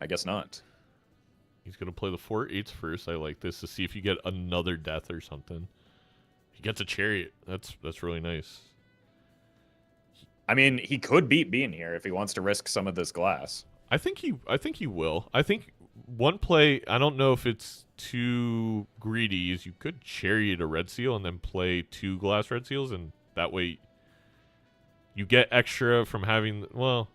guess not.
He's going to play the 4/8 first. I like this to see if you get another death or something. He gets a chariot. That's really nice.
I mean, he could beat Bean here if he wants to risk some of this glass.
I think he will. I think one play, I don't know if it's too greedy, is you could chariot a red seal and then play 2 glass red seals, and that way you get extra from having, well,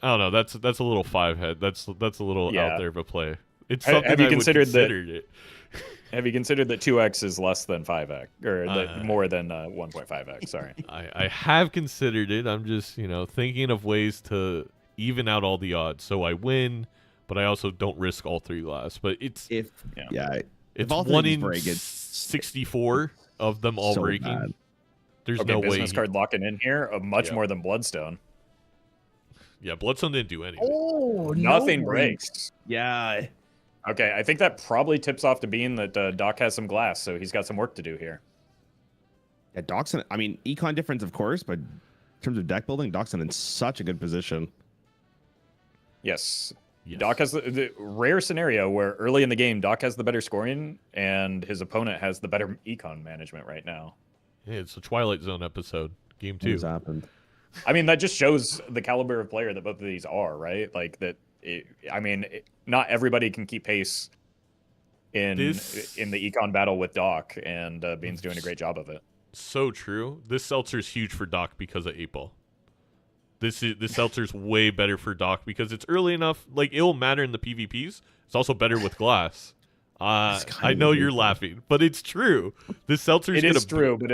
I don't know. That's a little 5-head. That's a little out there of a play. It's something
have you
I
considered
would consider it.
Have you considered that 2x is less than 5x or more than 1.5x? Sorry.
I have considered it. I'm just thinking of ways to even out all the odds so I win, but I also don't risk all 3 glass. But it's
if all
1
things
in
break, it's
64 of them all
so
breaking.
bad.
There's
Okay,
no
business
way.
card locking in here of much more than Bloodstone.
Yeah, Bloodstone didn't do anything.
Oh,
Nothing breaks.
Yeah.
Okay, I think that probably tips off to Bean that Doc has some glass, so he's got some work to do here.
Yeah, Doc's I mean, econ difference, of course, but in terms of deck building, Doc's in such a good position.
Yes. Doc has the rare scenario where early in the game, Doc has the better scoring, and his opponent has the better econ management right now.
Yeah, it's a Twilight Zone episode. Game 2.
What's happened?
I mean, that just shows the caliber of player that both of these are, right? Like that. Not everybody can keep pace in the econ battle with Doc, and Bean's doing a great job of it.
So true. This seltzer's huge for Doc because of 8-ball. This seltzer's way better for Doc because it's early enough. Like, it'll matter in the PvPs. It's also better with glass. I know you're laughing, but it's true. This seltzer's
true, but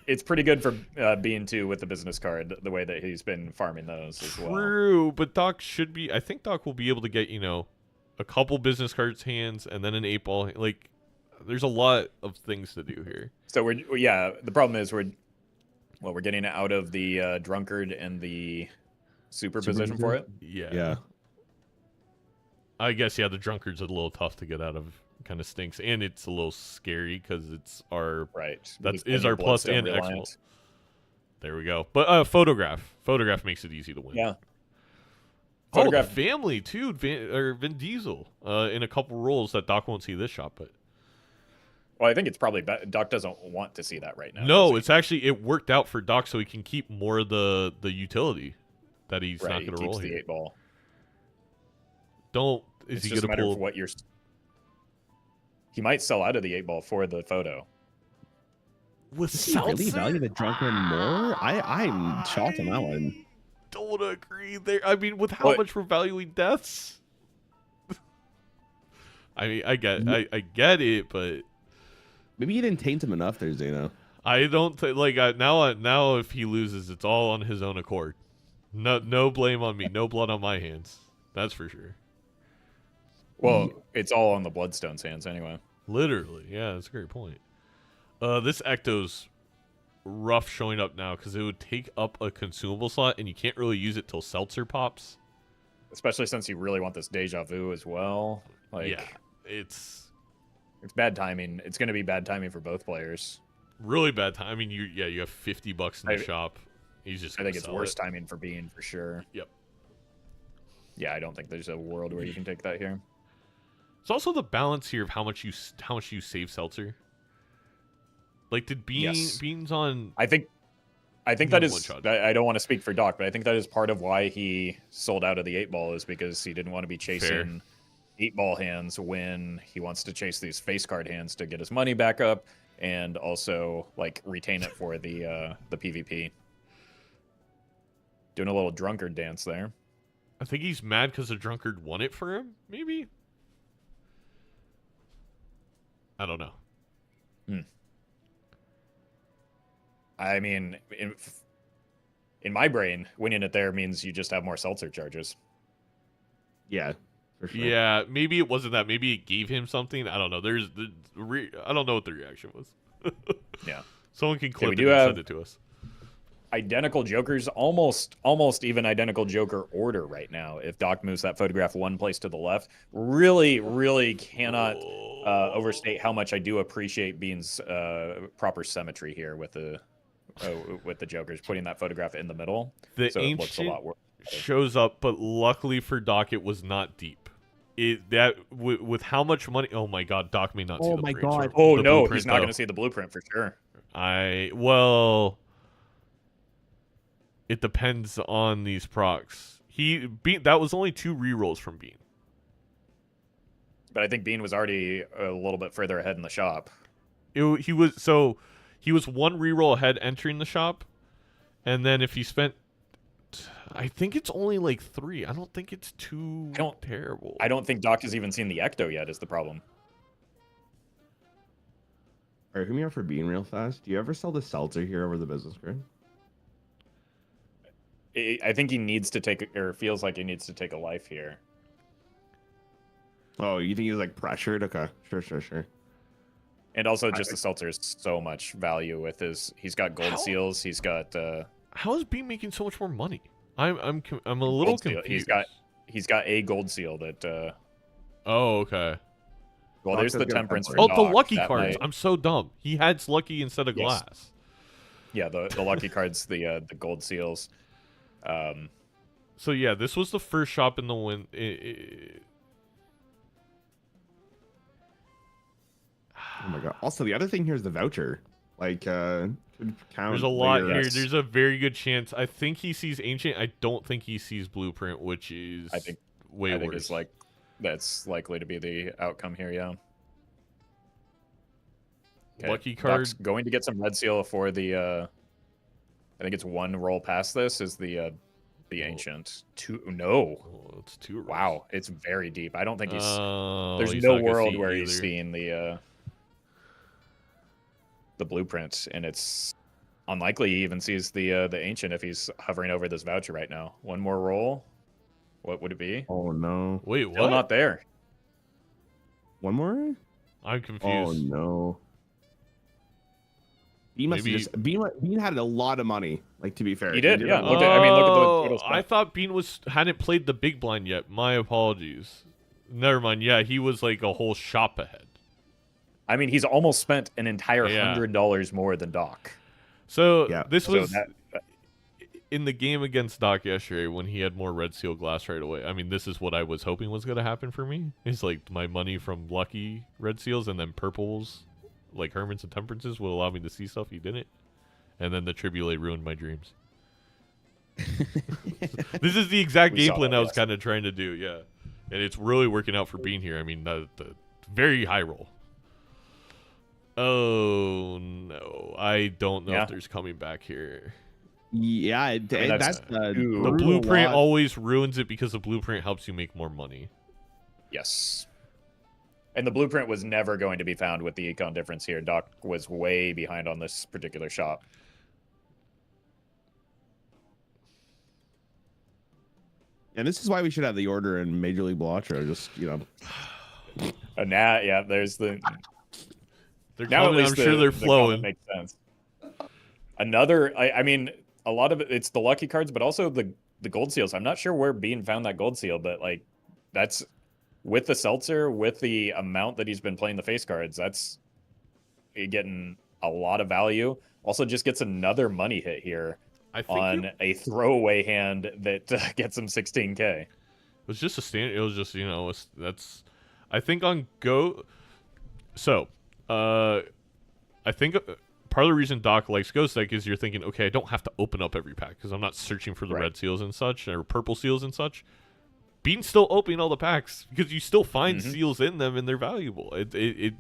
it's pretty good for Bean too with the business card, the way that he's been farming those as well.
True, but Doc should be. I think Doc will be able to get a couple business cards hands and then an 8-ball. Like, there's a lot of things to do here.
So the problem is we're getting out of the drunkard and the super position for it.
Yeah. I guess the drunkard's a little tough to get out of. Kind of stinks, and it's a little scary because it's our That is our plus and extra. There we go. But photograph makes it easy to win.
Yeah.
Photograph family too. Vin Diesel in a couple roles that Doc won't see this shot, but.
Well, I think it's probably Doc doesn't want to see that right now.
No, it's actually it worked out for Doc so he can keep more of the utility that he's not going to roll
the
here.
8-ball.
Is he going to pull?
What you're. He might sell out of the 8-ball for the photo.
Does he really value the drunkard more? I'm shocked on that one.
Don't agree there. I mean, with how much we're valuing deaths. I mean, I get it, but
maybe you didn't taint him enough there, Zeno.
I don't think now if he loses, it's all on his own accord. No blame on me. No blood on my hands. That's for sure.
Well, it's all on the Bloodstone's hands anyway.
Literally, yeah, that's a great point. This Ecto's rough showing up now because it would take up a consumable slot, and you can't really use it till Seltzer pops.
Especially since you really want this Deja Vu as well.
Yeah, it's
bad timing. It's going to be bad timing for both players.
Really bad time. I mean, you have $50 in the shop. He's just.
I think it's worse timing for Bean for sure.
Yep.
Yeah, I don't think there's a world where you can take that here.
It's also the balance here of how much you save Seltzer. Like, did Beans on?
I think that is. I don't want to speak for Doc, but I think that is part of why he sold out of the 8-ball is because he didn't want to be chasing 8-ball hands when he wants to chase these face card hands to get his money back up and also like retain it for the PvP. Doing a little drunkard dance there.
I think he's mad because the drunkard won it for him. Maybe. I don't know.
I mean, in my brain, winning it there means you just have more seltzer charges.
Yeah, for sure.
Yeah, maybe it wasn't that. Maybe it gave him something. I don't know. I don't know what the reaction was.
Yeah.
Someone can clip it and send it to us.
Identical Jokers, almost even identical Joker order right now. If Doc moves that photograph one place to the left, really cannot overstate how much I do appreciate Bean's proper symmetry here with the Jokers, putting that photograph in the middle.
The
so
ancient
it looks a lot worse.
Shows up, but luckily for Doc, it was not deep. with how much money? Oh my God, Doc may not see
Oh
the
my
blueprint.
God.
Oh
The
no,
blueprint,
he's not
though.
going to see the blueprint for sure.
It depends on these procs. That was only 2 rerolls from Bean.
But I think Bean was already a little bit further ahead in the shop.
He was 1 reroll ahead entering the shop, and then if he spent, I think it's only like 3. I don't think it's too terrible.
I don't think Doc has even seen the Ecto yet. Is the problem?
All right, hear me out for Bean real fast. Do you ever sell the seltzer here over the business grid?
I think he needs to take, or feels like he needs to take a life here.
Oh, you think he's like pressured? Okay, sure.
And also, just the seltzer is so much value with his. He's got gold seals. He's got.
How is Bean making so much more money? I'm a little confused.
He's got a gold seal that.
Oh, okay.
Well, there's the temperance. For
Oh,
Doc.
the lucky
That
cards. I'm so dumb. He had lucky instead of glass.
Yeah, the lucky cards, the gold seals.
So yeah, this was the first shop in the win.
Oh my God. Also, the other thing here is the voucher. Like, could count.
There's a lot
later.
here.
Yes.
There's a very good chance. I think he sees Ancient. I don't think he sees Blueprint, which is
I think
worse.
it's like that's likely to be the outcome here. Yeah. Okay,
Lucky card.
Doc's going to get some red seal for the. I think it's 1 roll past this is the ancient. 2. No.
Oh, it's 2.
Wow, it's very deep. I don't think he's. There's
he's
no
not gonna
world
see
where
either.
he's seeing the blueprint, and it's unlikely he even sees the ancient if he's hovering over this voucher right now. 1 more roll. What would it be?
Oh no.
Wait,
Still
what?
not there.
One more?
I'm confused.
Oh no. Bean must have just Bean had a lot of money. Like, to be fair,
He did, yeah.
a
Look
lot.
at the total
I thought Bean hadn't played the big blind yet. My apologies. Never mind. Yeah, he was like a whole shop ahead.
I mean, he's almost spent an entire
Yeah.
$100 more than Doc.
So
Yeah.
this
So
was
that,
in the game against Doc yesterday when he had more red seal glass right away. I mean, this is what I was hoping was going to happen for me. It's like my money from lucky red seals and then purples, like Hermits and Temperances, will allow me to see stuff he didn't. And then the Tribulate ruined my dreams. This is the exact
We
game
saw
plan
that,
I was
yes.
kind of trying to do, yeah. And it's really working out for Bean here. I mean, the very high roll. Oh, no. I don't know
Yeah.
if there's coming back here.
Yeah,
that's
The
Ooh.
blueprint always ruins it because the blueprint helps you make more money.
yes. And the blueprint was never going to be found with the econ difference here. Doc was way behind on this particular shop.
And this is why we should have the order in Major League Balatro. Just, you know.
And now, yeah, there's the.
They're
Now at
coming,
least
I'm sure they're
the comment
flowing.
makes sense. Another, I mean, a lot of it's the lucky cards, but also the gold seals. I'm not sure where Bean found that gold seal, but like that's with the seltzer, with the amount that he's been playing the face cards, that's getting a lot of value. Also, just gets another money hit here
I think
on a throwaway hand that gets him 16K.
it was just a stand. It was just, that's. I think on Go. So, I think part of the reason Doc likes Ghost Deck is you're thinking, okay, I don't have to open up every pack because I'm not searching for the
Right.
red seals and such or purple seals and such. Bean's still opening all the packs because you still find seals in them and they're valuable. I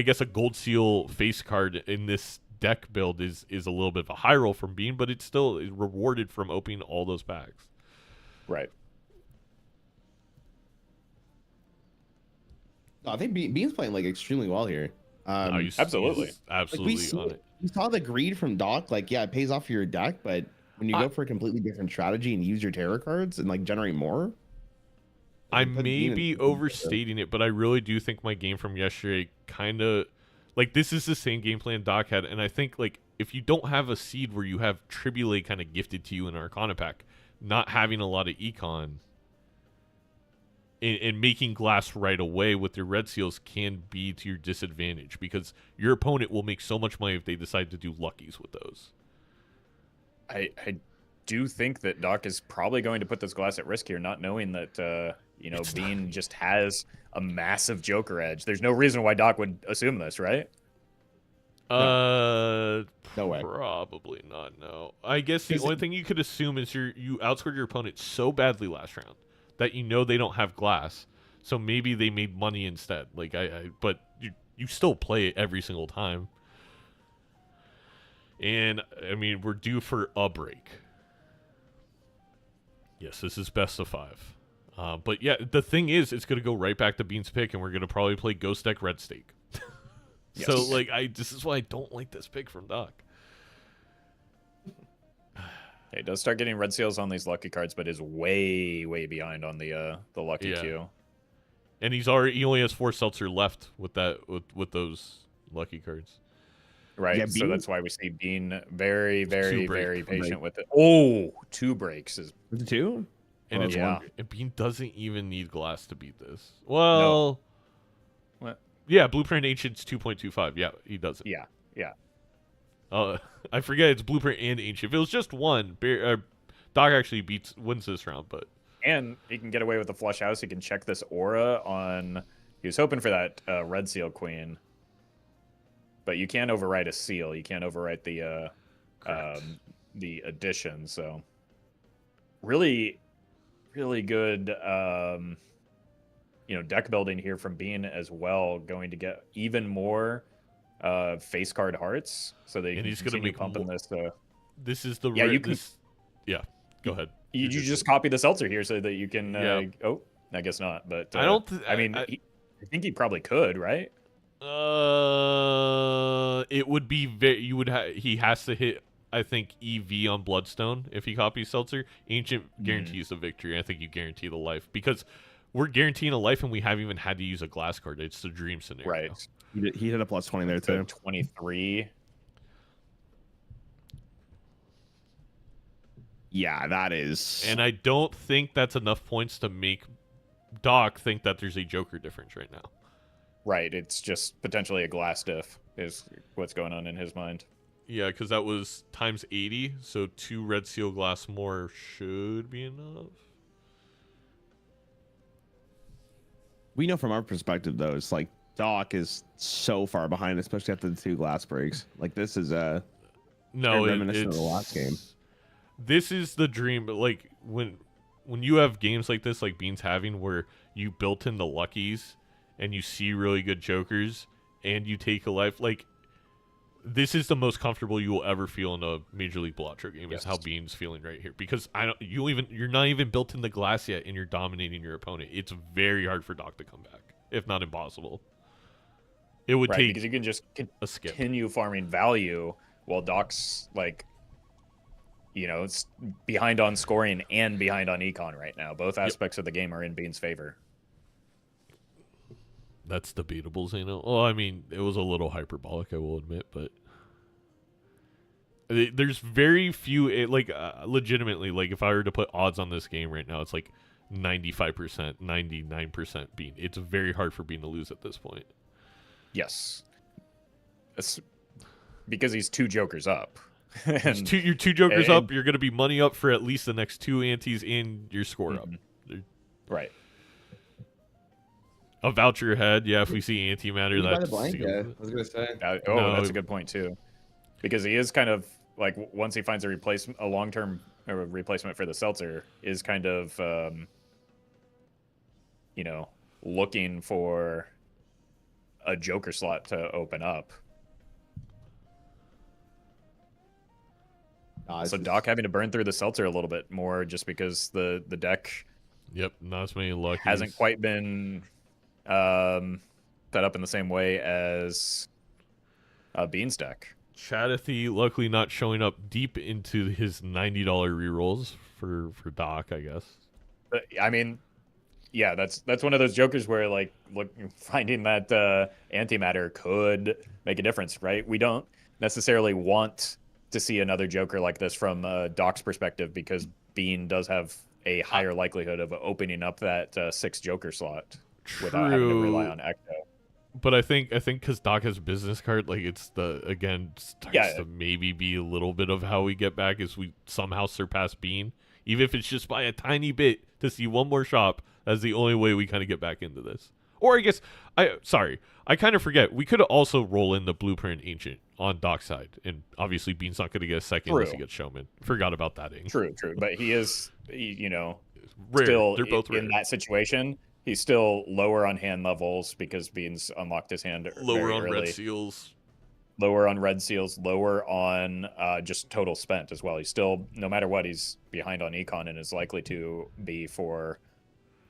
guess a gold seal face card in this deck build is a little bit of a high roll from Bean, but it's still rewarded from opening all those packs.
Right.
No, I think Bean's playing like extremely well here.
Absolutely.
He's absolutely
like
on it.
we saw the greed from Doc. Like, yeah, it pays off for your deck, but when you go for a completely different strategy and use your tarot cards and like generate more.
I
put
may
Bean in-
be overstating it, but I really do think my game from yesterday kind of like this is the same game plan Doc had, and I think like if you don't have a seed where you have Tribulate kind of gifted to you in Arcana pack, not having a lot of econ and making glass right away with your red seals can be to your disadvantage because your opponent will make so much money if they decide to do luckies with those.
I do think that Doc is probably going to put this glass at risk here, not knowing that You know, Bean just has a massive Joker edge. There's no reason why Doc would assume this, right?
No way.
Probably not. No, I guess the only thing you could assume is you outscored your opponent so badly last round that you know they don't have glass, so maybe they made money instead. Like but you still play it every single time, and I mean we're due for a break. Yes, this is best of 5. But yeah, the thing is, it's going to go right back to Bean's pick, and we're going to probably play Ghost Deck Red Stake. Yes. So, like, this is why I don't like this pick from Doc.
He does start getting red seals on these lucky cards, but is way, way behind on the lucky queue.
And he only has 4 seltzer left with with those lucky cards.
Right,
Yeah,
so
Bean,
that's why we see Bean very, very, very patient
break.
with it. Oh, 2 breaks is...
Was it 2?
And, and Bean doesn't even need glass to beat this. Well...
No. What?
Yeah, Blueprint Ancient's 2.25. Yeah, he does it.
Yeah.
I forget it's Blueprint and Ancient. If it was just one, Doc actually wins this round, but...
And he can get away with the flush house. He can check this aura on... He was hoping for that red seal queen. But you can't overwrite a seal. You can't overwrite the addition. So really, really good, deck building here from Bean as well. Going to get even more face card hearts, so they can
he's going to be
pumping this.
This is the
yeah.
Go ahead.
You just copy the seltzer here so that you can. Oh, I guess not. But
I don't.
I think he probably could, right?
It would be he has to hit, I think, EV on Bloodstone if he copies Seltzer. Ancient guarantees the victory. I think you guarantee the life because we're guaranteeing a life and we haven't even had to use a glass card. It's the dream scenario.
Right.
He hit a plus 20 there too.
23.
Yeah, that is.
And I don't think that's enough points to make Doc think that there's a Joker difference right now.
Right, it's just potentially a glass diff is what's going on in his mind.
Yeah, because that was times 80, so 2 red seal glass more should be enough.
We know from our perspective, though, it's like Doc is so far behind, especially after the 2 glass breaks. Like, this is reminiscent of the last game.
This is the dream, but like when you have games like this, like Bean's having, where you built in the luckies and you see really good Jokers and you take a life, like this is the most comfortable you will ever feel in a Major League Balatro game. Yes. Is how Bean's feeling right here, because you're not even built in the glass yet and you're dominating your opponent. It's very hard for Doc to come back, if not impossible. It would take,
because you can just
a skip.
Continue farming value while Doc's like, it's behind on scoring and behind on econ right now. Both aspects of the game are in Bean's favor.
That's debatable, Zeno. Well, I mean, it was a little hyperbolic, I will admit, but there's very few, legitimately, like if I were to put odds on this game right now, it's like 95%, 99% Bean. It's very hard for Bean to lose at this point.
Yes. It's because he's 2 Jokers up.
You're 2 Jokers up, you're going to be money up for at least the next 2 antes and your score up.
Right.
A voucher ahead, yeah. If we see antimatter, that's
yeah. I was gonna say.
That's a good point too, because he is kind of like, once he finds a long-term replacement for the seltzer, is kind of looking for a Joker slot to open up. So Doc having to burn through the seltzer a little bit more, just because the deck.
Yep, not as many luckies.
Hasn't quite been set up in the same way as Bean's deck.
Chadathy luckily not showing up deep into his $90 rerolls for Doc, I guess.
I mean, yeah, that's one of those Jokers where finding that antimatter could make a difference, right? We don't necessarily want to see another Joker like this from Doc's perspective, because Bean does have a higher likelihood of opening up that 6 Joker slot.
True.
Without having to rely on Ecto.
But I think because Doc has a business card, like it's starts to maybe be a little bit of how we get back is we somehow surpass Bean, even if it's just by a tiny bit, to see one more shop That's the only way we kind of get back into this. Or I guess I kind of forget. We could also roll in the Blueprint Ancient on Dockside, and obviously Bean's not going to get a second unless he gets Showman. Forgot about that.
True. But he is, you know,
rare.
still
They're both
in
rare.
that situation. He's still lower on hand levels because Bean's unlocked his hand
Lower
very
on
early.
red seals.
Lower on red seals, lower on just total spent as well. He's still, no matter what, he's behind on econ and is likely to be for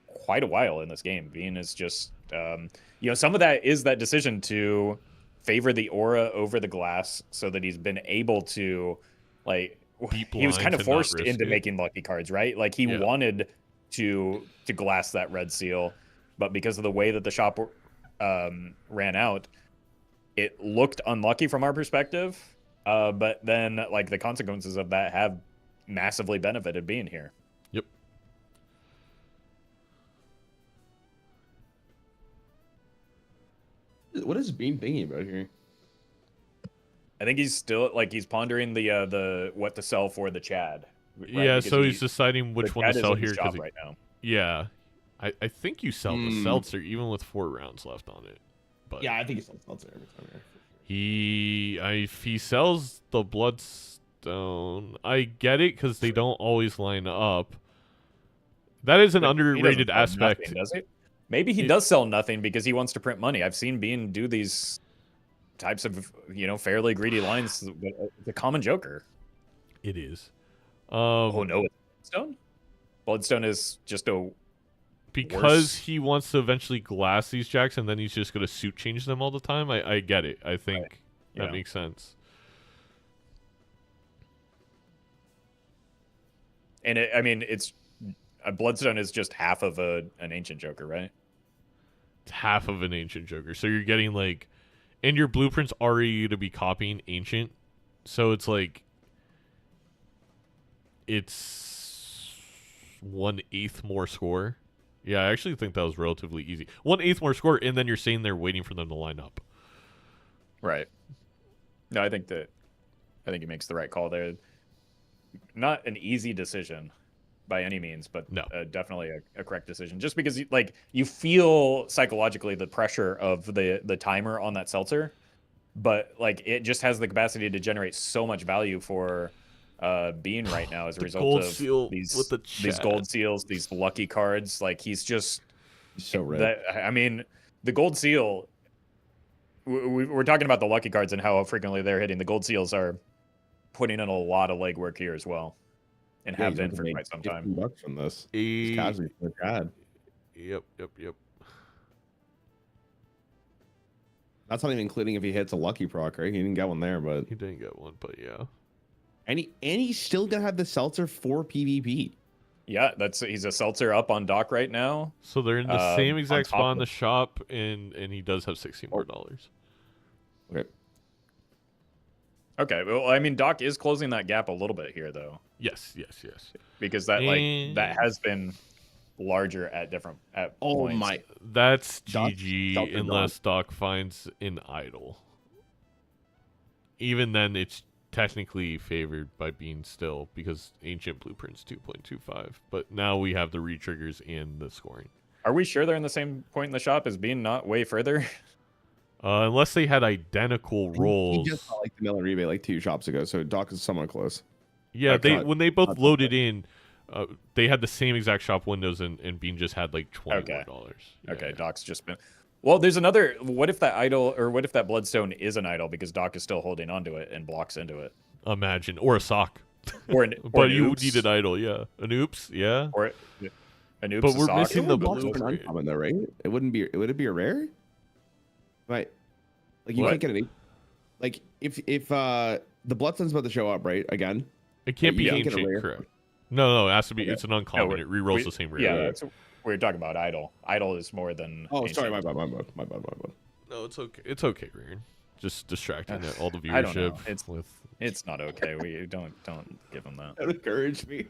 quite a while in this game. Bean is just, you know, some of that is that decision to favor the aura over the glass so that he's been able to, like, he was kind of forced into making lucky cards, right? Like, he wanted to glass that red seal, but because of the way that the shop ran out, it looked unlucky from our perspective, but then like the consequences of that have massively benefited being here.
Yep.
What is Bean thinking about here?
I think he's still like he's pondering the what to sell for the Chad. Right?
Yeah,
Because
so he's deciding which one to
Chad is
sell
in his
here
job
because
right now.
yeah, I think you sell the seltzer even with 4 rounds left on it. But
Yeah, I think it's seltzer every time. Here.
if he sells the Bloodstone, I get it because they don't always line up. That is an
He
underrated
doesn't sell
aspect.
nothing, does he? Maybe he does sell nothing because he wants to print money. I've seen Bean do these types of, you know, fairly greedy lines. The common joker.
It is.
Oh no, it's Bloodstone. Bloodstone is just a
because
worse.
he wants to eventually glass these jacks and then he's just going to suit change them all the time. I get it. I think that makes sense.
And I mean, it's a Bloodstone is just half of an ancient joker, right?
It's half of an ancient joker. So you're getting like, and your blueprints are you to be copying ancient. So it's like, it's 1/8 more score. Yeah, I actually think that was relatively easy. 1/8 more score, and then you're sitting there waiting for them to line up.
Right. No, I think he makes the right call there. Not an easy decision by any means, but
no.
Definitely a correct decision. Just because you feel psychologically the pressure of the timer on that seltzer, but like it just has the capacity to generate so much value for Bean right now as a result of these gold seals, these lucky cards. Like he's so red. I mean, the gold seal. We're talking about the lucky cards and how frequently they're hitting. The gold seals are putting in a lot of legwork here as well, and have been for quite some time.
$15 from this. Casually for Chad.
Yep.
That's not even including if he hits a lucky proc, right? He didn't get one there, but
he didn't get one, but yeah.
And he's still gonna have the seltzer for PvP.
Yeah, he's a seltzer up on dock right now.
So they're in the same exact spot in the shop, and he does have $16 more.
Okay.
Okay. Well, I mean, Doc is closing that gap a little bit here, though.
Yes.
Because that has been larger at different points.
My!
That's GG unless Doc finds an idol. Even then, it's technically favored by Bean still because Ancient Blueprint's 2.25. But now we have the re-triggers and the scoring.
Are we sure they're in the same point in the shop as Bean, not way further?
Unless they had identical rolls.
He just got like the Miller rebate like 2 shops ago, so Doc is somewhat close.
Yeah, when they both loaded in, they had the same exact shop windows, and Bean just had like $20 more.
Okay, Doc's just been. Well, there's another. What if that idol, or what if that Bloodstone is an idol because Doc is still holding onto it and blocks into it?
Imagine, or a sock.
But
you need an idol, yeah. An oops, yeah.
Or an oops.
But we're
sock.
missing the
blue. Uncommon though, right? It wouldn't be. Would it be a rare? Right. Like you can't get it. Like if the Bloodstone's about to show up, right? Again.
It can't be ancient, correct? No, it has to be. It's an uncommon. It rerolls the same rare.
Yeah, we're talking about idol. Idol is more than.
Oh,
ancient.
sorry, my bad.
No, it's okay. It's okay, Ryan. Just distracting all the viewership.
It's not okay. We don't give them that.
That encouraged me.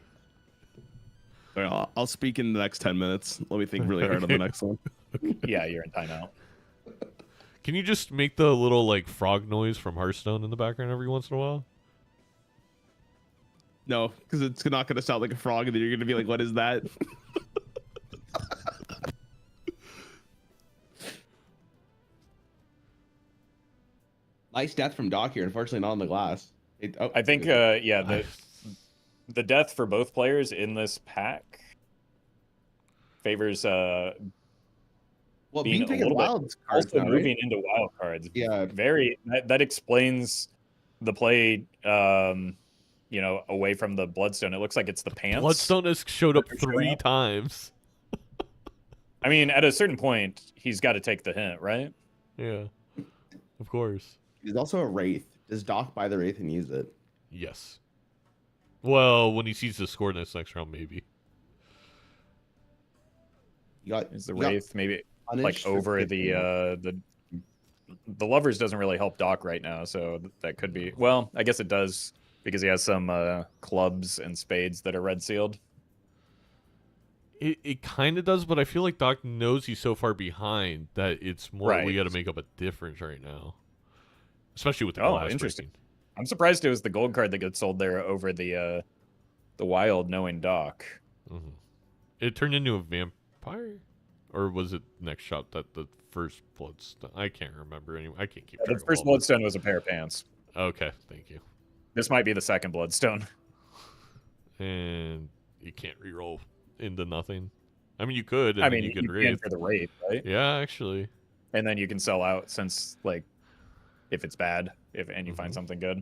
All right, I'll speak in the next 10 minutes. Let me think really hard on the next one.
Yeah, you're in timeout.
Can you just make the little like frog noise from Hearthstone in the background every once in a while?
No, because it's not going to sound like a frog, and then you're going to be like, "What is that?" Nice death from Doc here. Unfortunately, not on the glass.
I think, yeah, the death for both players in this pack favors
well,
being a
taking
little
wild
bit
cards
also
now,
moving
right?
into wild cards.
Yeah.
That explains the play. You know, away from the Bloodstone. It looks like it's the pants.
Bloodstone has showed up 3 times.
I mean, at a certain point, he's got to take the hint, right?
Yeah, of course.
He's also a Wraith. Does Doc buy the Wraith and use it?
Yes. Well, when he sees the score next round, maybe.
Is the Wraith maybe like over the Lovers doesn't really help Doc right now, so that could be. Well, I guess it does because he has some clubs and spades that are red sealed.
It kind of does, but I feel like Doc knows he's so far behind that it's more we got to make up a difference right now, especially with the glass.
Interesting.
Breaking.
I'm surprised it was the gold card that gets sold there over the wild, knowing Doc.
Mm-hmm. It turned into a vampire, or was it next shot that the first Bloodstone? I can't remember anymore. I can't keep track.
The first Bloodstone was a pair of pants.
Okay, thank you.
This might be the second Bloodstone.
And you can't reroll into nothing. I mean, you could. And
I mean,
you could
can
raid
for the raid, right?
Yeah, actually.
And then you can sell out since, like, if it's bad, and you find something good.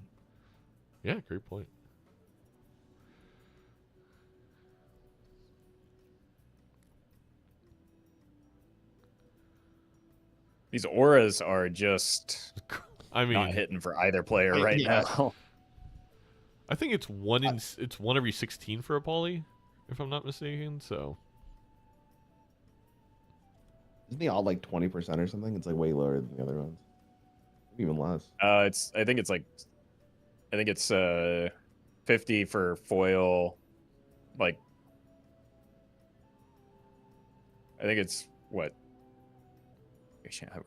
Yeah, great point.
These auras are just
I mean,
not hitting for either player right now.
I think it's one every 16 for a poly, if I'm not mistaken. So
isn't he all like 20% or something? It's like way lower than the other ones. Even less.
I think it's 50 for foil. Like, I think it's what?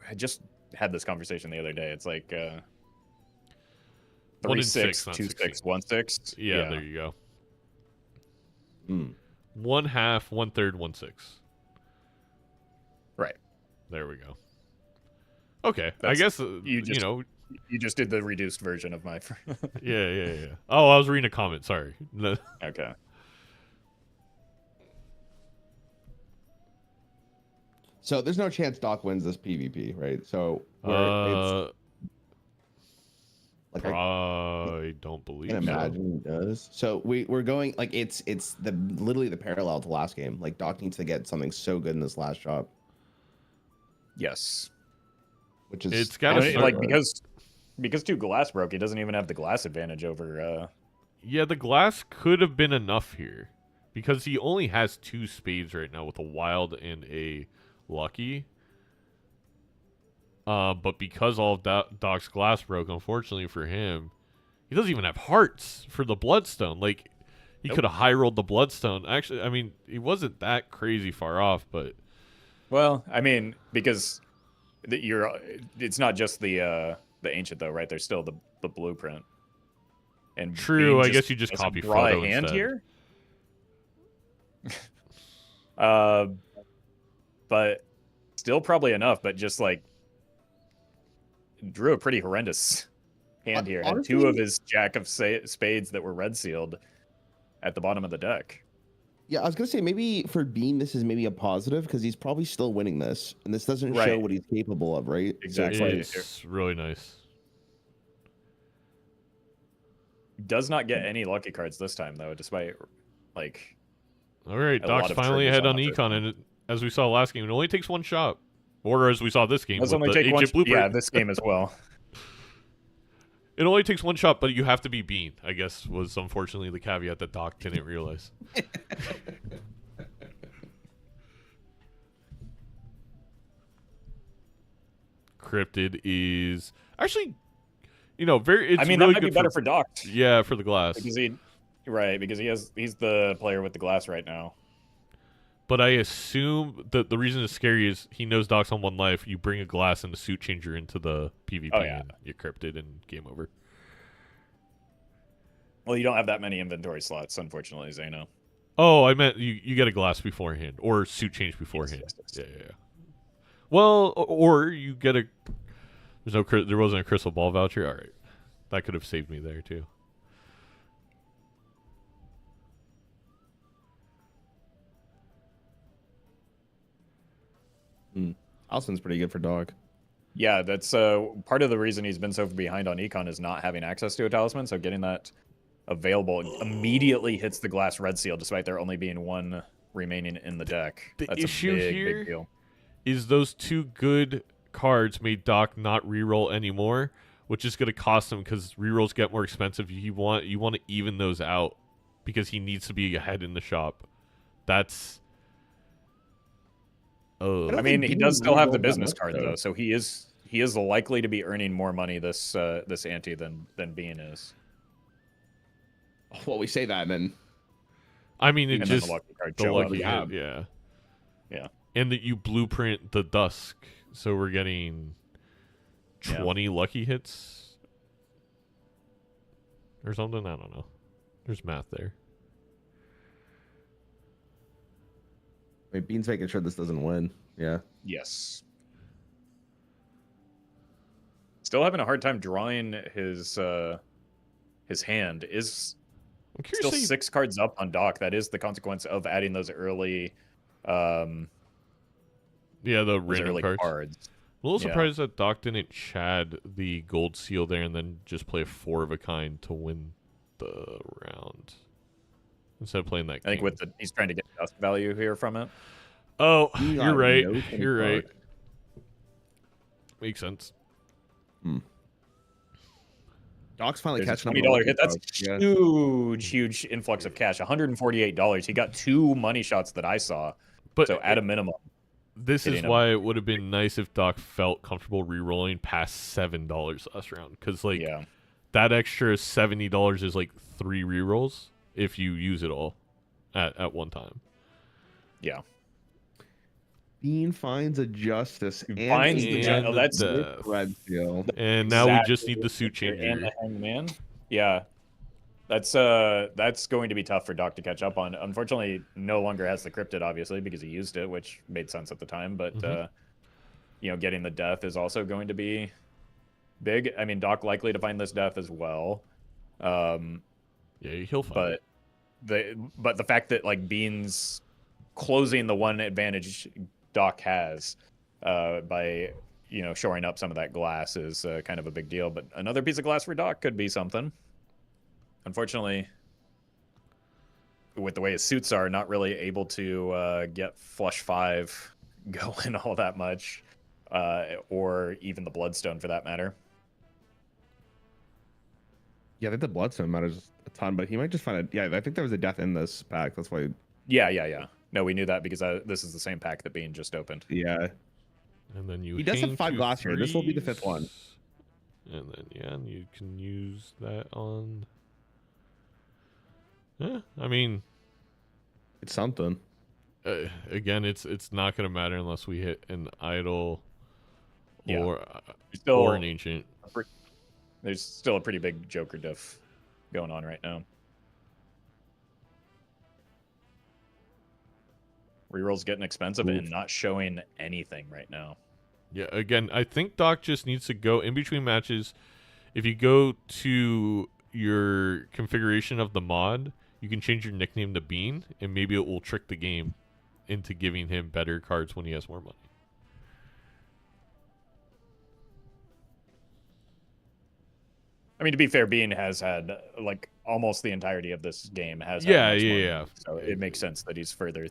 I just had this conversation the other day. It's like 3 6 2 6 1 6.
Yeah, there you go. 1/2, 1/3, 1 6.
Right.
There we go. Okay, I guess you
just did the reduced version of my.
yeah. Oh, I was reading a comment. Sorry.
Okay.
So there's no chance Doc wins this PvP, right? So
it's I don't believe.
I can imagine he does. So we're going like it's literally the parallel to last game. Like Doc needs to get something so good in this last shot.
Yes.
Which is
it's got to like because 2 glass broke. He doesn't even have the glass advantage over.
Yeah, the glass could have been enough here because he only has 2 spades right now with a wild and a lucky. But because all of Doc's glass broke, unfortunately for him, he doesn't even have hearts for the Bloodstone. Like, he could have high rolled the Bloodstone. Actually, I mean, he wasn't that crazy far off, but.
Well, I mean, because it's not just the ancient though, right? There's still the blueprint. And
true, I guess you just copy Frodo
hand
instead.
Here. But still probably enough. But just like drew a pretty horrendous hand here. Had 2 of his jack of spades that were red sealed at the bottom of the deck.
Yeah, I was gonna say maybe for Bean this is maybe a positive because he's probably still winning this, and this doesn't show what he's capable of, right?
Exactly.
It's really nice.
Does not get any lucky cards this time though, despite like.
All right, Doc's finally ahead on Econ, and as we saw last game, it only takes 1 shot, or as we saw this game with the ancient blueprint.
Yeah, this game as well.
It only takes 1 shot, but you have to be Bean, I guess, was unfortunately the caveat that Doc didn't realize. Cryptid is actually, very. It's
I mean,
really
that might be better for Doc.
Yeah, for the glass.
Because he's the player with the glass right now.
But I assume that the reason it's scary is he knows Doc's on 1 life. You bring a glass and a suit changer into the PvP, and you're cryptid and game over.
Well, you don't have that many inventory slots, unfortunately, Zeno.
Oh, I meant you get a glass beforehand or suit change beforehand.
Yes.
Yeah. Well, or you get a There wasn't a crystal ball voucher. All right, that could have saved me there too.
Alston's pretty good for dog.
Yeah, that's part of the reason he's been so behind on Econ is not having access to a talisman. So getting that available immediately hits the glass red seal, despite there only being one remaining in the deck.
The
That's
issue
a big,
here
big deal.
is those 2 good cards made Doc not reroll anymore, which is going to cost him because rerolls get more expensive. You want to even those out because he needs to be ahead in the shop. That's.
I mean, he does still have the business card though, so he is likely to be earning more money this ante than Bean is.
Well, we say that, and then
I mean, it just
the lucky card
the
show up.
lucky hit, yeah, and that you blueprint the dusk, so we're getting 20 lucky hits or something. I don't know. There's math there.
I mean, Bean's making sure this doesn't win. Yeah.
Yes. Still having a hard time drawing his hand. Is still 6 cards up on Doc. That is the consequence of adding those early
the random cards. A little surprised that Doc didn't chad the gold seal there and then just play a 4 of a kind to win the round instead of playing that.
I think with he's trying to get dust value here from it.
Oh, you're right. You're right. Makes sense.
Doc's finally catching up.
$20 hit. That's huge influx of cash. $148. He got 2 money shots that I saw. But so at a minimum.
This is why it would have been nice if Doc felt comfortable re-rolling past $7 last round. Because that extra $70 is like 3 re-rolls if you use it all at one time.
Yeah.
Bean finds a justice and
that's
red seal.
And now we just need the suit changer
and the hangman. Yeah, that's going to be tough for Doc to catch up on. Unfortunately, no longer has the cryptid, obviously, because he used it, which made sense at the time. But getting the death is also going to be big. I mean, Doc likely to find this death as well.
He'll find it.
But the fact that Bean's closing the one advantage Doc has by shoring up some of that glass is kind of a big deal. But another piece of glass for Doc could be something. Unfortunately, with the way his suits are, not really able to get flush 5 going all that much, or even the bloodstone for that matter.
Yeah, I think the bloodstone matters a ton, but he might just find it. Yeah, I think there was a death in this pack. That's why.
Yeah. No, we knew that because this is the same pack that Bean just opened.
Yeah.
And then
he does have 5 glass here. This will be the 5th one.
And then you can use that on. Yeah, I mean,
it's something.
Again, it's not going to matter unless we hit an idol or an ancient.
There's still a pretty big Joker diff going on right now. Reroll's getting expensive and not showing anything right now.
Yeah, again, I think Doc just needs to go in between matches. If you go to your configuration of the mod, you can change your nickname to Bean, and maybe it will trick the game into giving him better cards when he has more money.
I mean, to be fair, Bean has had almost the enteirety of this game has.
Yeah.
So it makes sense that he's further,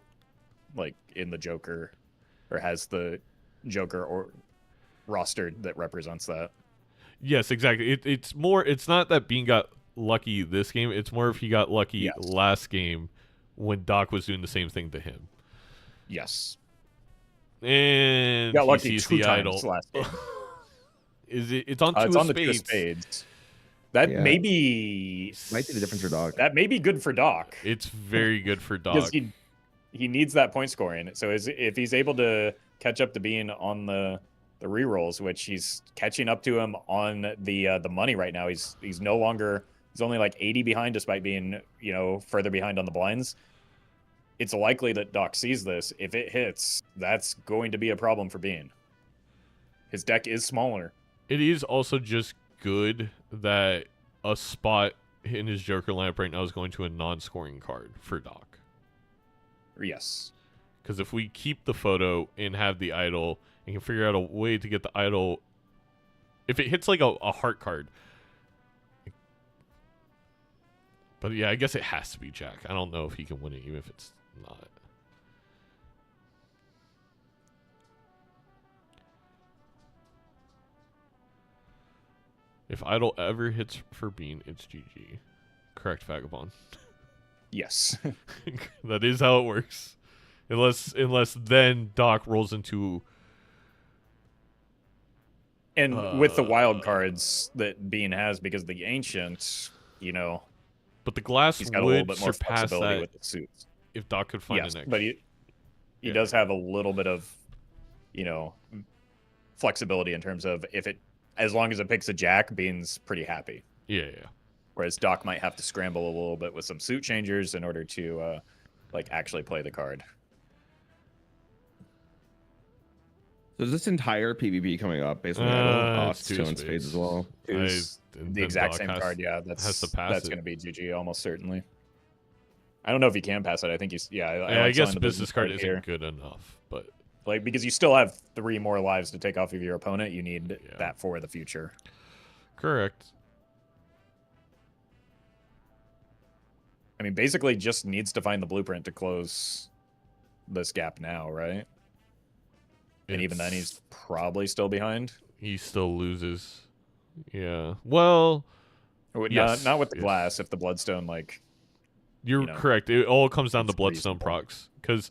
in the Joker, or has the Joker or roster that represents that.
Yes, exactly. It's more. It's not that Bean got lucky this game. It's more if he got lucky last game when Doc was doing the same thing to him.
Yes.
And
got lucky
sees
2
the
times
idol.
last game.
It's on 2
it's
of
on
spades.
The 2 of spades. That might be
the difference for Doc.
That may be good for Doc.
It's very good for Doc.
Because he needs that point scoring. So if he's able to catch up to Bean on the rerolls, which he's catching up to him on the money right now. He's no longer. He's only 80 behind, despite being further behind on the blinds. It's likely that Doc sees this. If it hits, that's going to be a problem for Bean. His deck is smaller.
It is also just good that a spot in his Joker lineup right now is going to a non-scoring card for Doc.
Yes.
Because if we keep the photo and have the idol, and can figure out a way to get the idol, if it hits like a heart card. But yeah, I guess it has to be Jack. I don't know if he can win it, even if it's not. If idol ever hits for Bean, it's GG. Correct, Vagabond.
Yes.
That is how it works. Unless then Doc rolls into...
And with the wild cards that Bean has, because the Ancient, you know...
But the glass
he's got a little
would
bit more
surpass
flexibility
that
with the suits.
if Doc could find
yes,
an extra.
but he does have a little bit of, you know, flexibility in terms of as long as it picks a Jack, Bean's pretty happy.
Yeah.
Whereas Doc might have to scramble a little bit with some suit changers in order to, like, actually play the card.
So is this entire PvP coming up based on the idol? It's two in spades as well.
The exact same card, yeah. That's going to be GG almost certainly. I don't know if he can pass it. I think he's
I guess business card isn't good enough, but
like because you still have 3 more lives to take off of your opponent, you need that for the future.
Correct.
I mean, basically just needs to find the blueprint to close this gap now, right? And even then, he's probably still behind.
He still loses. Yeah. Well,
yes, not with the glass. If the bloodstone, like,
you're correct. It all comes down to bloodstone procs. Because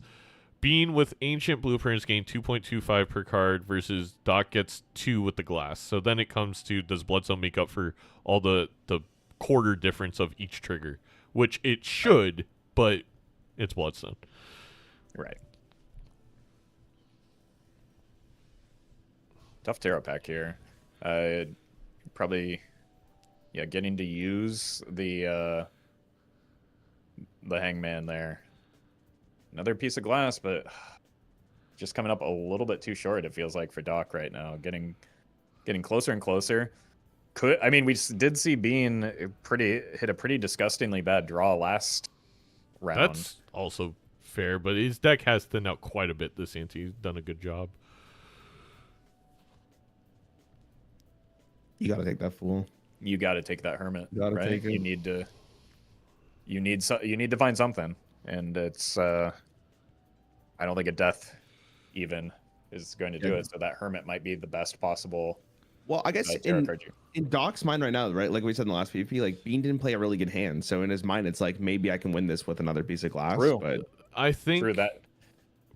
Bean with ancient blueprints gain 2.25 per card versus Doc gets 2 with the glass. So then it comes to, does bloodstone make up for all the quarter difference of each trigger? Which it should, but it's bloodstone.
Right. Tough tarot pack here. Probably, getting to use the hangman there. Another piece of glass, but just coming up a little bit too short, it feels like, for Doc right now. Getting closer and closer. We did see Bean hit a pretty disgustingly bad draw last round.
That's also fair, but his deck has thinned out quite a bit this ante. He's done a good job.
You gotta take that fool.
You gotta take that hermit.
You gotta
right?
take it.
You need to find something, and it's I don't think a death even is going to do it. So that hermit might be the best possible.
Well, I guess in Doc's mind right now, right? Like we said in the last PvP, like Bean didn't play a really good hand, so in his mind, it's like maybe I can win this with another piece of glass.
True.
But
I think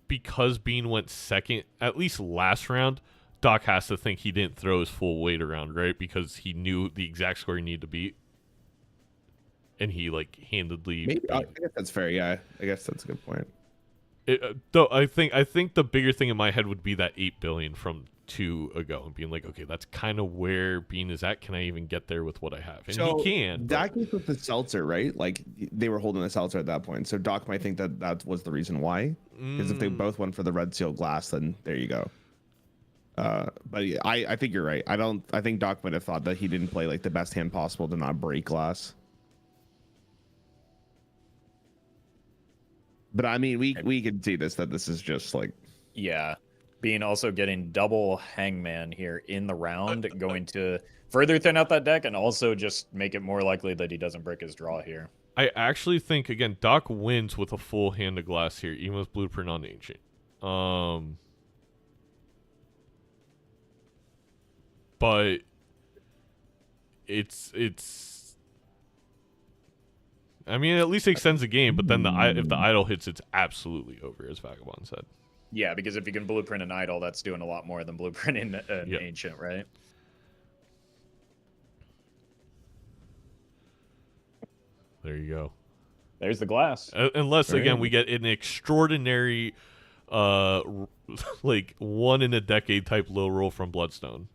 because Bean went second, at least last round, Doc has to think he didn't throw his full weight around, right? Because he knew the exact score he needed to beat, and he like handedly.
Maybe I guess that's fair. Yeah, I guess that's a good point.
Though I think the bigger thing in my head would be that 8 billion from 2 ago, and being like, okay, that's kind of where Bean is at. Can I even get there with what I have? And
so
he can.
That case with the seltzer, right? Like they were holding the seltzer at that point, so Doc might think that was the reason why. Because if they both went for the red seal glass, then there you go. But yeah, I think you're right. I think Doc might have thought that he didn't play like the best hand possible to not break glass. But I mean, we could see that this is just like
Bean also getting double hangman here in the round, going to further thin out that deck and also just make it more likely that he doesn't break his draw here.
I actually think again Doc wins with a full hand of glass here, even with blueprint on ancient. But it's I mean, at least it extends the game, but then if the idol hits, it's absolutely over, as Vagabond said.
Yeah, because if you can blueprint an idol, that's doing a lot more than blueprinting an ancient, right?
There you go.
There's the glass.
Unless, again, we get an extraordinary, like, one in a decade type low roll from Bloodstone.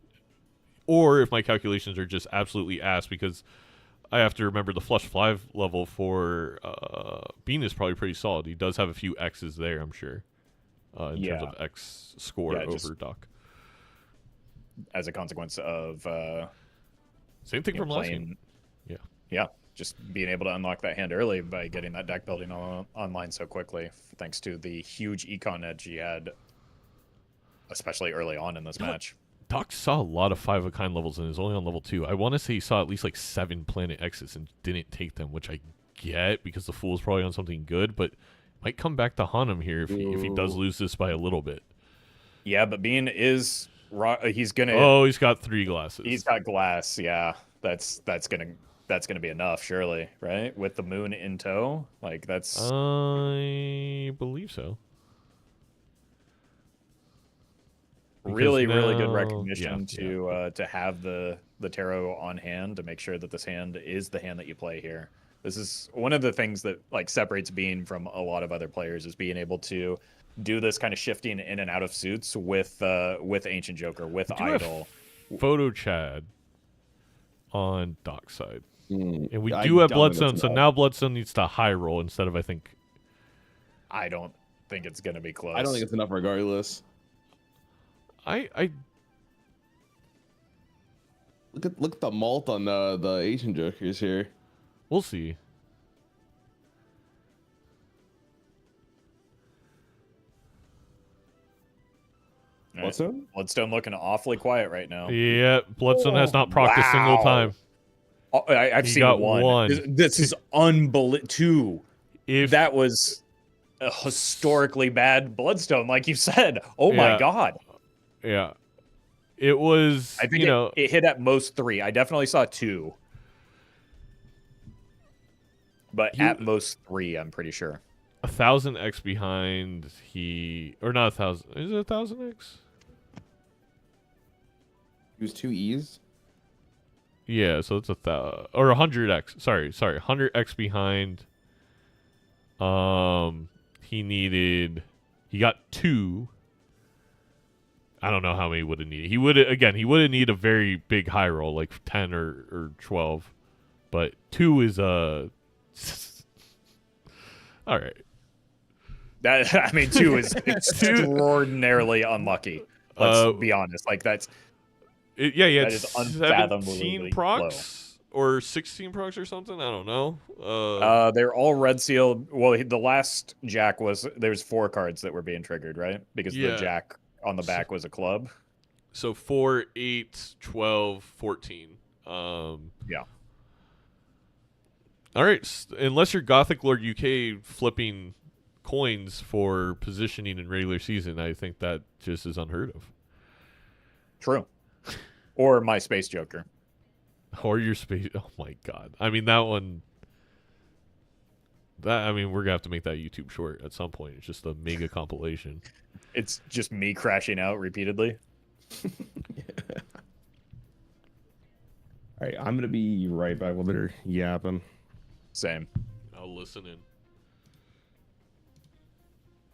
Or if my calculations are just absolutely ass, because I have to remember the flush 5 level for Bean is probably pretty solid. He does have a few X's there, I'm sure, in terms of X score over Doc.
as a consequence of
same thing from last game.
Yeah, just being able to unlock that hand early by getting that deck building online so quickly, thanks to the huge econ edge he had, especially early on in this match.
Doc saw a lot of 5-of-kind levels and is only on level 2. I want to say he saw at least like 7 planet exits and didn't take them, which I get because the fool's probably on something good, but might come back to haunt him here if he does lose this by a little bit.
Yeah, but Bean is he's gonna.
Oh, he's got 3 glasses.
He's got glass. Yeah, that's gonna be enough, surely, right? With the moon in tow, like that's.
I believe so.
Really good recognition to have the tarot on hand to make sure that this hand is the hand that you play here. This is one of the things that like separates Bean from a lot of other players, is being able to do this kind of shifting in and out of suits with Ancient Joker, with Idol.
Photo Chad on Doc's side. And we do have Bloodstone, so now Bloodstone needs to high roll instead of, I think.
I don't think it's going to be close.
I don't think it's enough regardless.
I
look at the malt on the Asian Jokers here.
We'll see.
Bloodstone?
Bloodstone looking awfully quiet right now.
Yeah, Bloodstone has not procced a single time.
Oh, I've seen one. This is unbelievable. 2. If that was a historically bad Bloodstone, like you said. Oh my god.
Yeah. It was,
I think it hit at most 3. I definitely saw 2. But at most 3, I'm pretty sure.
1,000x behind or not 1,000. Is it 1,000x?
He was 2 E's.
Yeah, so it's 1,000 or 100x. Sorry, 100x behind. He got 2. I don't know how many would have needed. He would have needed a very big high roll, like 10 or 12. But 2 is all right.
That, I mean, 2 is extraordinarily unlucky. Let's be honest. Like that's.
That is unfathomably 17 procs or 16 procs or something. I don't know.
They're all red sealed. Well, the last Jack there's 4 cards that were being triggered, right? Because the Jack on the back was a club.
So 4, 8, 12, 14.
Yeah.
All right. Unless you're Gothic Lord UK flipping coins for positioning in regular season, I think that just is unheard of.
True. Or my Space Joker.
Or your space. Oh my god. I mean, that one. We're gonna have to make that YouTube short at some point. It's just a mega compilation.
It's just me crashing out repeatedly.
All right, I'm gonna be right back with her yapping.
Same.
I'll listen in.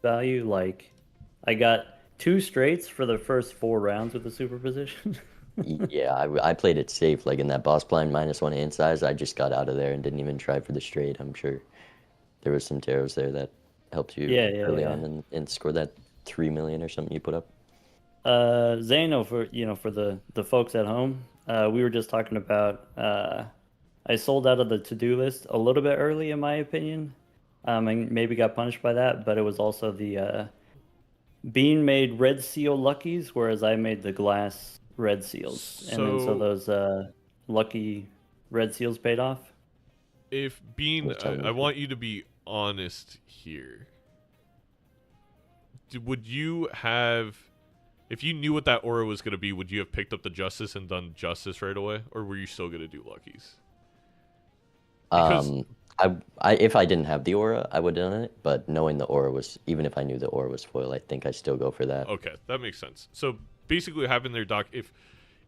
Value, like, I got 2 straights for the first 4 rounds with the superposition.
Yeah, I played it safe. Like in that boss blind -1 hand size, I just got out of there and didn't even try for the straight. I'm sure there was some tarots there that helped you early on and score that 3 million or something you put up.
Zano, for the folks at home, we were just talking about. I sold out of the to-do list a little bit early, in my opinion. And maybe got punished by that, but it was also the Bean made red seal luckies, whereas I made the glass red seals, and then so those lucky red seals paid off.
If Bean, I want you to be honest here. Would you have, if you knew what that aura was going to be, would you have picked up the Justice and done Justice right away, or were you still going to do luckies? Because
if I didn't have the aura, I would have done it. But knowing the aura was, even if I knew the aura was foil, I think I still go for that.
Okay, that makes sense. So basically, having their doc, if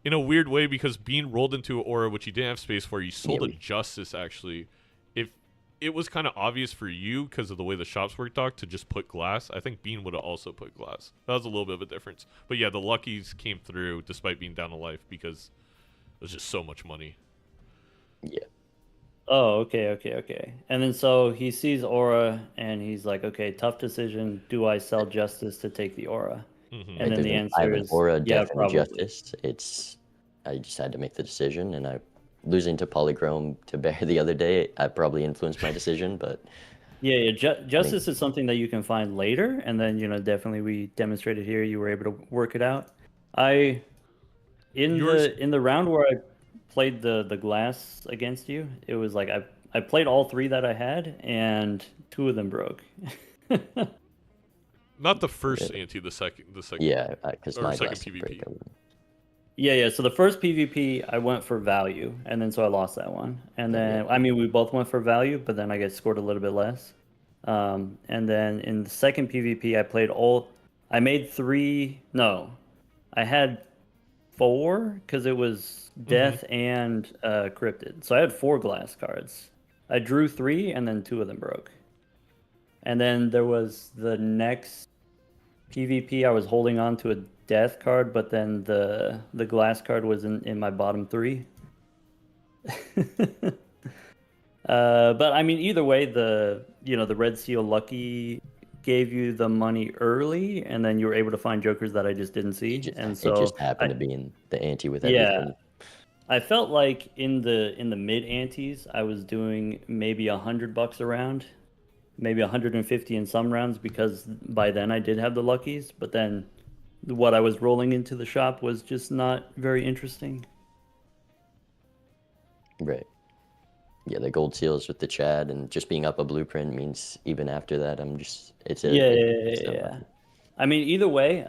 in a weird way, because Bean rolled into an aura which he didn't have space for, you sold a Justice. Actually, if it was kind of obvious for you because of the way the shops work, doc, to just put glass, I think Bean would have also put glass. That was a little bit of a difference. But yeah, the luckies came through despite being down to life because it was just so much money.
Yeah.
Oh, okay. And then so he sees aura, and he's like, okay, tough decision. Do I sell Justice to take the aura? And
Like,
then the
I
answer
have an
is
aura,
yeah,
death, and
probably.
justice. I just had to make the decision, and losing to Polychrome to Bear the other day, I probably influenced my decision, but
Yeah,
I think
justice is something that you can find later, and then definitely we demonstrated here you were able to work it out. I
Yours,
in the round where I played the glass against you, it was like I played all three that I had, and two of them broke.
not the first ante, the second,
yeah, because
or
my
second
glass did
PvP.
break.
Yeah. So the first PvP, I went for value, and then so I lost that one. And then,
Okay.
I mean, we both went for value, but then I guess scored a little bit less. And then in the second PvP, I made three. No, I had four because it was death and cryptid. So I had four glass cards. I drew three, and then two of them broke. And then there was the next PvP. I was holding on to a death card, but then the glass card was in my bottom three. But I mean, either way, the Red Seal Lucky gave you the money early, and then you were able to find jokers that I just didn't see, and so
It just happened to be in the ante with
yeah,
everything.
I felt like in the mid antes, I was doing maybe $100 a round, maybe 150 in some rounds because by then I did have the luckies, but then what I was rolling into the shop was just not very interesting.
Right. Yeah, the gold seals with the Chad and just being up a blueprint means even after that,
Yeah. I mean, either way,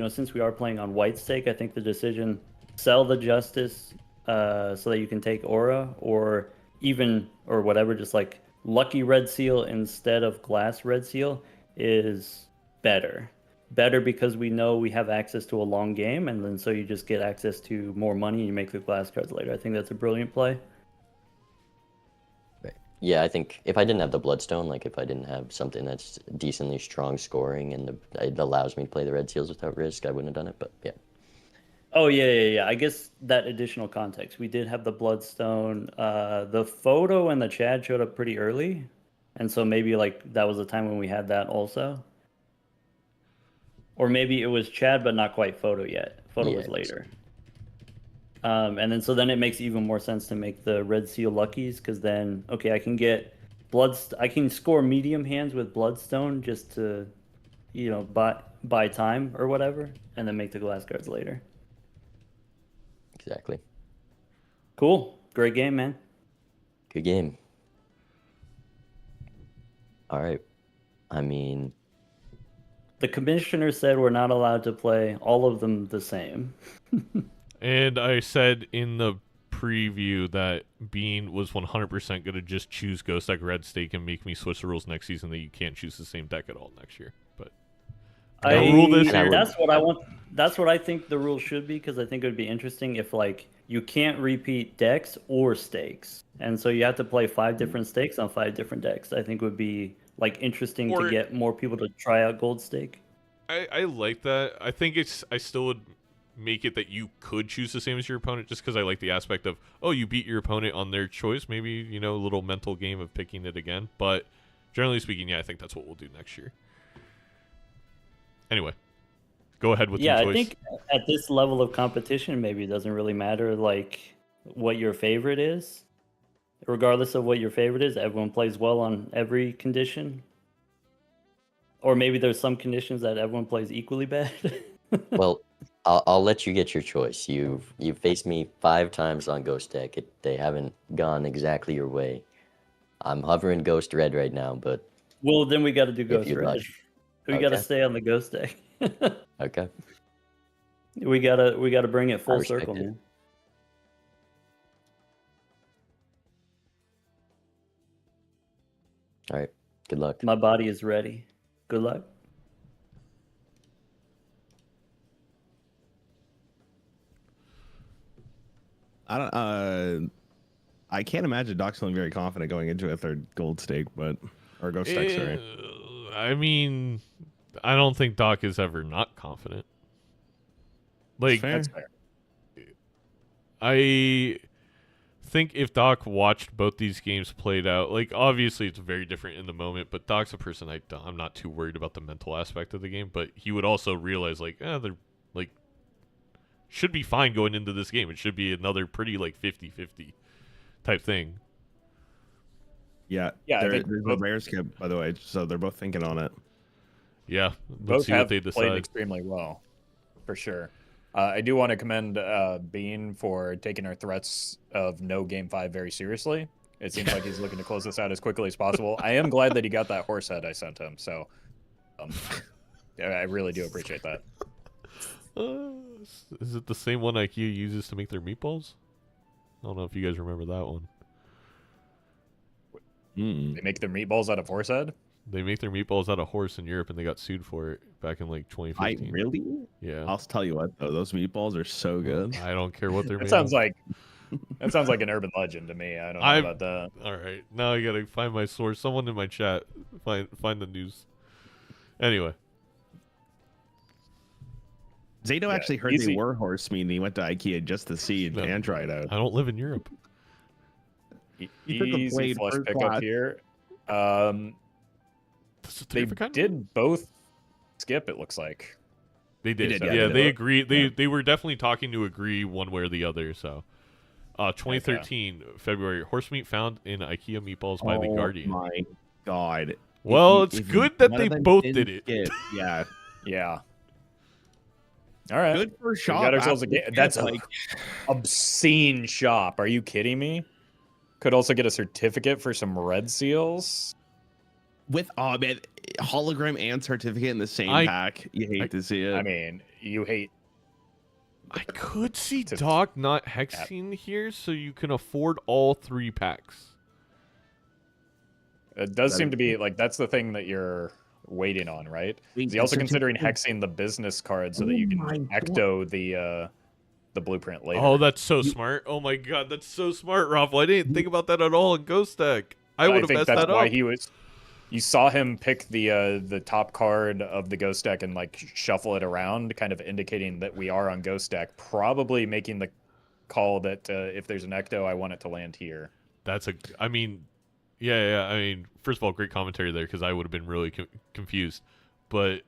since we are playing on white stake, I think the decision sell the justice so that you can take aura or whatever, just like lucky red seal instead of glass red seal is better. Better because we know we have access to a long game, and then so you just get access to more money and you make the glass cards later. I think that's a brilliant play.
Right. Yeah, I think if I didn't have the Bloodstone, like if I didn't have something that's decently strong scoring and it allows me to play the red seals without risk, I wouldn't have done it. But yeah.
Oh yeah. I guess that additional context. We did have the Bloodstone. The photo and the Chad showed up pretty early, and so maybe like that was the time when we had that also. Or maybe it was Chad, but not quite photo yet. Photo was later. And then so then it makes even more sense to make the Red Seal Luckies, because then I can get I can score medium hands with Bloodstone just to, buy time or whatever, and then make the glass cards later.
Exactly.
Cool. Great game, man.
Good game. All right. I mean,
the commissioner said we're not allowed to play all of them the same.
And I said in the preview that Bean was 100% going to just choose Ghost Deck Red Stake and make me switch the rules next season, that you can't choose the same deck at all next year. But rule this year.
That's what I want. That's what I think the rule should be, because I think it would be interesting if like you can't repeat decks or stakes, and so you have to play 5 different stakes on 5 different decks. I think would be like interesting to get more people to try out Gold Stake.
I like that. I think I still would make it that you could choose the same as your opponent, just because I like the aspect of, oh, you beat your opponent on their choice. Maybe, a little mental game of picking it again. But generally speaking, yeah, I think that's what we'll do next year. Anyway, go ahead with your choice.
I think at this level of competition, maybe it doesn't really matter like what your favorite is. Regardless of what your favorite is, everyone plays well on every condition. Or maybe there's some conditions that everyone plays equally bad.
Well, I'll let you get your choice. You've faced me 5 times on Ghost Deck. They haven't gone exactly your way. I'm hovering Ghost Red right now, but
well, then we got to do Ghost Red.
Like.
We got to stay on the Ghost Deck.
Okay.
We gotta bring it full circle, man.
All right. Good luck.
My body is ready. Good luck.
I can't imagine Doc's feeling very confident going into a third gold stake, or ghost stake, sorry.
I mean, I don't think Doc is ever not confident. Like,
That's fair.
think if Doc watched both these games played out, like obviously it's very different in the moment, but Doc's a person I'm not too worried about the mental aspect of the game, but he would also realize like, they're like should be fine going into this game. It should be another pretty like 50-50 type thing.
Yeah, there's a rare skip, by the way, so they're both thinking on it.
Yeah,
both have played extremely well, for sure. I do want to commend Bean for taking our threats of no Game 5 very seriously. It seems like he's looking to close this out as quickly as possible. I am glad that he got that horse head I sent him, so I really do appreciate that.
Is it the same one IKEA uses to make their meatballs? I don't know if you guys remember that one.
They make their meatballs out of horse head?
They make their meatballs out of horse in Europe, and they got sued for it back in like 2015.
Really?
Yeah.
I'll tell you what, though, those meatballs are so good.
I don't care what they're made.
That sounds like an urban legend to me. I don't know about that.
All right, now I gotta find my source. Someone in my chat, find the news. Anyway,
Zato actually heard they were horse meat, and he went to IKEA just to see and try it out.
I don't live in Europe.
Easy flush pickup here. They did both skip, it looks like.
They did. Yeah, they agreed. They were definitely talking to agree one way or the other. So, 2013 February, horse meat found in IKEA meatballs by the Guardian.
Oh my god!
Well, it's good that they both did it.
Yeah.
Yeah. All right.
Good for shop.
We got ourselves a game. That's like obscene shop. Are you kidding me? Could also get a certificate for some red seals.
With man, hologram and certificate in the same pack. You hate to see it.
I mean, you hate.
I could see Doc not hexing here, so you can afford all 3 packs.
It does seem to be like that's the thing that you're waiting on, right? Is he also considering hexing the business card so that you can ecto the blueprint later?
Oh, that's so smart! Oh my god, that's so smart, Raffle. I didn't think about that at all in Ghost Deck. I would have messed that up.
Why he was. You saw him pick the top card of the Ghost Deck and like shuffle it around, kind of indicating that we are on Ghost Deck, probably making the call that if there's an ecto, I want it to land here.
I mean, yeah. I mean, first of all, great commentary there because I would have been really confused, but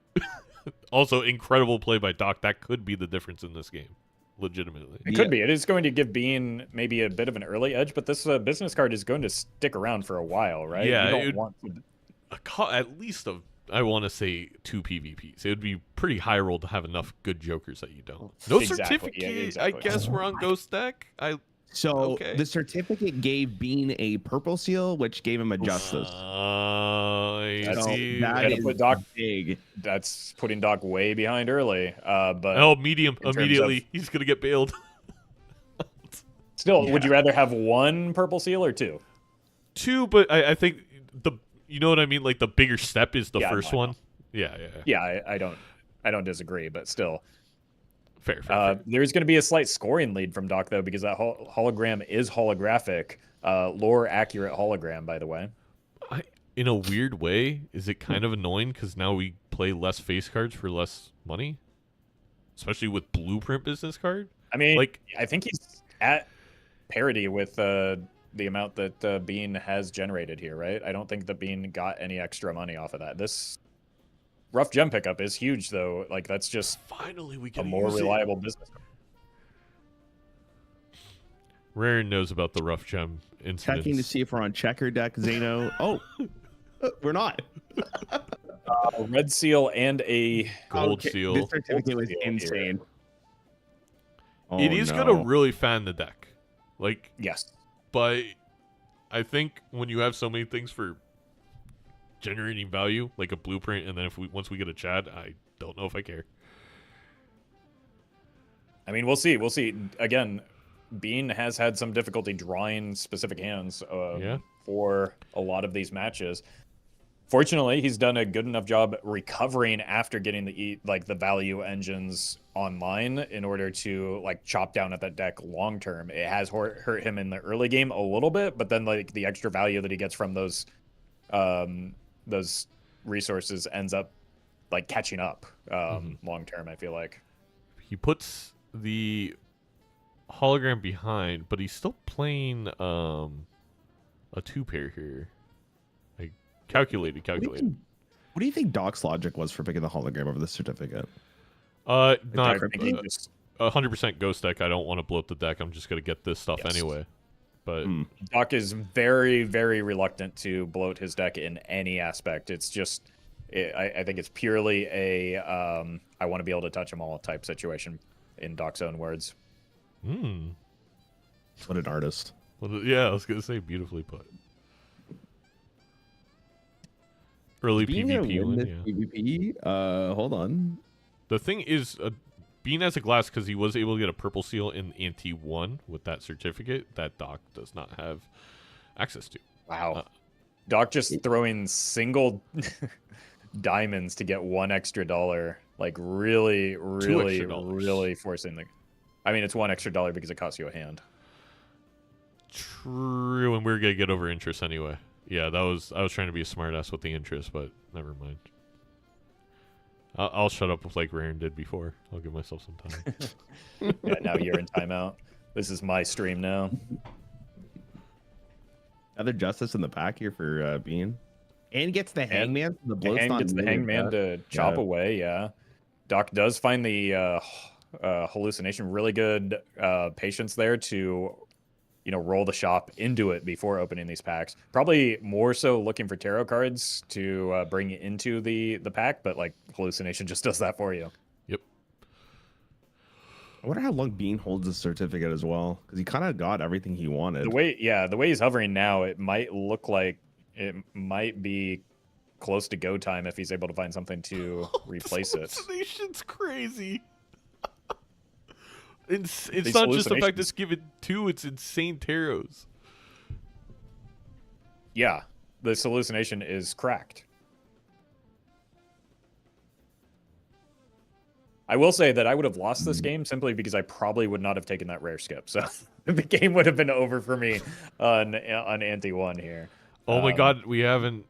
also incredible play by Doc. That could be the difference in this game, legitimately.
It could be. It is going to give Bean maybe a bit of an early edge, but this business card is going to stick around for a while, right?
Yeah,
you don't want to.
At least I want to say 2 PvPs. It would be pretty high roll to have enough good jokers that you don't. No certificate. Yeah, exactly. I guess we're on Ghost Deck.
The certificate gave Bean a purple seal, which gave him a justice.
Big. That's putting Doc way behind early. But
medium immediately. He's gonna get bailed.
Still, would you rather have 1 purple seal or 2?
2, but I think you know what I mean? Like the bigger step is the first one. Yeah.
Yeah, I don't disagree, but still.
Fair.
There's going to be a slight scoring lead from Doc, though, because that hologram is holographic. Lore accurate hologram, by the way.
In a weird way, is it kind of annoying because now we play less face cards for less money? Especially with blueprint business card?
I mean, I think he's at parity with the amount that Bean has generated here, right? I don't think that Bean got any extra money off of that. This rough gem pickup is huge, though. Like, that's just
finally we can
a more reliable business.
Raren knows about the rough gem incidents.
Checking to see if we're on checker deck, Zeno. Oh, we're not.
Red seal and a
gold seal.
This certificate was insane.
It is gonna really fan the deck. Like,
yes.
But I think when you have so many things for generating value, like a blueprint, and then once we get a Chad, I don't know if I care.
I mean, we'll see. We'll see. Again, Bean has had some difficulty drawing specific hands for a lot of these matches. Fortunately, he's done a good enough job recovering after getting the value engines online in order to chop down at that deck long term. It has hurt him in the early game a little bit, but then the extra value that he gets from those resources ends up catching up long term. I feel like
he puts the hologram behind, but he's still playing a 2-pair here. I calculated.
What do you think Doc's logic was for picking the hologram over the certificate?
Not
I think he just
100% ghost deck. I don't want to blow up the deck. I'm just gonna get this stuff anyway. But
Doc is very, very reluctant to bloat his deck in any aspect. It's just, I think it's purely a I want to be able to touch them all type situation, in Doc's own words.
What an artist.
Yeah, I was gonna say beautifully put. Early PvP one, yeah.
PvP? Hold on.
The thing is, Bean has a glass because he was able to get a purple seal in Ante 1 with that certificate that Doc does not have access to.
Wow. Doc just throwing single diamonds to get $1 extra. Like, really, really, really forcing the... I mean, it's $1 extra because it costs you a hand.
True, and we're going to get over interest anyway. Yeah, I was trying to be a smartass with the interest, but never mind. I'll shut up like Raren did before. I'll give myself some time.
Yeah, now you're in timeout. This is my stream now.
Other justice in the pack here for Bean. And gets the hangman. The
gets the hangman to chop away, yeah. Doc does find the hallucination. Really good patience there to... roll the shop into it before opening these packs. Probably more so looking for tarot cards to bring into the pack, but like hallucination just does that for you.
Yep.
I wonder how long Bean holds the certificate as well, because he kind of got everything he wanted.
The way he's hovering now, it might look like it might be close to go time if he's able to find something to replace it.
Hallucination's crazy. It's not just the fact it's given 2, it's insane tarots.
Yeah, this hallucination is cracked. I will say that I would have lost this game simply because I probably would not have taken that rare skip. So the game would have been over for me on Ante 1 here.
Oh my god, we have an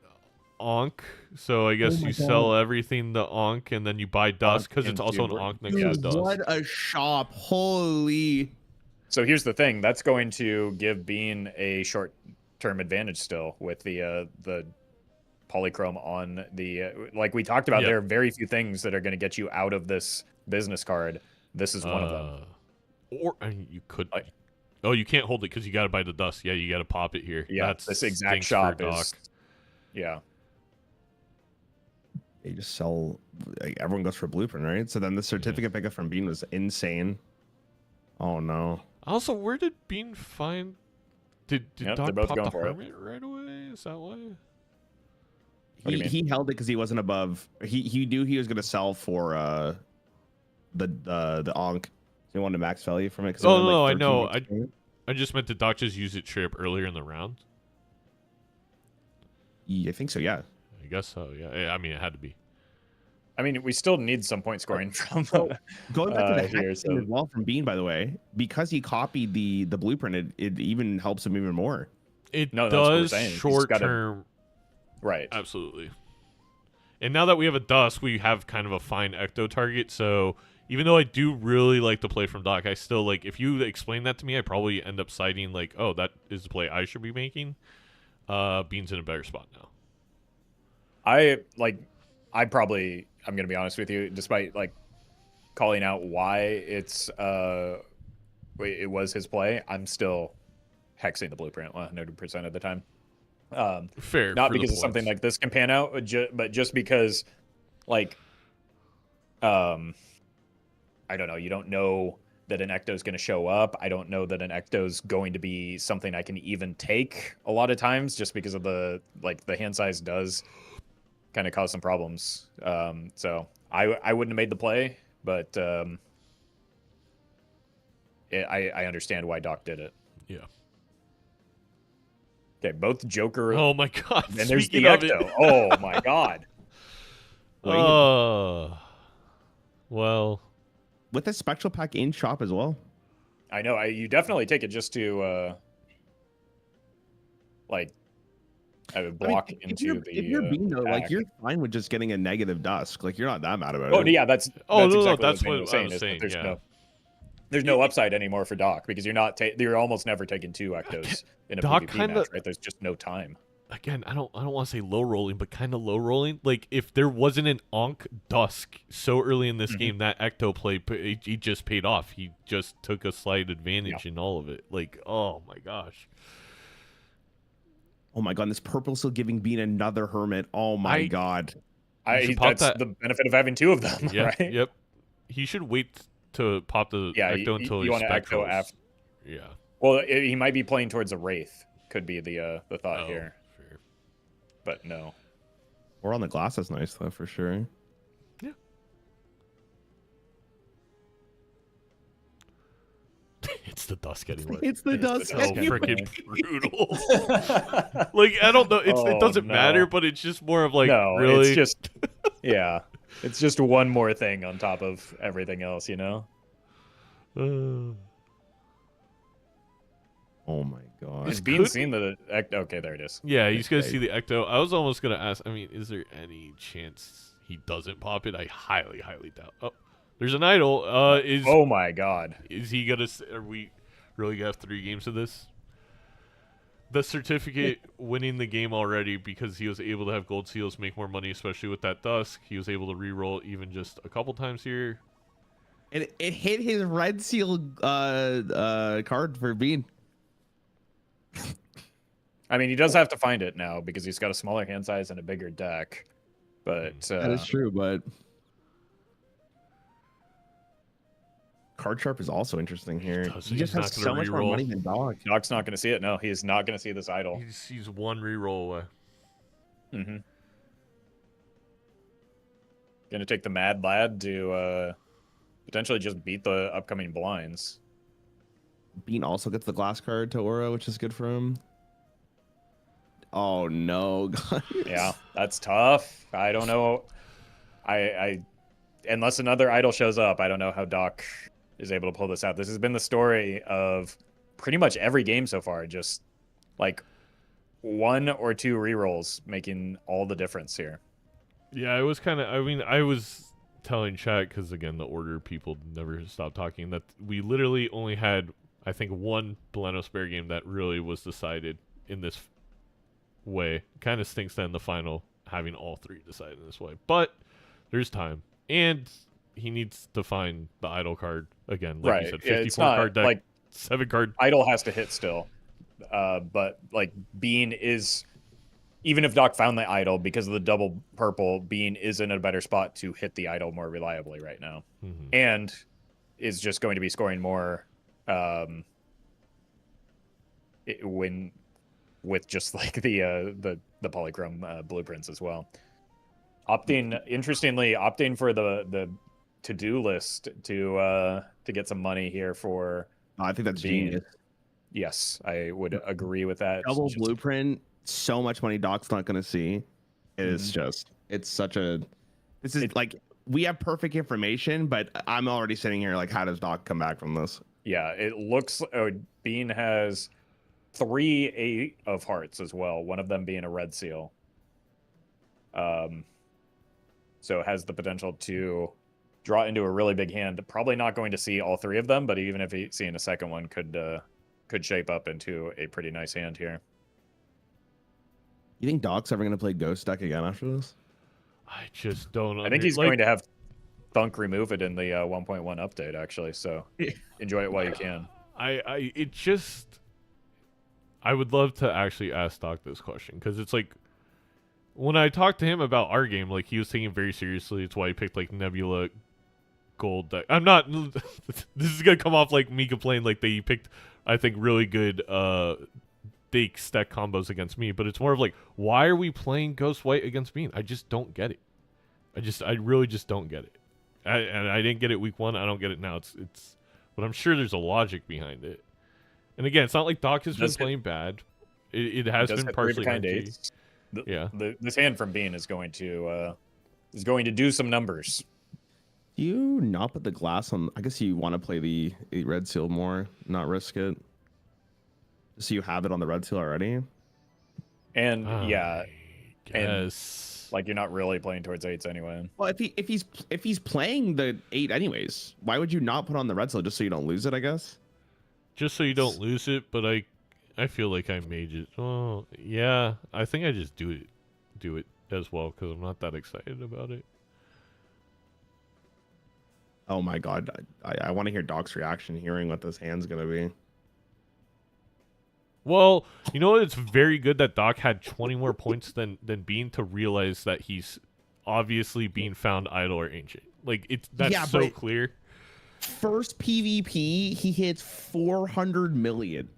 Ankh, so I guess you sell everything the Ankh and then you buy dust because it's also an Ankh next to dust.
What a shop. Holy.
So here's the thing, that's going to give Bean a short-term advantage still with the polychrome on the like we talked about. There are very few things that are going to get you out of this business card. This is one of them.
Or you could you can't hold it because you got to buy the dust. Yeah, you got to pop it here.
Yeah,
that's
this exact shop is
They just sell, like, everyone goes for blueprint, right? So then the certificate pickup from Bean was insane. Oh no.
Also, where did Bean find? Did Doc pop the hermit right away? Is that why?
He held it because he wasn't above. He knew he was gonna sell for the Ankh. So he wanted max value from it.
Oh no, I know. I just meant did Doc just use it straight up earlier in the round?
Yeah, I think so. Yeah.
I guess so. Yeah. I mean, it had to be.
I mean, we still need some point scoring from
going back to the hack as well from Bean, by the way, because he copied the blueprint. It even helps him even more.
It does short term.
Right.
Absolutely. And now that we have a dust, we have kind of a fine ecto target. So even though I do really like the play from Doc, I still like, if you explain that to me, I probably end up citing like, oh, that is the play I should be making. Bean's in a better spot now.
I'm going to be honest with you, despite like calling out why it was his play, I'm still hexing the blueprint 100% of the time.
Fair.
Not because of something like this can pan out, but just because, like, I don't know. You don't know that an ecto is going to show up. I don't know that an ecto is going to be something I can even take a lot of times, just because of the hand size does kind of cause some problems. So I wouldn't have made the play, but I understand why Doc did it.
Yeah.
Okay, both Joker.
Oh my god!
And there's the ecto. Oh my god.
Well,
with the spectral pack in shop as well.
I know. You definitely take it just to block into the.
If you're Bean though, like, you're fine with just getting a negative dusk. Like, you're not that mad about it.
Oh yeah, that's
exactly
that's
what I was saying.
there's no upside anymore for Doc because you're almost never taking 2 Ectos in a
Doc
PvP match, right? There's just no time.
Again, I don't want to say low rolling, but kind of low rolling. Like if there wasn't an Ankh Dusk so early in this game, that Ecto play he just paid off. He just took a slight advantage in all of it. Like, oh my gosh.
Oh my god, this purple still giving Bean another hermit. Oh my god.
That's the benefit of having 2 of them, right?
Yep. He should wait to pop the Ecto until he's Spectral. Yeah.
Well, he might be playing towards a Wraith. Could be the thought here.
Fair.
But no.
Or on the glass is nice though, for sure.
Yeah. It's the Dusk anyway.
It's the Dusk.
So freaking brutal. Like I don't know. It doesn't matter, but it's just more of like really.
It's just yeah. It's just one more thing on top of everything else, you know.
Oh my god.
Is Bean seen the Ecto? Okay, there it is.
Yeah, he's gonna see the Ecto. I was almost gonna ask. I mean, is there any chance he doesn't pop it? I highly doubt. Oh, there's an idol.
Oh my god.
Is he gonna? Are we really gonna have 3 games of this? The certificate winning the game already because he was able to have gold seals, make more money, especially with that Dusk. He was able to re-roll even just a couple times here.
And it hit his red seal card for Bean.
I mean, he does have to find it now because he's got a smaller hand size and a bigger deck. But
that is true, but card sharp is also interesting here. He just has so much more money than Doc.
Doc's not going to see it. No, he is not going to see this idol.
He's 1 reroll away.
Mm-hmm. Going to take the Mad Lad to potentially just beat the upcoming blinds.
Bean also gets the glass card to Aura, which is good for him. Oh no, guys.
Yeah, that's tough. I don't know. I unless another idol shows up, I don't know how Doc is able to pull this out. This has been the story of pretty much every game so far. Just like 1 or 2 rerolls making all the difference here.
Yeah, it was kind of. I mean, I was telling chat because again, the order people never stop talking. That we literally only had, I think, 1 Balatro spare game that really was decided in this way. Kind of stinks that in the final having all 3 decided in this way, but there's time, and he needs to find the idol card again. Like you said, 54 card deck, like 7 card.
Idol has to hit still, but like Bean is, even if Doc found the idol because of the double purple, Bean is in a better spot to hit the idol more reliably right now, and is just going to be scoring more. With just like the polychrome blueprints as well. Interestingly opting for the to-do list to get some money here for.
I think that's genius.
Yes, I would agree with that.
Double blueprint, so much money Doc's not going to see. It's just, it's such a. This is like we have perfect information, but I'm already sitting here like, how does Doc come back from this?
Yeah, it looks. Bean has 3 8 of hearts as well, one of them being a red seal. So it has the potential to draw into a really big hand. Probably not going to see all 3 of them, but even if he's seeing a second one, could shape up into a pretty nice hand here.
You think Doc's ever going to play Ghost deck again after this?
I just don't.
I think he's going to have Thunk remove it in the 1.1 update, actually. So enjoy it while you can.
I would love to actually ask Doc this question because it's like when I talked to him about our game, like he was taking it very seriously. It's why he picked like Nebula gold deck. I'm not. This is gonna come off like me complaining like he picked, I think, really good Dake stack combos against me. But it's more of like, why are we playing Ghost White against Bean? I just don't get it. I really just don't get it. And I didn't get it week 1. I don't get it now. It's, but I'm sure there's a logic behind it. And again, it's not like Doc has been playing bad. It has been partially
This hand from Bean is going to do some numbers.
Do you not put the glass on? I guess you want to play the red seal more, not risk it. So you have it on the red seal already.
And
Yes.
Like you're not really playing towards 8s anyway.
Well, if he's playing the 8 anyways, why would you not put on the red seal just so you don't lose it? I guess.
Just so you don't lose it, but I feel like I made it. Oh yeah, I think I just do it as well because I'm not that excited about it.
Oh my god, I want to hear Doc's reaction, hearing what this hand's gonna be.
Well, you know what? It's very good that Doc had 20 more points than Bean to realize that he's obviously being found idle or ancient. Like that's so clear.
First PvP, he hits 400 million.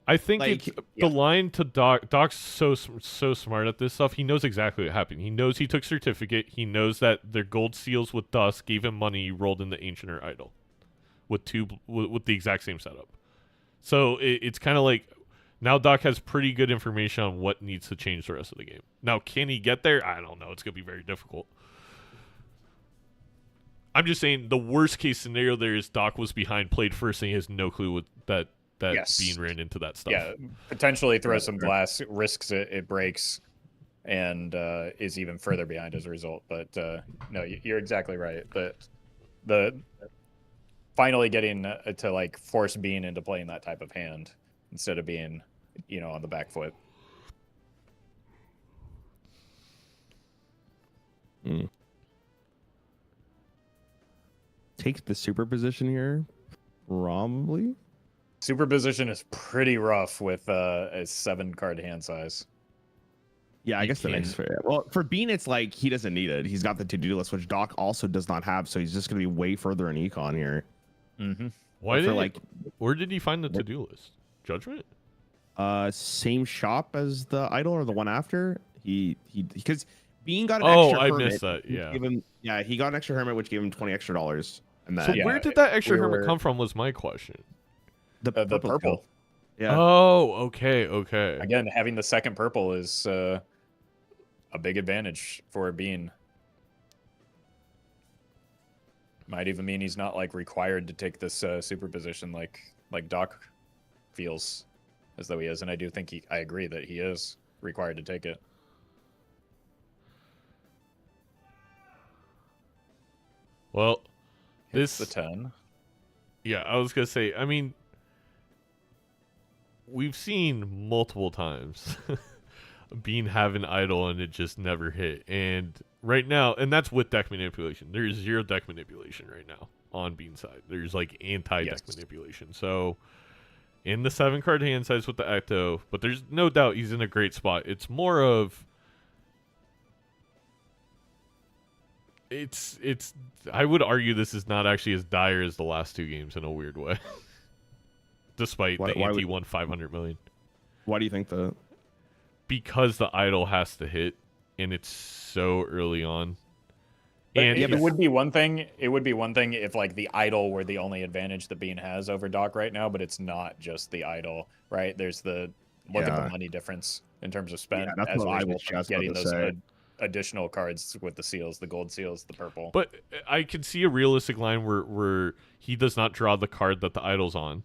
I think it's the line to Doc. Doc's so smart at this stuff. He knows exactly what happened. He knows he took certificate. He knows that their gold seals with Dusk gave him money. He rolled in the ancient or idol with the exact same setup. So it's kind of like now Doc has pretty good information on what needs to change the rest of the game. Now, can he get there? I don't know. It's gonna be very difficult. I'm just saying the worst case scenario there is Doc was behind, played first, and he has no clue that Bean ran into that stuff.
Yeah, potentially throw some glass, risks it breaks, and is even further behind as a result. But no, you're exactly right. The finally getting to like force Bean into playing that type of hand instead of being, on the back foot.
Take the super position here, probably.
Superposition is pretty rough with a 7-card hand size.
Yeah, I guess that makes fair. Well, for Bean, it's like he doesn't need it. He's got the to-do list, which Doc also does not have, so he's just going to be way further in econ here.
Mm-hmm.
Where did he find the to-do list? Judgment?
Same shop as the idol or the one after. Because Bean got an extra hermit.
I missed that. Yeah.
He got an extra hermit, which gave him 20 extra dollars. And
so where did that extra hermit come from? Was my question.
The purple.
Yeah.
Oh, okay.
Again, having the second purple is a big advantage for Bean. Might even mean he's not like required to take this superposition like Doc feels as though he is, and I do think I agree that he is required to take it.
Well,
Hits the 10.
Yeah, I was gonna say. I mean, we've seen multiple times Bean have an idol and it just never hit. And right now, and that's with deck manipulation. There's 0 deck manipulation right now on Bean's side. There's like anti-deck manipulation. So in the 7-card hand size with the Ecto, but there's no doubt he's in a great spot. It's more of it's I would argue this is not actually as dire as the last 2 games in a weird way. Despite the ante won 500 million.
Why do you think that?
Because the idol has to hit, and it's so early on.
And it would be one thing. It would be one thing if like the idol were the only advantage that Bean has over Doc right now, but it's not just the idol, right? There's the look at the money difference in terms of spend as a result of getting those additional cards with the seals, the gold seals, the purple.
But I can see a realistic line where he does not draw the card that the idol's on.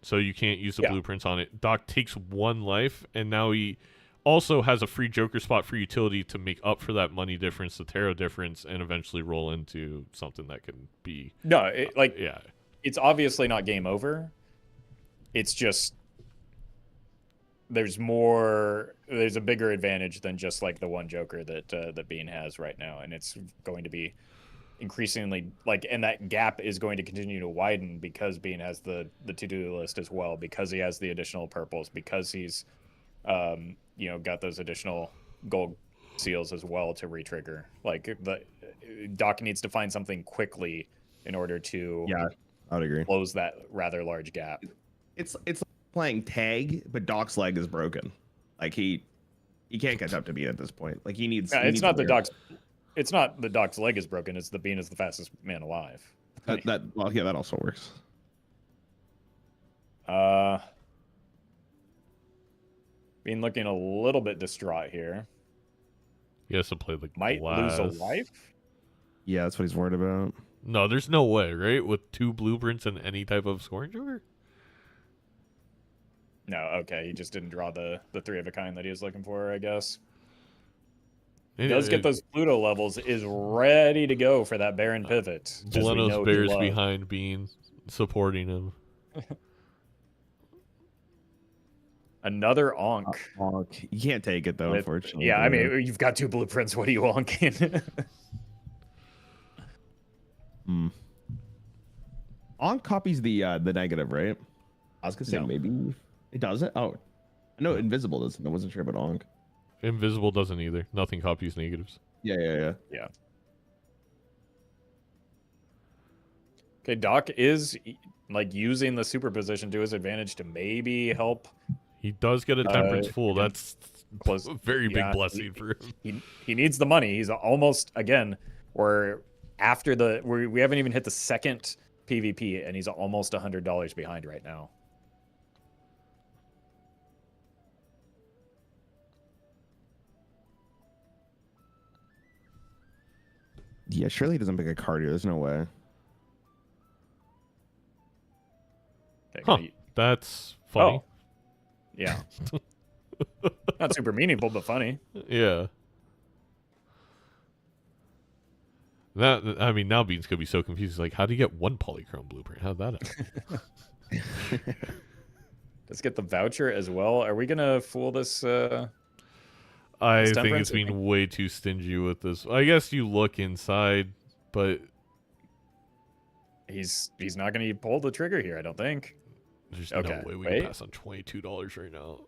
So you can't use the blueprints on it. Doc takes 1 life, and now he also has a free Joker spot for utility to make up for that money difference, the tarot difference, and eventually roll into something that can be...
No, it's obviously not game over. It's just there's a bigger advantage than just like the 1 Joker that Bean has right now, and it's going to be increasingly and that gap is going to continue to widen because Bean has the to-do list as well, because he has the additional purples, because he's got those additional gold seals as well to retrigger. Like Doc needs to find something quickly in order to
I would agree,
close that rather large gap.
It's like playing tag, but Doc's leg is broken. Like he can't catch up to Bean at this point. Like he needs.
It's not the Doc's leg is broken. It's the Bean is the fastest man alive.
That also works.
Bean looking a little bit distraught here.
He has to play the
might
glass.
Lose a life.
Yeah, that's what he's worried about.
No, there's no way, right? With 2 blueprints and any type of scoring joker.
No, okay. He just didn't draw the 3 of a kind that he was looking for, I guess. does get those Pluto levels, is ready to go for that Baron pivot.
Buenos Bears behind Bean, supporting him.
Another Onk.
Onk. You can't take it, though, unfortunately.
Yeah, I mean, you've got 2 blueprints. What are you onking?
Onk copies the negative, right? I was going to say maybe it doesn't. Oh, no, Invisible doesn't. I wasn't sure about Onk.
Invisible doesn't either. Nothing copies negatives.
Yeah.
Okay, Doc is like using the superposition to his advantage to maybe help.
He does get a temperance full. That's
close.
A very big blessing for him.
He needs the money. He's almost, again, we're after we haven't even hit the second PvP, and he's almost $100 behind right now.
Yeah, surely he doesn't pick a card here. There's no way.
Huh, that's funny.
Oh. Yeah. Not super meaningful, but funny.
Yeah. That, I mean, now Beans could be so confused. He's like, how do you get 1 polychrome blueprint? How'd that happen?
Let's get the voucher as well. Are we gonna fool this?
I think it's being way too stingy with this. I guess you look inside, but
he's not gonna pull the trigger here. I don't think.
There's no way we can pass on $22 right now.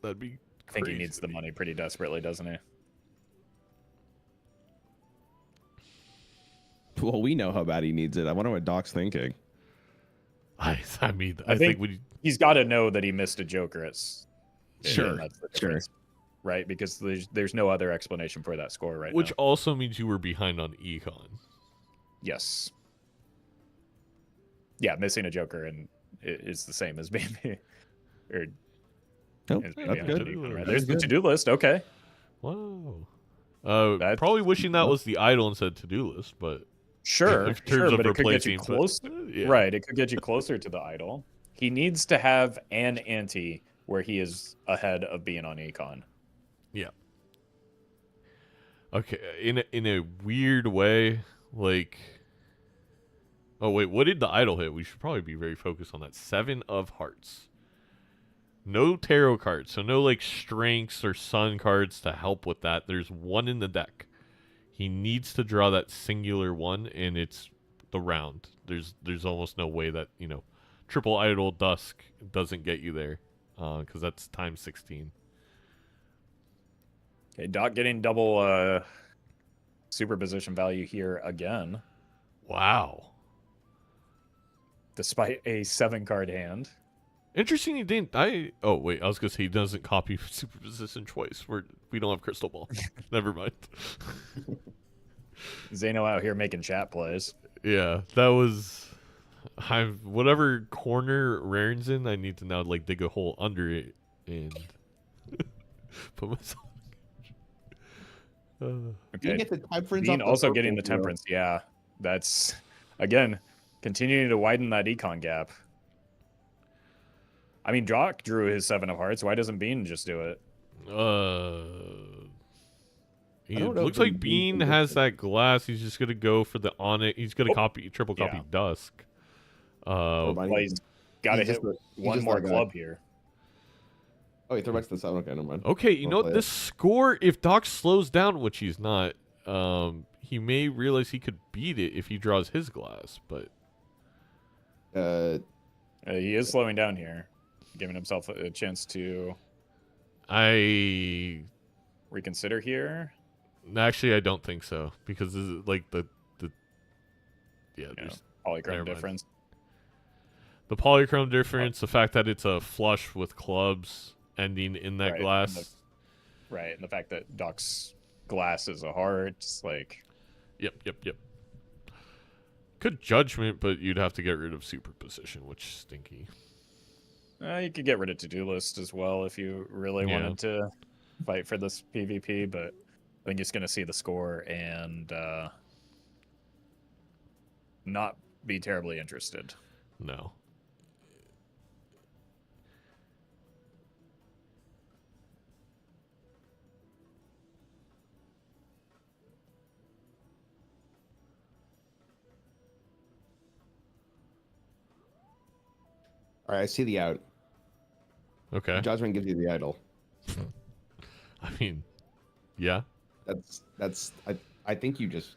That'd be crazy.
I think he needs the money pretty desperately, doesn't he?
Well, we know how bad he needs it. I wonder what Doc's thinking.
I think
he's got to know that he missed a Joker.
Sure.
Right, because there's no other explanation for that score right now.
Which also means you were behind on econ.
Yes. Yeah, missing a Joker and is the same as being
Nope, that's good.
Right? There's the to-do list. Okay.
Wow. Probably wishing that was the idol instead to-do list, but
sure,
in terms of
but it could get
replacing,
you closer. Right, it could get you closer to the idol. He needs to have an ante where he is ahead of being on econ.
Yeah. Okay, in a weird way, like. Oh wait, what did the idol hit? We should probably be very focused on that. 7 of Hearts. No tarot cards, so no like strengths or sun cards to help with that. There's 1 in the deck. He needs to draw that singular 1, and it's the round. There's almost no way that, triple idol dusk doesn't get you there, because that's times 16.
Okay, Doc getting double superposition value here again.
Wow.
Despite a 7-card hand.
Interesting he didn't. Oh, wait. I was going to say he doesn't copy superposition twice. We don't have Crystal Ball. Never mind.
Zeno out here making chat plays.
Yeah, that was... whatever corner Raren's in, I need to now like dig a hole under it and put myself...
Okay. Get the temperance also getting the temperance. Yeah, that's, again, continuing to widen that econ gap. I mean, Doc drew his 7 of Hearts. Why doesn't Bean just do it?
It looks like Bean has that glass. He's just gonna go for the on it. He's gonna triple copy Dusk.
He's got to hit one more club here.
Oh, he threw back to the 7. Okay, never mind.
Okay, you know this score. If Doc slows down, which he's not, he may realize he could beat it if he draws his glass. But
he is slowing down here, giving himself a chance to reconsider here.
Actually, I don't think so, because this is like the there's
polychrome difference.
The polychrome difference, the fact that it's a flush with clubs ending in that glass.
And the fact that Doc's glass is a heart, it's like...
Yep. Good judgment, but you'd have to get rid of superposition, which is stinky.
You could get rid of to-do list as well if you really wanted to fight for this PvP, but I think he's going to see the score and not be terribly interested.
No.
All right, I see the out.
Okay.
Judgment gives you the idol.
I mean, yeah.
That's. I think you just.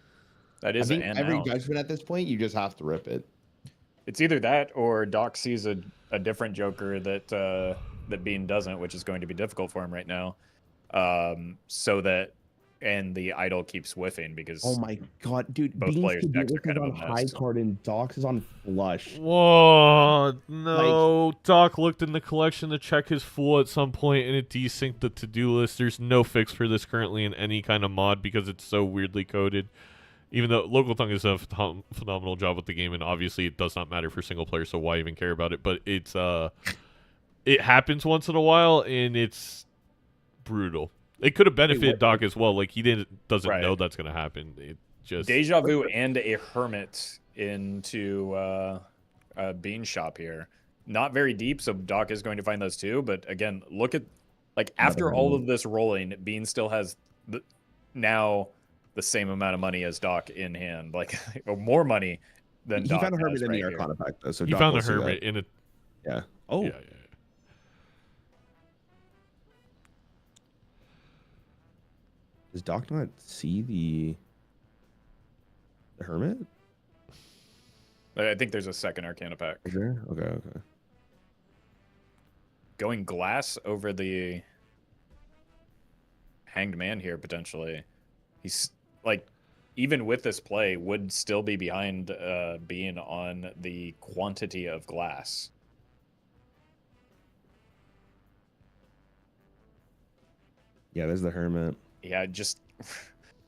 That
I
is
think
an
every
out.
judgment at this point, you just have to rip it.
It's either that or Doc sees a different Joker that that Bean doesn't, which is going to be difficult for him right now. And the idol keeps whiffing because
Oh my god, dude!
both
Beans
players'
could do
decks are
this
kind of
on
a
high
mess.
card and Docs is on flush.
Whoa, no. Doc looked in the collection to check his full at some point and it desynced the to-do list. There's no fix for this currently in any kind of mod because it's so weirdly coded. Even though Local Tongue is a phenomenal job with the game, and obviously it does not matter for single player, so why even care about it? But it's it happens once in a while, and it's brutal. It could have benefited Doc as well. Like he doesn't know that's gonna happen. It just
Deja Vu and a Hermit into Bean shop here. Not very deep, so Doc is going to find those too. But again, look at after all of this rolling, Bean still has now the same amount of money as Doc in hand, like more money than Doc.
He found a Hermit
has
in
right
the
here.
Arcana pack though, so
he
Doc
found
will
a
see
Hermit
that.
in a
Yeah. Oh.
yeah.
Does Doc not see the Hermit?
I think there's a second Arcana pack.
Is there? Okay.
Going glass over the Hanged Man here potentially. He's like, even with this play, would still be behind Bean on the quantity of glass.
Yeah, there's the Hermit.
Yeah, just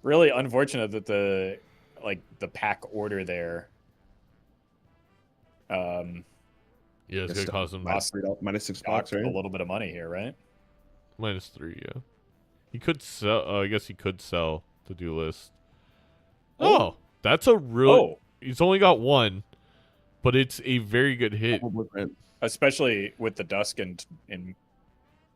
really unfortunate that the pack order there.
Yeah, it's gonna cost him
minus $6,
Doc
right?
a little bit of money here, right?
-3. Yeah, he could sell. I guess he could sell the do list. Oh, that's a real. He's only got one, but it's a very good hit.
Especially with the Dusk and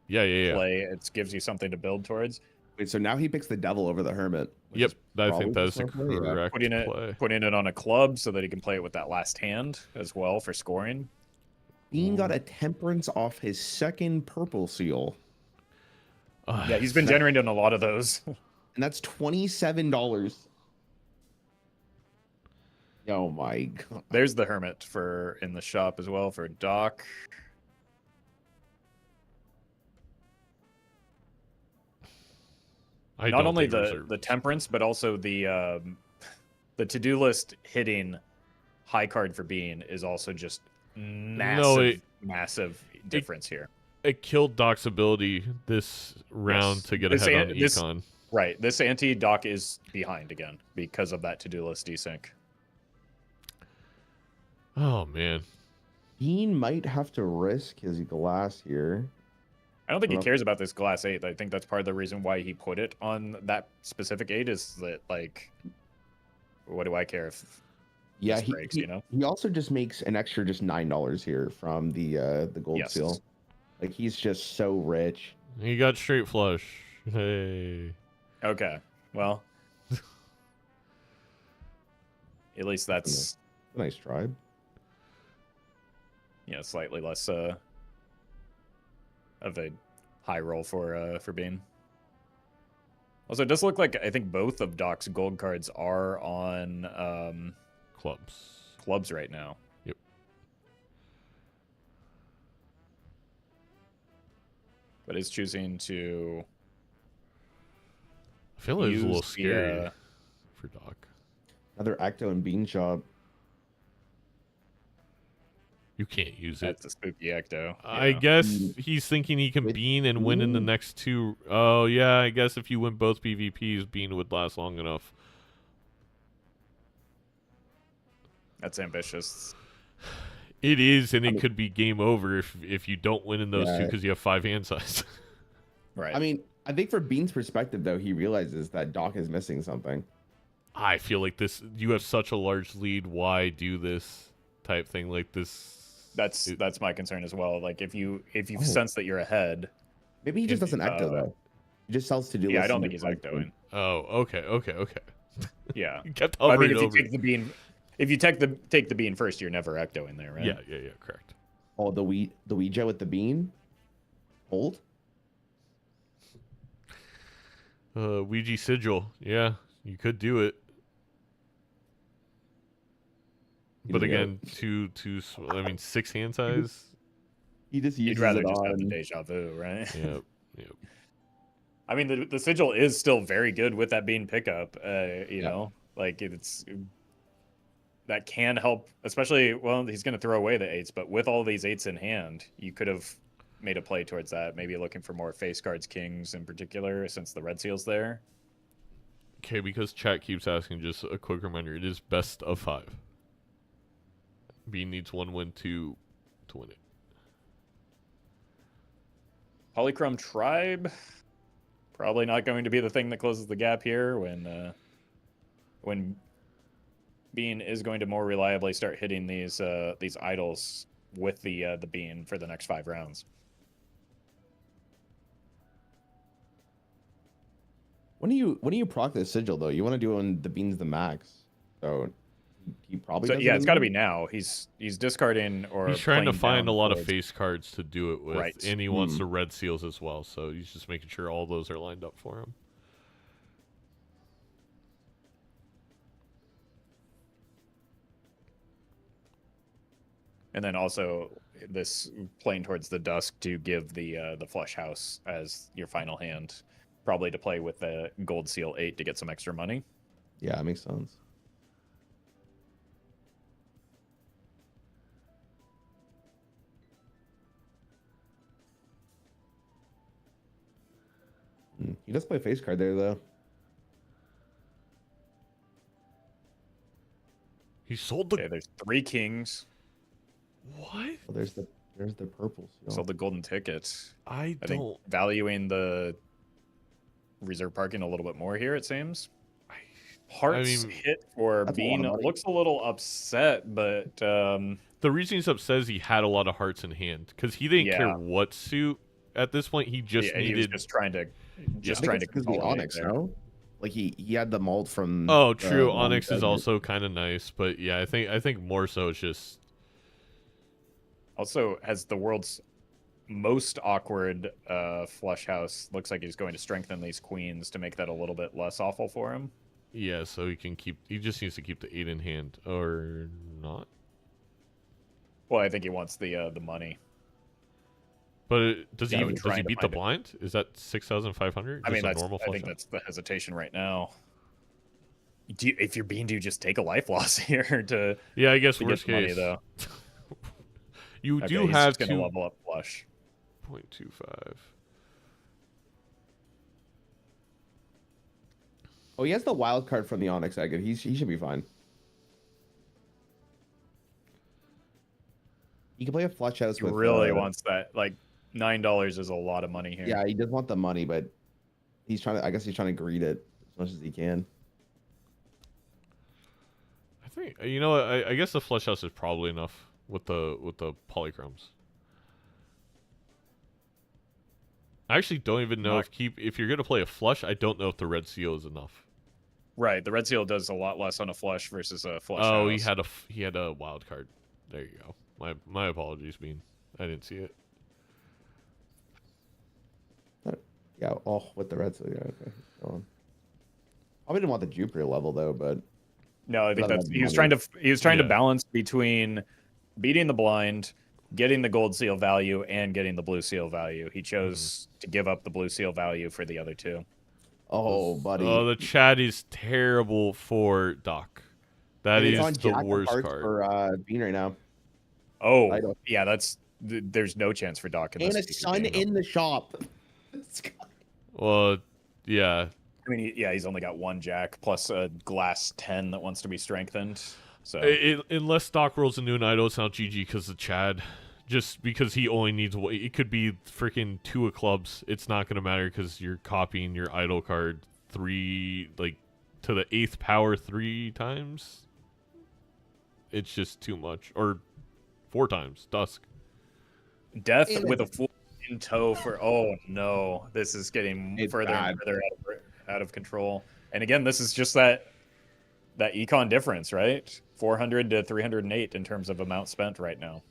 Yeah.
play, it gives you something to build towards.
Wait, so now he picks the Devil over the Hermit.
Yep, I think
probably
that's the
the smart play, yeah.
correct play.
Putting it on a club so that he can play it with that last hand as well for scoring.
Bean got a Temperance off his second purple seal,
Yeah, he's been generating a lot of those.
and that's $27. Oh my god!
There's the Hermit for in the shop as well for Doc. Not only the Temperance, but also the to-do list hitting high card for Bean is also just massive difference here.
It killed Doc's ability this round to get ahead on Econ.
Right, this anti-Doc is behind again because of that to-do list desync.
Oh man,
Bean might have to risk his glass here.
I don't think he cares about this glass 8. I think that's part of the reason why he put it on that specific 8 is that, like, what do I care if this breaks, you know?
He also just makes an extra just $9 here from the gold seal. Like, he's just so rich.
He got straight flush. Hey.
Okay, well, at least that's
a nice tribe.
Yeah, slightly less of a high roll for Bean. Also, it does look like I think both of Doc's gold cards are on clubs right now.
Yep.
But is choosing to.
I feel like it's a little scary for Doc.
Another Acto and Bean shop.
You can't use it.
That's a spooky Ecto.
I guess he's thinking he can Bean and win in the next two. Oh, yeah, I guess if you win both PvPs, Bean would last long enough.
That's ambitious.
It is, and it could be game over if you don't win in those two because you have 5 hand size.
Right.
I mean, I think from Bean's perspective, though, he realizes that Doc is missing something.
I feel like you have such a large lead. Why do this type thing like this?
That's my concern as well. Like if you sense that you're ahead,
maybe he just doesn't Ecto though. He just sells to do.
Yeah, I don't think he's Ectoing.
Oh, okay.
Yeah,
you kept
if
hovering
you
over.
take the bean, if you take the bean first, you're never Ectoing there, right?
Yeah, correct.
Oh, the Ouija with the bean. Old.
Ouija sigil. Yeah, you could do it. But again, I mean, 6 hand size.
He just uses
You'd rather
it
just have the
on.
deja vu, right?
Yep. Yep.
I mean, the sigil is still very good with that bean pickup. You know, like that can help, especially. Well, he's going to throw away the 8s, but with all these 8s in hand, you could have made a play towards that. Maybe looking for more face cards, kings in particular, since the red seal's there.
Okay, because chat keeps asking, just a quick reminder: it is best of 5. Bean needs 1 win to win it.
Polychrome Tribe, probably not going to be the thing that closes the gap here when Bean is going to more reliably start hitting these idols with the Bean for the next 5 rounds.
When do you proc the sigil though? You want to do it when the bean's the max. So he probably does.
Yeah, it's got to be now. He's discarding or
he's trying to
playing
find a
down
lot of
towards-
face cards to do it with,
Right.
and he wants the red seals as well. So he's just making sure all those are lined up for him.
And then also this playing towards the dusk to give the flush house as your final hand, probably to play with the gold seal 8 to get some extra money.
Yeah, that makes sense. He does play face card there though.
He sold the.
Okay, there's 3 kings.
What?
Oh, there's the purple seal.
Sold the golden ticket.
I
think
don't.
valuing the reserve parking a little bit more here, it seems. Hearts hit for Bean looks a little upset, but
the reason he's upset is he had a lot of hearts in hand because he didn't care what suit at this point. He just needed.
He was just trying to
because the Onyx, no? Like he had the mold from.
Oh, true. Onyx is also kind of nice, but yeah, I think more so it's just.
Also has the world's most awkward flush house. Looks like he's going to strengthen these queens to make that a little bit less awful for him.
Yeah, so he can keep. He just needs to keep the 8 in hand, or not.
Well, I think he wants the money.
But does he beat the blind? Is that 6,500?
I mean, I think that's the hesitation right now. If you're Bean, do you just take a life loss here to?
Yeah, I guess worst case.
Money, though.
You do have to
level up flush.
0.25.
Oh, he has the wild card from the Onyx Agate. He should be fine. He can play a flush house with.
Really wants that. Like $9 is a lot of money here.
Yeah, he does want the money, but he's trying to. I guess he's trying to greed it as much as he can.
I think you know. I guess the flush house is probably enough with the polychromes. I actually don't even know if you're gonna play a flush. I don't know if the red seal is enough.
Right, the red seal does a lot less on a flush versus a flush.
Oh,
house.
he had a wild card. There you go. My apologies, Bean. I didn't see it.
Yeah. Oh, with the red seal. Yeah. Okay. Probably didn't want the Jupiter level though, but.
No, I think he was trying to balance between beating the blind, getting the gold seal value, and getting the blue seal value. He chose to give up the blue seal value for the other 2.
Oh, buddy.
Oh, the chat is terrible for Doc. That is the worst card
for Bean right now.
Oh, yeah, there's no chance for Doc in this.
And a sun in the shop.
Well, yeah.
I mean, he's only got 1 jack plus a glass 10 that wants to be strengthened. So
unless Doc rolls into an idol, it's not GG because of Chad. Just because he only needs it could be freaking 2 of clubs. It's not gonna matter because you're copying your idol card 3 to the 8th power 3 times. It's just too much, or 4 times. Dusk.
Death with a full in tow for. Oh no, this is getting further and further out of control. And again, this is just that econ difference, right? 400 to 308 in terms of amount spent right now.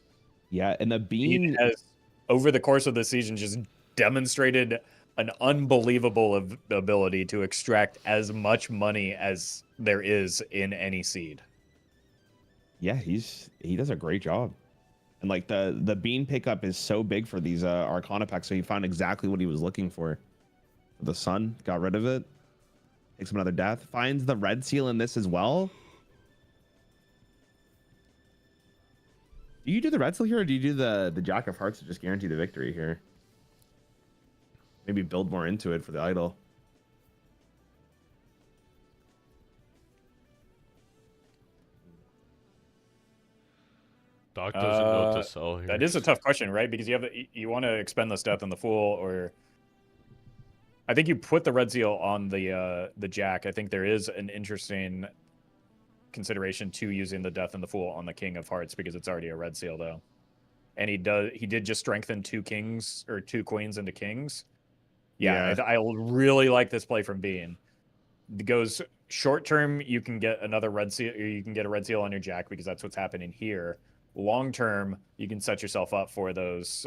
Yeah, and the Bean
has, over the course of the season, just demonstrated an unbelievable ability to extract as much money as there is in any seed.
Yeah, he does a great job. And like the Bean pickup is so big for these Arcana packs, so he found exactly what he was looking for. The Sun, got rid of it. Takes him another death. Finds the red seal in this as well. Do you do the red seal here, or do you do the Jack of Hearts to just guarantee the victory here? Maybe build more into it for the idol.
Doc doesn't know what to sell here.
That is a tough question, right? Because you want to expend this death in the Fool, or I think you put the red seal on the Jack. I think there is an interesting consideration to using the death and the Fool on the King of Hearts because it's already a red seal though, and he did just strengthen 2 kings or 2 queens into kings. Yeah. I really like this play from Bean. It goes short term, you can get another red seal, or you can get a red seal on your Jack because that's what's happening here. Long term, you can set yourself up for those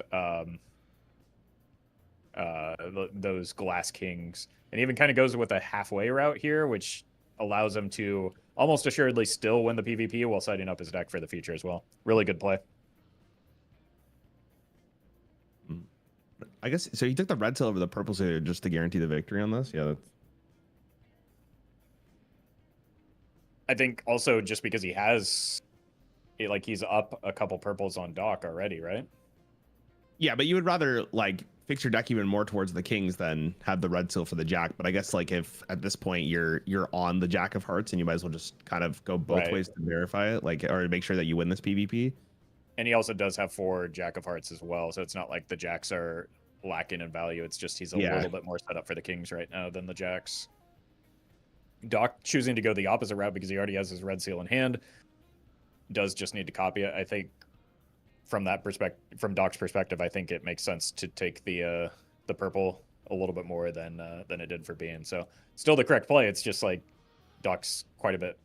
glass kings, and even kind of goes with a halfway route here, which allows him to almost assuredly still win the PvP while setting up his deck for the future as well. Really good play.
I guess so. He took the red seal over the purple seal just to guarantee the victory on this. Yeah, that's...
I think also just because he has, like, he's up a couple purples on Doc already, right?
Yeah, but you would rather like fix your deck even more towards the kings than have the red seal for the Jack. But I guess like if at this point you're on the Jack of Hearts, and you might as well just kind of go both ways to verify it, like, or make sure that you win this PvP.
And he also does have 4 Jack of Hearts as well, so it's not like the Jacks are lacking in value. It's just he's a little bit more set up for the kings right now than the Jacks. Doc choosing to go the opposite route because he already has his red seal in hand does just need to copy it. I think from that perspective, from Doc's perspective, I think it makes sense to take the purple a little bit more than it did for Bean. So still the correct play. It's just like Doc's quite a bit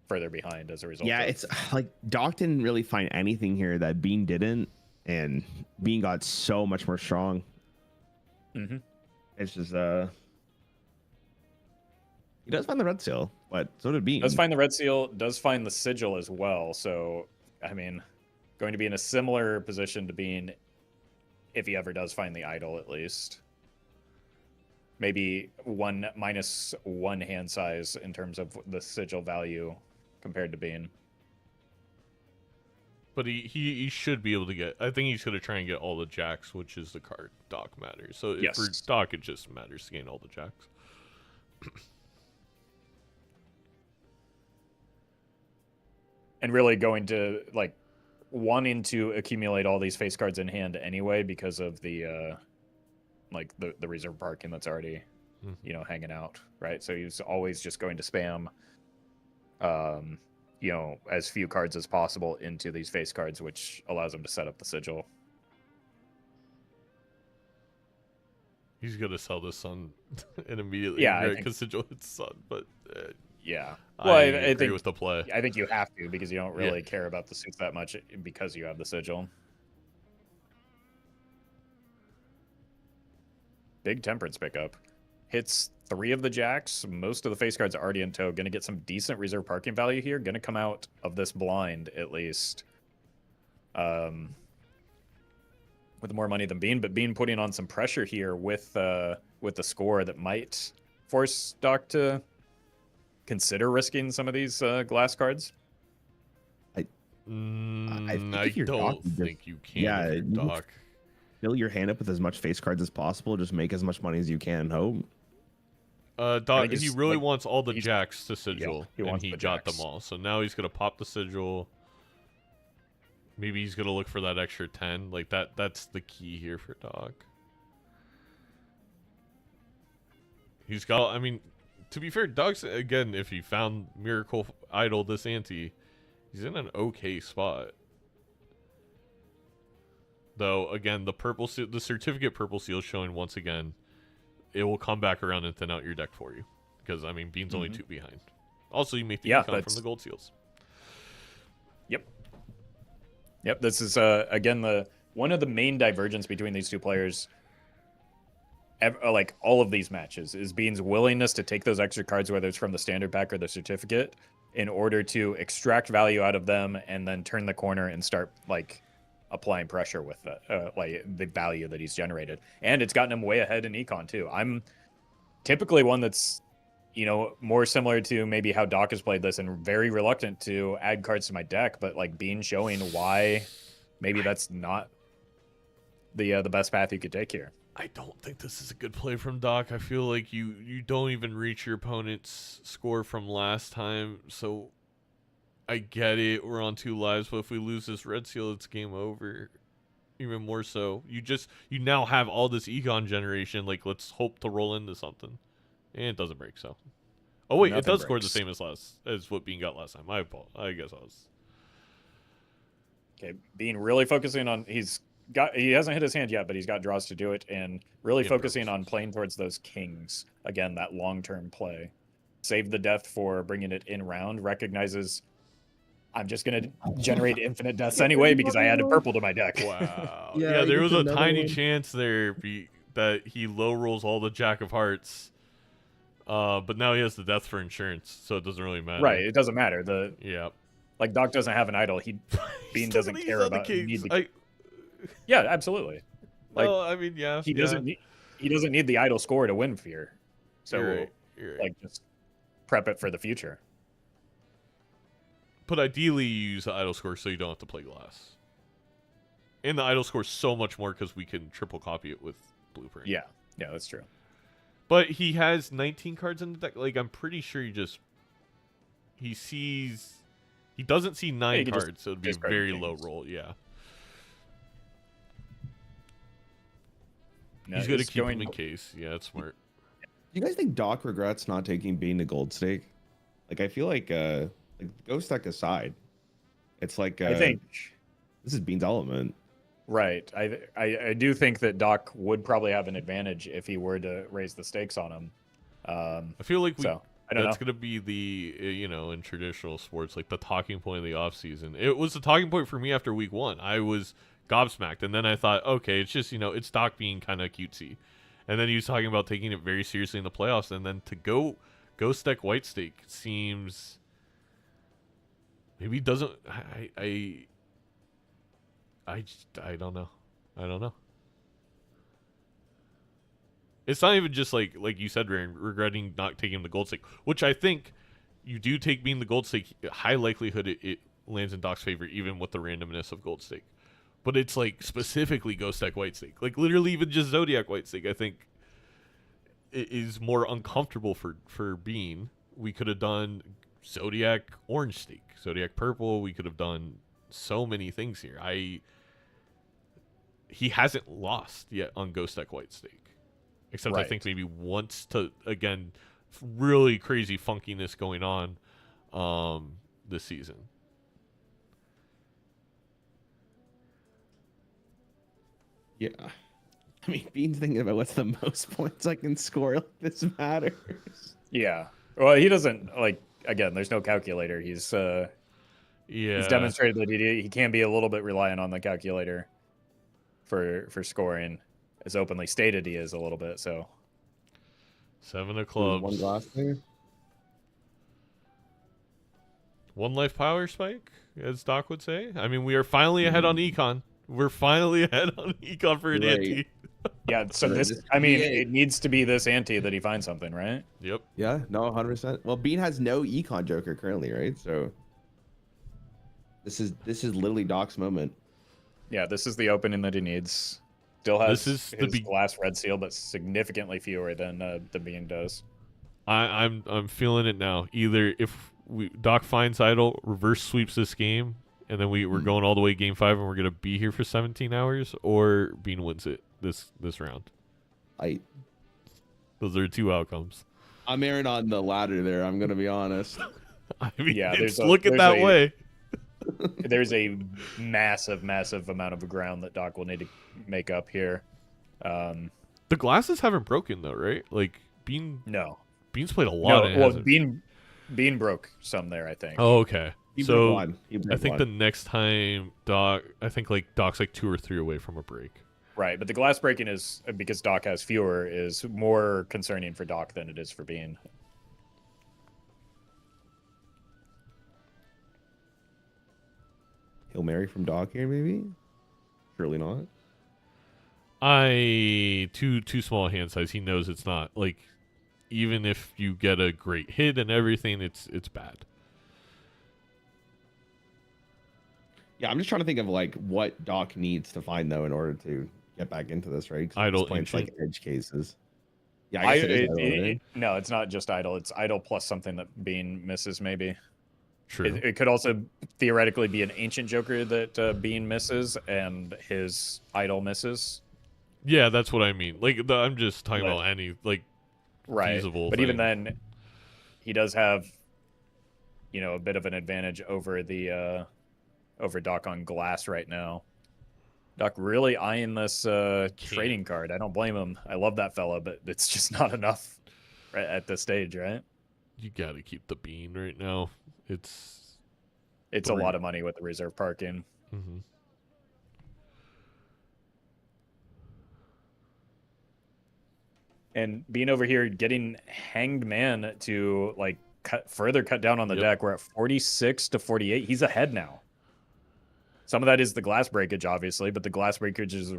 further behind as a result.
Yeah, it's like Doc didn't really find anything here that Bean didn't, and Bean got so much more strong.
Mm-hmm.
It's just he does find the red seal, but so did Bean.
Does find the red seal, does find the sigil as well. So I mean, going to be in a similar position to Bean if he ever does find the idol, at least. Maybe -1 hand size in terms of the sigil value compared to Bean.
But he should be able to get... I think he's going to try and get all the Jacks, which is the card Doc matters. So
yes.
For Doc, it just matters to gain all the Jacks.
And really going to, like, wanting to accumulate all these face cards in hand anyway because of the, like, the reserve parking that's already, you know, hanging out, right? So he's always just going to spam, you know, as few cards as possible into these face cards, which allows him to set up the sigil.
He's going to sell the Sun and immediately because sigil hits Sun, but...
yeah.
Well, I agree with the play.
I think you have to because you don't really care about the suits that much because you have the sigil. Big Temperance pickup. Hits 3 of the Jacks. Most of the face cards are already in tow. Going to get some decent reserve parking value here. Going to come out of this blind at least. With more money than Bean, but Bean putting on some pressure here with the score that might force Doc to consider risking some of these glass cards.
I don't think you can.
Yeah,
Doc.
Fill your hand up with as much face cards as possible. Just make as much money as you can and hope.
Doc, he really wants all the Jacks to sigil,
yeah,
and he got them all. So now he's gonna pop the sigil. Maybe he's gonna look for that extra 10. Like that's the key here for Doc. He's got. I mean, to be fair, Doc's again. If he found Miracle Idol this ante, he's in an okay spot. Though again, the purple seal, the certificate purple seal showing once again. It will come back around and thin out your deck for you. Because, I mean, Bean's only 2 behind. Also, you make the econ from the gold seals.
Yep. Yep, this is again one of the main divergence between these two players. Like all of these matches is Bean's willingness to take those extra cards, whether it's from the standard pack or the certificate, in order to extract value out of them and then turn the corner and start like applying pressure with like the value that he's generated. And it's gotten him way ahead in econ too. I'm typically one that's, you know, more similar to maybe how Doc has played this and very reluctant to add cards to my deck, but like Bean showing why maybe that's not the best path you could take here.
I don't think this is a good play from Doc. I feel like you don't even reach your opponent's score from last time, so I get it. We're on 2 lives, but if we lose this red seal, it's game over. Even more so. You now have all this econ generation. Like, let's hope to roll into something. And it doesn't break, so. Oh wait, it does score the same as what Bean got last time. I guess I was.
Okay, Bean really focusing on he hasn't hit his hand yet, but he's got draws to do it, and really focusing on playing towards those kings. Again, that long-term play. Save the death for bringing it in round. Recognizes I'm just going to generate infinite deaths anyway because I added purple to my deck.
Wow. Yeah, there was a tiny chance there that he low rolls all the Jack of Hearts. But now he has the death for insurance, so it doesn't really matter.
Right, it doesn't matter.
Yeah.
Like, Doc doesn't have an idol. Bean doesn't care about Yeah, absolutely. Like,
well, I mean, yeah.
He doesn't need the idol score to win Fear. So,
you're right.
Like, just prep it for the future.
But ideally, you use the idol score so you don't have to play glass. And the idol score is so much more because we can triple copy it with Blueprint.
Yeah, that's true.
But he has 19 cards in the deck. Like, I'm pretty sure he doesn't see 9 cards, so it'd be a very low roll. Yeah.
No,
he's going to keep him in case. Yeah, that's smart.
Do you guys think Doc regrets not taking Bean to gold stake? Like, I feel like Ghost deck aside, it's like
I think
this is Bean's element.
Right. I do think that Doc would probably have an advantage if he were to raise the stakes on him.
I feel like that's going to be the, in traditional sports, like the talking point of the offseason. It was the talking point for me after week 1. I was gobsmacked, and then I thought, okay, it's just, it's Doc being kind of cutesy. And then he was talking about taking it very seriously in the playoffs, and then to go Ghost deck white stake seems maybe doesn't I don't know. I don't know. It's not even just like you said, Ryan, regretting not taking the gold stake, which I think you do take being the gold stake. High likelihood it lands in Doc's favor, even with the randomness of gold stake. But it's like specifically Ghost deck white stake, like literally even just Zodiac white stake. I think it is more uncomfortable for Bean. We could have done Zodiac orange stake, Zodiac purple. We could have done so many things here. He hasn't lost yet on Ghost deck white stake, except I think maybe once to, again, really crazy funkiness going on this season.
Yeah. I mean, Bean's thinking about what's the most points I can score. Like, this matters.
Yeah. Well, he doesn't, again, there's no calculator. He's demonstrated that he can be a little bit reliant on the calculator for scoring, as openly stated he is a little bit. So
7 of clubs.
One glass there.
1 life power spike, as Doc would say. I mean, we are finally ahead on econ. We're finally ahead on econ for an ante.
Yeah, so it needs to be this ante that he finds something, right?
Yep.
Yeah, no, 100%. Well, Bean has no econ joker currently, right? So this is literally Doc's moment.
Yeah, this is the opening that he needs. Still has his
the
glass red seal, but significantly fewer than the Bean does.
I'm feeling it now. Either if Doc finds idol, reverse sweeps this game, and then we're going all the way game 5, and we're gonna be here for 17 hours, or Bean wins it this round. Those are 2 outcomes.
I'm erring on the ladder there. I'm gonna be honest.
I mean, yeah, it's looking that way.
There's a massive amount of ground that Doc will need to make up here.
The glasses haven't broken though, right? Like Bean.
No.
Bean's played a lot.
Well, Bean broke some there, I think.
Oh, okay. So I think the next time I think like Doc's like 2 or 3 away from a break.
Right, but the glass breaking is, because Doc has fewer, is more concerning for Doc than it is for Bean.
Hail Mary from Doc here, maybe? Surely not.
Too small hand size. He knows it's not. Like, even if you get a great hit and everything, it's bad.
Yeah, I'm just trying to think of like what Doc needs to find though in order to get back into this, right?
Idle
points like edge cases. Yeah,
no, it's not just idle. It's idle plus something that Bean misses, maybe.
True.
It could also theoretically be an ancient Joker that Bean misses and his idle misses.
Yeah, that's what I mean. Like, I'm just talking about any like feasible.
But
thing.
even then, he does have, a bit of an advantage over the over Doc on glass right now. Doc really eyeing this trading card. I don't blame him. I love that fella, but it's just not enough at this stage, right?
You got to keep the Bean right now. It's
a lot of money with the reserve parking.
Mm-hmm.
And being over here, getting Hanged Man to like further cut down on the deck. We're at 46 to 48. He's ahead now. Some of that is the glass breakage, obviously, but the glass breakage is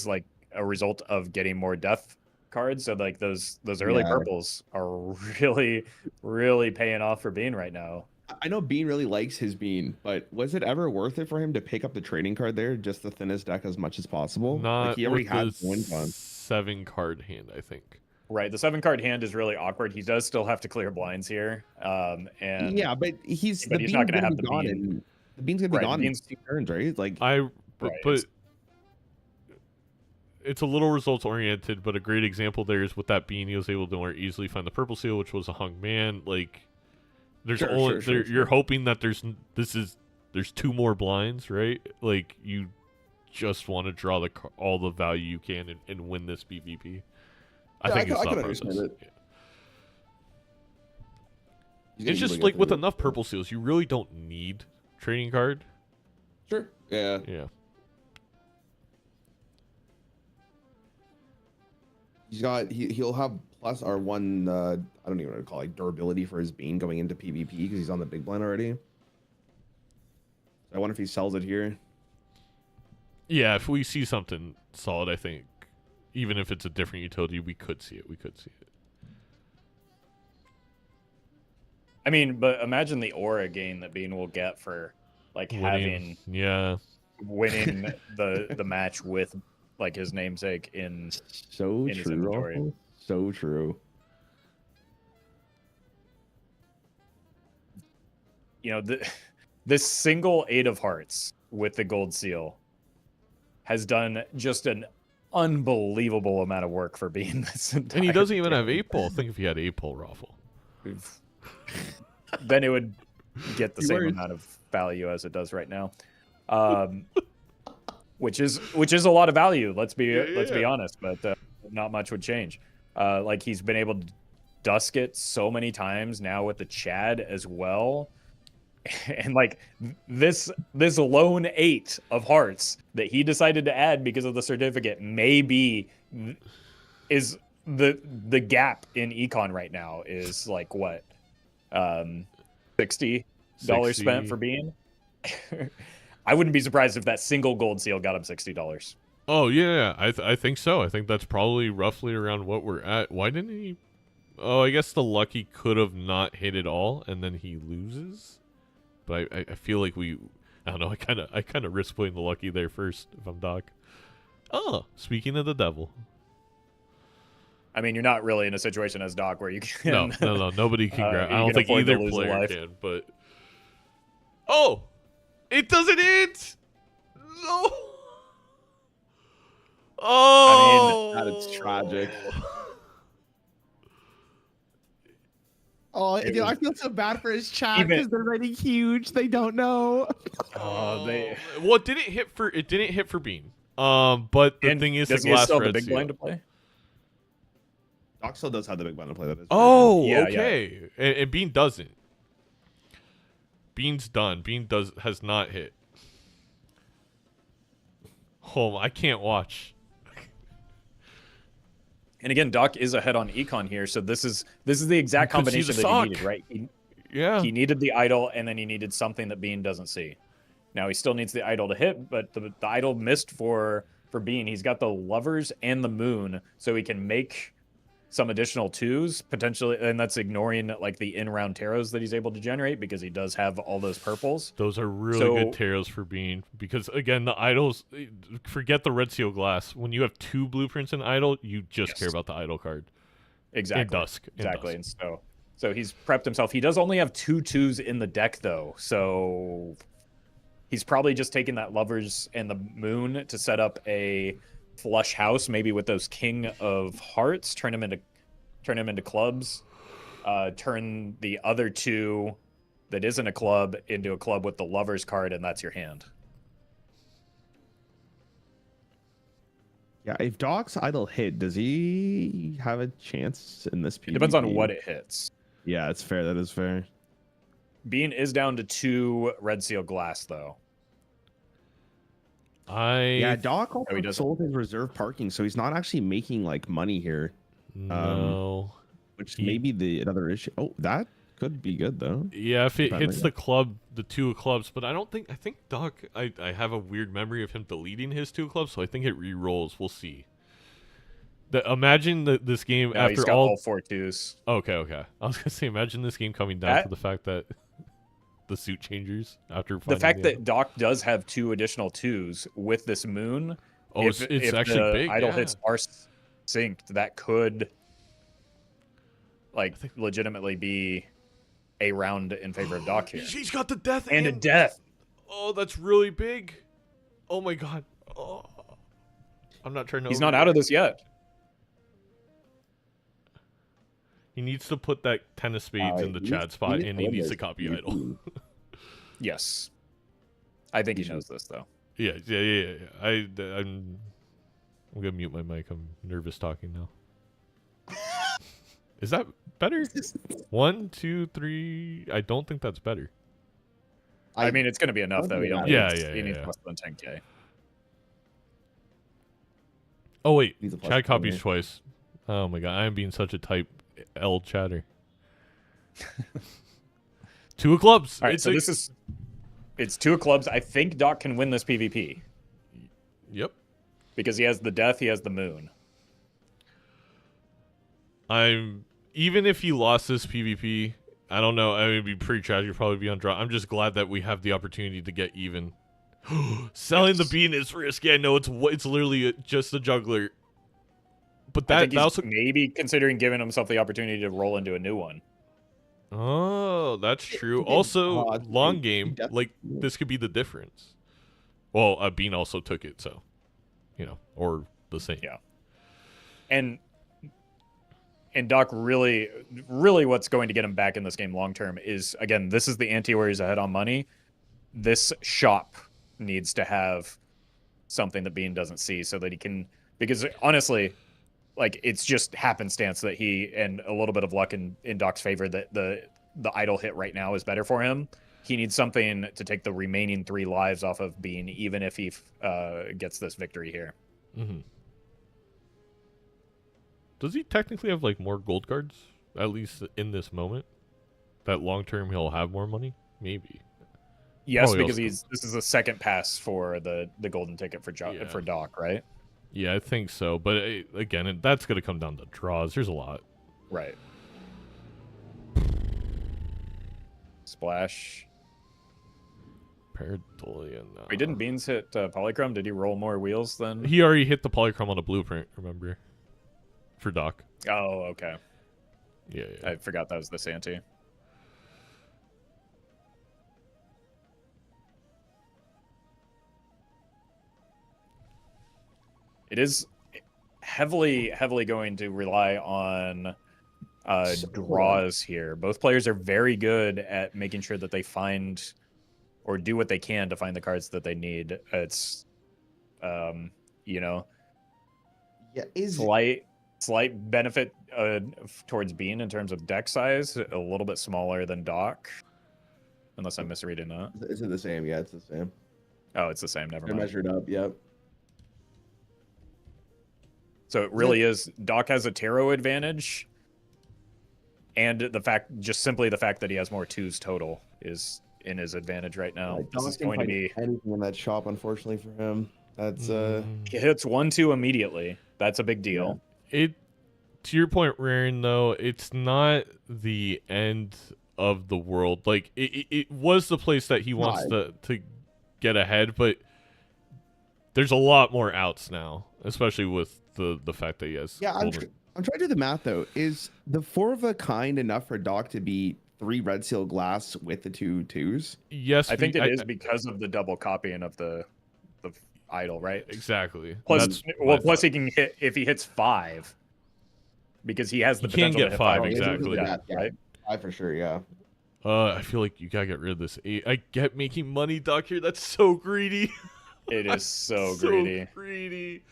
like a result of getting more death cards. So like those early purples are really, really paying off for Bean right now.
I know Bean really likes his Bean, but was it ever worth it for him to pick up the trading card there, just the thinnest deck as much as possible?
Not
like he already had
the 7-card hand, I think.
Right, the 7-card hand is really awkward. He does still have to clear blinds here, and
yeah, but he's not going to have the Bean. The Bean's gonna be gone in 2 turns, right? Like
but it's a little results oriented, but a great example there is with that Bean, he was able to more easily find the purple seal, which was a hung man. Like you're hoping that there's 2 more blinds, right? Like you just want to draw all the value you can and win this PvP. I think it's not process. It's just like with enough purple seals, you really don't need trading card.
Sure. Yeah. He'll have plus or 1 I don't even know what to call it, like durability for his Bean going into PvP because he's on the big blind already. So I wonder if he sells it here.
Yeah, if we see something solid, I think even if it's a different utility, we could see it.
I mean, but imagine the aura gain that Bean will get for like winning the match with like his namesake in his inventory.
So true.
This single 8 of hearts with the gold seal has done just an unbelievable amount of work for Bean this entire
and he doesn't even have 8-ball. Think if he had 8-ball raffle.
Then it would get the same amount of value as it does right now, which is a lot of value. Let's be honest, but not much would change. Like he's been able to dusk it so many times now with the Chad as well, and like this lone 8 of hearts that he decided to add because of the certificate is the gap in econ right now is like what. $60 spent for Bean. I wouldn't be surprised if that single gold seal got him $60.
Oh yeah, I think so. I think that's probably roughly around what we're at. Why didn't he? Oh, I guess the lucky could have not hit it all, and then he loses. But I feel like I don't know. I kind of risk playing the lucky there first if I'm Doc. Oh, speaking of the devil.
I mean, you're not really in a situation as Doc where you can.
No. Nobody can grab. I don't think either player can. But it doesn't hit. No. Oh,
I mean, that is tragic.
Oh, I feel so bad for his chat because they're writing huge. They don't know.
Well, it didn't hit for Bean. But the thing is,
does he still have the big blind to play?
Doc still does have the big blind to play. That is
okay. Yeah. And Bean doesn't. Bean's done. Bean has not hit. Oh, I can't watch.
And again, Doc is ahead on Econ here, so this is the exact combination that he needed, right? He needed the idol, and then he needed something that Bean doesn't see. Now he still needs the idol to hit, but the idol missed for Bean. He's got the lovers and the moon, so he can make some additional 2s potentially, and that's ignoring like the in-round taros that he's able to generate because he does have all those purples.
Those are really good taros for Bean because again, the idols. Forget the red seal glass. When you have 2 blueprints in idol, you just care about the idol card.
Exactly.
In dusk.
Exactly. And so he's prepped himself. He does only have 2 2s in the deck though, so he's probably just taking that lovers and the moon to set up a flush house, maybe with those king of hearts, turn him into clubs, turn the other 2 that isn't a club into a club with the lovers card, and that's your hand.
Yeah, if Doc's idol hit, does he have a chance in this PvP?
It depends on what it hits.
Yeah, it's fair. That is fair.
Bean is down to 2 red seal glass though.
Yeah, Doc also sold his reserve parking, so he's not actually making like money here.
No.
Which may be another issue. Oh, that could be good though.
Yeah, if it hits the club, the 2 of clubs, but I think Doc, I have a weird memory of him deleting his 2 of clubs, so I think it re-rolls. We'll see. Imagine this game after
he's got all 4 2s.
Okay. I was gonna say, imagine this game coming down to the fact that the suit changers after
the fact that Doc does have 2 additional 2s with this moon.
Oh, it's actually
the
big.
Idol hits are synced. That could legitimately be a round in favor of Doc here.
He's got the death
and a death.
Oh, that's really big. Oh my god. Oh. I'm not trying to.
He's not out of this yet.
He needs to put that 10 of spades in the Chad spot, and he needs to copy idol.
Yes, I think he knows this though.
Yeah. I'm gonna mute my mic. I'm nervous talking now. Is that better? 1, 2, 3. I don't think that's better.
I mean, it's gonna be enough though. He needs less than 10K.
Oh wait, Chad copies twice. Oh my god, I am being such a type L chatter. 2 of clubs.
All right, so it's 2 of clubs. I think Doc can win this PvP.
Yep.
Because he has the death, he has the moon.
Even if he lost this PvP, I don't know. I mean, it'd be pretty tragic. He'd probably be on draw. I'm just glad that we have the opportunity to get even. Selling the bean is risky. I know it's literally just a juggler. But that also
maybe considering giving himself the opportunity to roll into a new one.
Oh, that's true. Also, long game, like this could be the difference. Well, Bean also took it, so or the same.
Yeah. And Doc really what's going to get him back in this game long term is, again, this is the ante where he's ahead on money. This shop needs to have something that Bean doesn't see so that he can, because honestly, like, it's just happenstance that he, and a little bit of luck in Doc's favor, that the idol hit right now is better for him. He needs something to take the remaining 3 lives off of Bean, even if he gets this victory here.
Mm-hmm. Does he technically have like more gold cards, at least in this moment? That long term he'll have more money, maybe.
Yes, because this is a second pass for the golden ticket for Doc, right?
Yeah, I think so. But again, that's going to come down to draws. There's a lot.
Right. Splash.
Pareidolia, no.
Wait, didn't Beans hit Polychrome? Did he roll more wheels than?
He already hit the Polychrome on a blueprint, remember? For Doc.
Oh, okay.
Yeah.
I forgot that was the Santee. It is heavily going to rely on draws here. Both players are very good at making sure that they find or do what they can to find the cards that they need. It's, slight benefit towards Bean in terms of deck size, a little bit smaller than Doc. unless I'm misreading that.
Is it the same? Yeah, it's the same.
Oh, it's the same. Never
They're
mind.
measured up. Yep.
So it really is. Doc has a tarot advantage, and simply the fact that he has more twos total is in his advantage right now. This is going to be
anything in that shop, unfortunately for him. That's
he hits 1-2 immediately. That's a big deal.
To your point, Raren, though, it's not the end of the world. Like it was the place that he wants to get ahead, but there's a lot more outs now, especially with the fact that he has.
Yeah, I'm trying to do the math though. Is the 4 of a kind enough for Doc to be 3 red seal glass with the 2 twos?
Yes,
I think it is because of the double copying of the idol, right?
Exactly.
Plus he can hit if he hits 5, because he has the
He can
potential to
get
hit
5
5
exactly.
right?
5 for sure. Yeah.
I feel like you gotta get rid of this 8. I get making money, Doc. Here, that's so greedy.
It is so
greedy.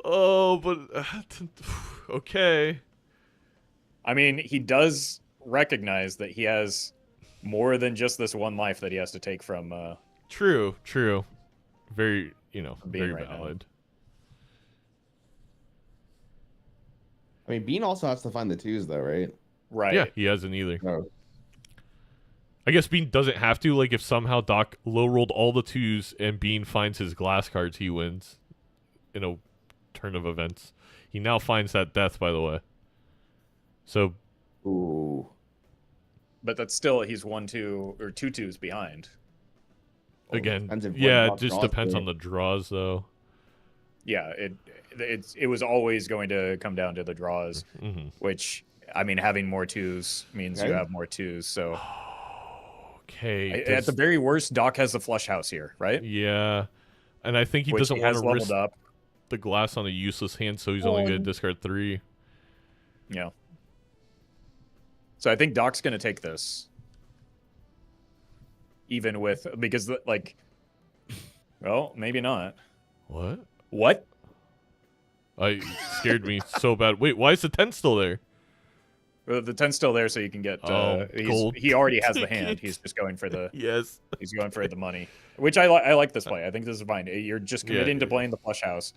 Oh, but okay.
I mean, he does recognize that he has more than just this one life that he has to take from.
True. Very, very
right
valid.
I mean, Bean also has to find the 2s though, right?
Right.
Yeah, he hasn't either.
No.
I guess Bean doesn't have to. Like, if somehow Doc low rolled all the 2s and Bean finds his glass cards, he wins in a turn of events. He now finds that death, by the way. So.
Ooh.
But that's still, he's 1-2 or 2 twos behind.
Again,
Depends
it just depends on the draws, though.
Yeah, it was always going to come down to the draws, which, I mean, having more 2s means you have more 2s, so...
Okay.
At the very worst, Doc has the flush house here, right?
Yeah. And I think he doesn't want to risk
up
the glass on a useless hand, so he's only going to discard 3.
Yeah. So I think Doc's going to take this. Even with... Because, like... Well, maybe not.
What? Scared me so bad. Wait, why is the 10 still there?
Well, the 10's still there, so you can get.
Gold.
He already has the hand. He's just going for the.
Yes.
He's going for the money, which I like this play. I think this is fine. You're just committing to playing the flush house.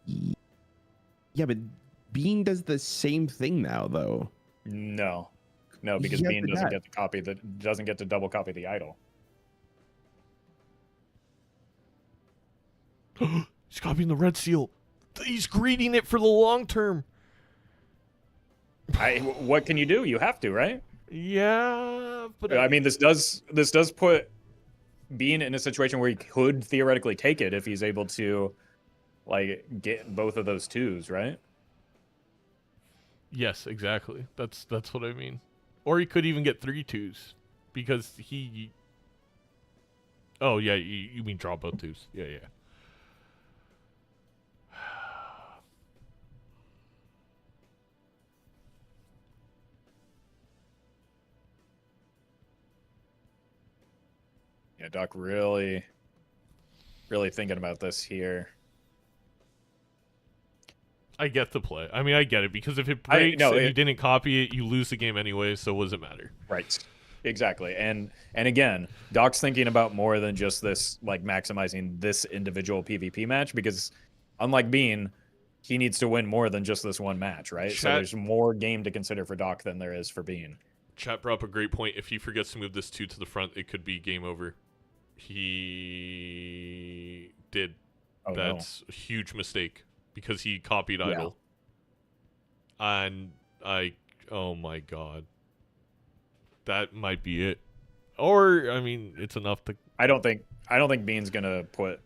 Yeah, but Bean does the same thing now, though.
No, because Bean doesn't get to double copy the idol.
He's copying the red seal. He's greeting it for the long term.
What can you do? You have to, right?
Yeah, but
I mean, this does put Bean in a situation where he could theoretically take it if he's able to, like, get both of those 2s, right?
Yes, exactly. That's what I mean. Or he could even get 3 2s because he. Oh yeah, you mean draw both 2s? Yeah.
Yeah, Doc really thinking about this here.
I get the play. I mean, I get it, because if it breaks and you didn't copy it, you lose the game anyway, so what does it matter?
Right. Exactly. And again, Doc's thinking about more than just this, like, maximizing this individual PvP match, because unlike Bean, he needs to win more than just this one match, right? So there's more game to consider for Doc than there is for Bean.
Chat brought up a great point. If he forgets to move this 2 to the front, it could be game over. He did.
Oh,
That's a huge mistake, because he copied idol. And oh my god. That might be it. Or, I mean, it's enough to...
I don't think Bean's gonna put...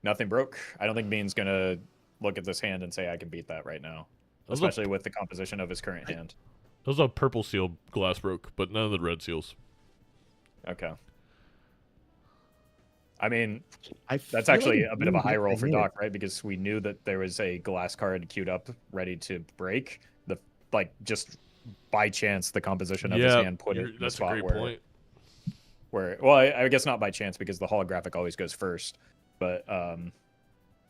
Nothing broke. I don't think Bean's gonna look at this hand and say, I can beat that right now. Especially with the composition of his current hand.
Those are purple seal glass broke, but none of the red seals.
Okay. I mean, that's actually a bit of a high roll for Doc, right? Because we knew that there was a glass card queued up, ready to break. Just by chance, the composition of his hand put it in a spot where, well, I guess not by chance, because the holographic always goes first. But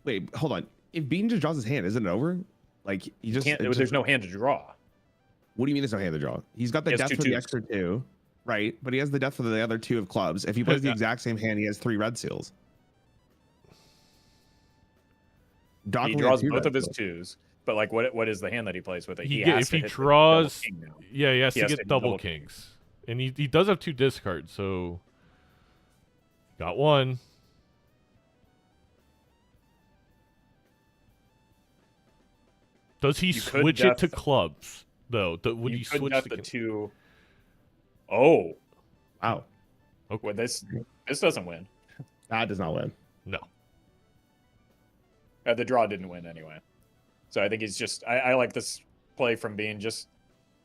wait, hold on. If Bean just draws his hand, isn't it over? Like, he just
can't. There's no hand to draw.
What do you mean there's no hand to draw? He's got the death for the extra 2, right? But he has the death for the other 2 of clubs. If he plays the exact same hand, he has 3 red seals.
He draws both of his 2s, but like, what is the hand that he plays with it?
If he draws, he has to get double kings, and he does have 2 discards, so got 1. Does he switch it to clubs though? Would he switch
the 2? Oh,
wow.
Okay, well, this doesn't win.
That does not win.
No.
The draw didn't win anyway. So I think he's just. I like this play from being just.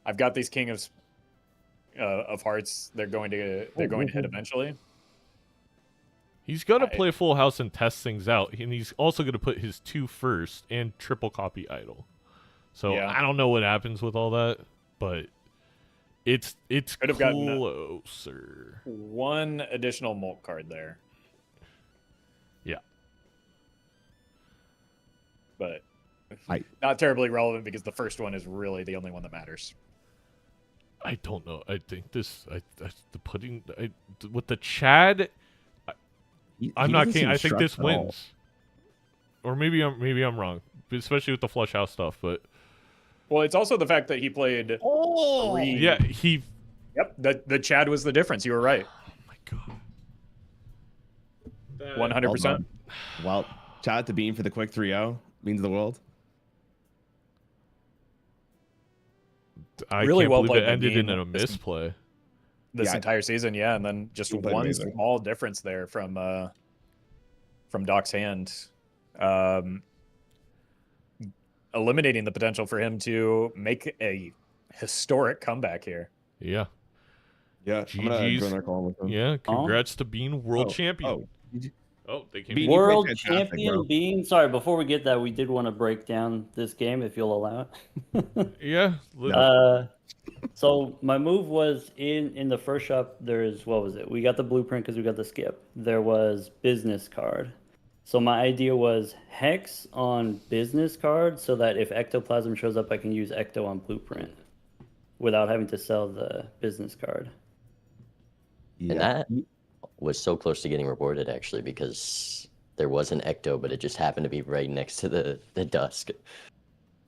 I've got these king of hearts. They're going to hit eventually.
He's gonna play full house and test things out, and he's also gonna put his 2 first and triple copy idol. So I don't know what happens with all that, but it's
could have
closer.
Gotten 1 additional molt card there.
Yeah.
But not terribly relevant because the first one is really the only one that matters.
I don't know. I think this with the Chad. I'm not kidding. I think this wins, or maybe I'm wrong, especially with the flush house stuff. But
it's also the fact that he played.
Oh, yeah,
Yep, the Chad was the difference. You were right.
Oh my god.
100%.
Well, shout out to Bean for the quick 3-0. Means the world.
I really can't believe it ended in a misplay.
This entire season, and then just one small difference there from Doc's hand, eliminating the potential for him to make a historic comeback here.
Yeah.
GG's.
Yeah, congrats to being world champion. They came
world champion Bean. Sorry, before we get that, we did want to break down this game, if you'll allow it.
Yeah.
So my move was in the first shop. There's what was it? We got the blueprint because we got the skip. There was business card. So my idea was hex on business card so that if ectoplasm shows up, I can use ecto on blueprint without having to sell the business card.
And that was so close to getting rewarded actually because there was an ecto, but it just happened to be right next to the dusk.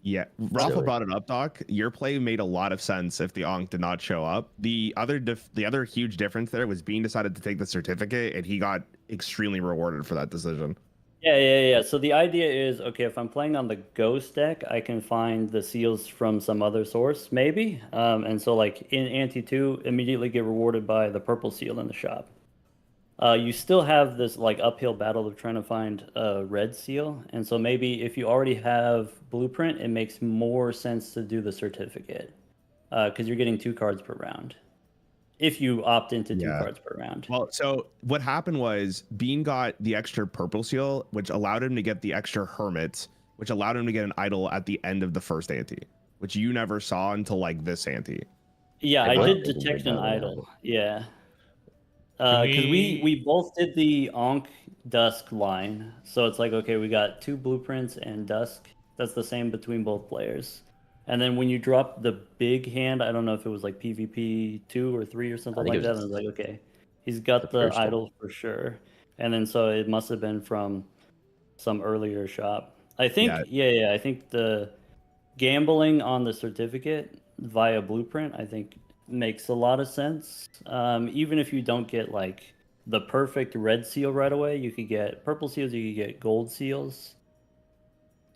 Yeah, Rafa brought it up, Doc. Your play made a lot of sense if the Ankh did not show up. The other huge difference there was Bean decided to take the certificate, and he got extremely rewarded for that decision.
Yeah. So the idea is, okay, if I'm playing on the ghost deck, I can find the seals from some other source, maybe. And so like in Ante 2, immediately get rewarded by the purple seal in the shop. You still have this like uphill battle of trying to find a red seal, and so maybe if you already have blueprint, it makes more sense to do the certificate because you're getting 2 cards per round. If you opt into 2 cards per round.
Well, so what happened was Bean got the extra purple seal, which allowed him to get the extra hermit, which allowed him to get an idol at the end of the first ante, which you never saw until like this ante.
Yeah, I did detect an idol. Yeah. Because we both did the Ankh Dusk line. So it's like, okay, we got 2 blueprints and Dusk. That's the same between both players. And then when you drop the big hand, I don't know if it was like PvP 2 or 3 or something like that. And I was like, okay, he's got the idol for sure. And then so it must have been from some earlier shop. I think, I think the gambling on the certificate via blueprint, I think makes a lot of sense. Even if you don't get like the perfect red seal right away, you could get purple seals, you could get gold seals.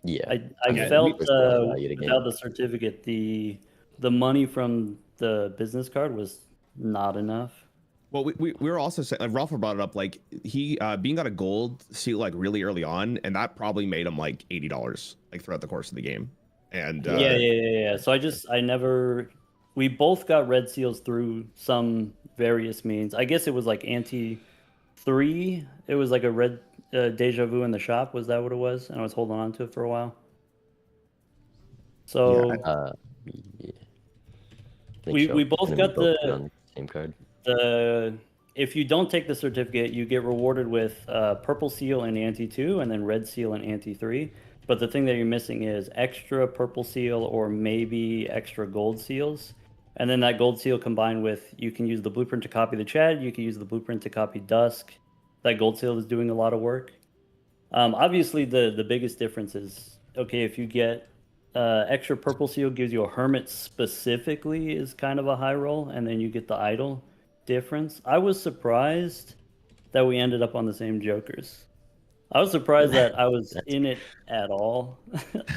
Yeah,
I felt without the certificate, the money from the business card was not enough.
Well, we were also saying, like Rafa brought it up, like he Bean got a gold seal like really early on, and that probably made him like $80 like throughout the course of the game. And
yeah. So we both got red seals through some various means. I guess it was like Ante 3. It was like a red deja vu in the shop. Was that what it was? And I was holding on to it for a while. So we both got the
same card.
The if you don't take the certificate, you get rewarded with purple seal in Ante 2 and then red seal in Ante 3. But the thing that you're missing is extra purple seal or maybe extra gold seals. And then that gold seal combined with, you can use the blueprint to copy the Chad, you can use the blueprint to copy Dusk. That gold seal is doing a lot of work. Obviously, the biggest difference is, okay, if you get extra purple seal gives you a hermit specifically is kind of a high roll, and then you get the idol difference. I was surprised that we ended up on the same jokers. I was surprised that I was in it at all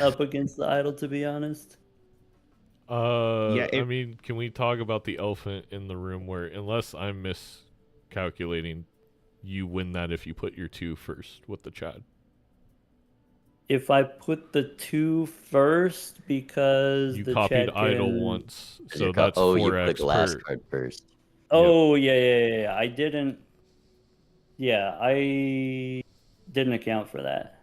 up against the idol, to be honest.
I mean, can we talk about the elephant in the room where, unless I'm miscalculating, you win that if you put your 2 first with the Chad?
If I put the 2 first, because
you
the
copied
Chad
idol
can...
once, so that's 4x
you put the last
per...
card first.
Oh, yeah. I didn't... Yeah, I didn't account for that.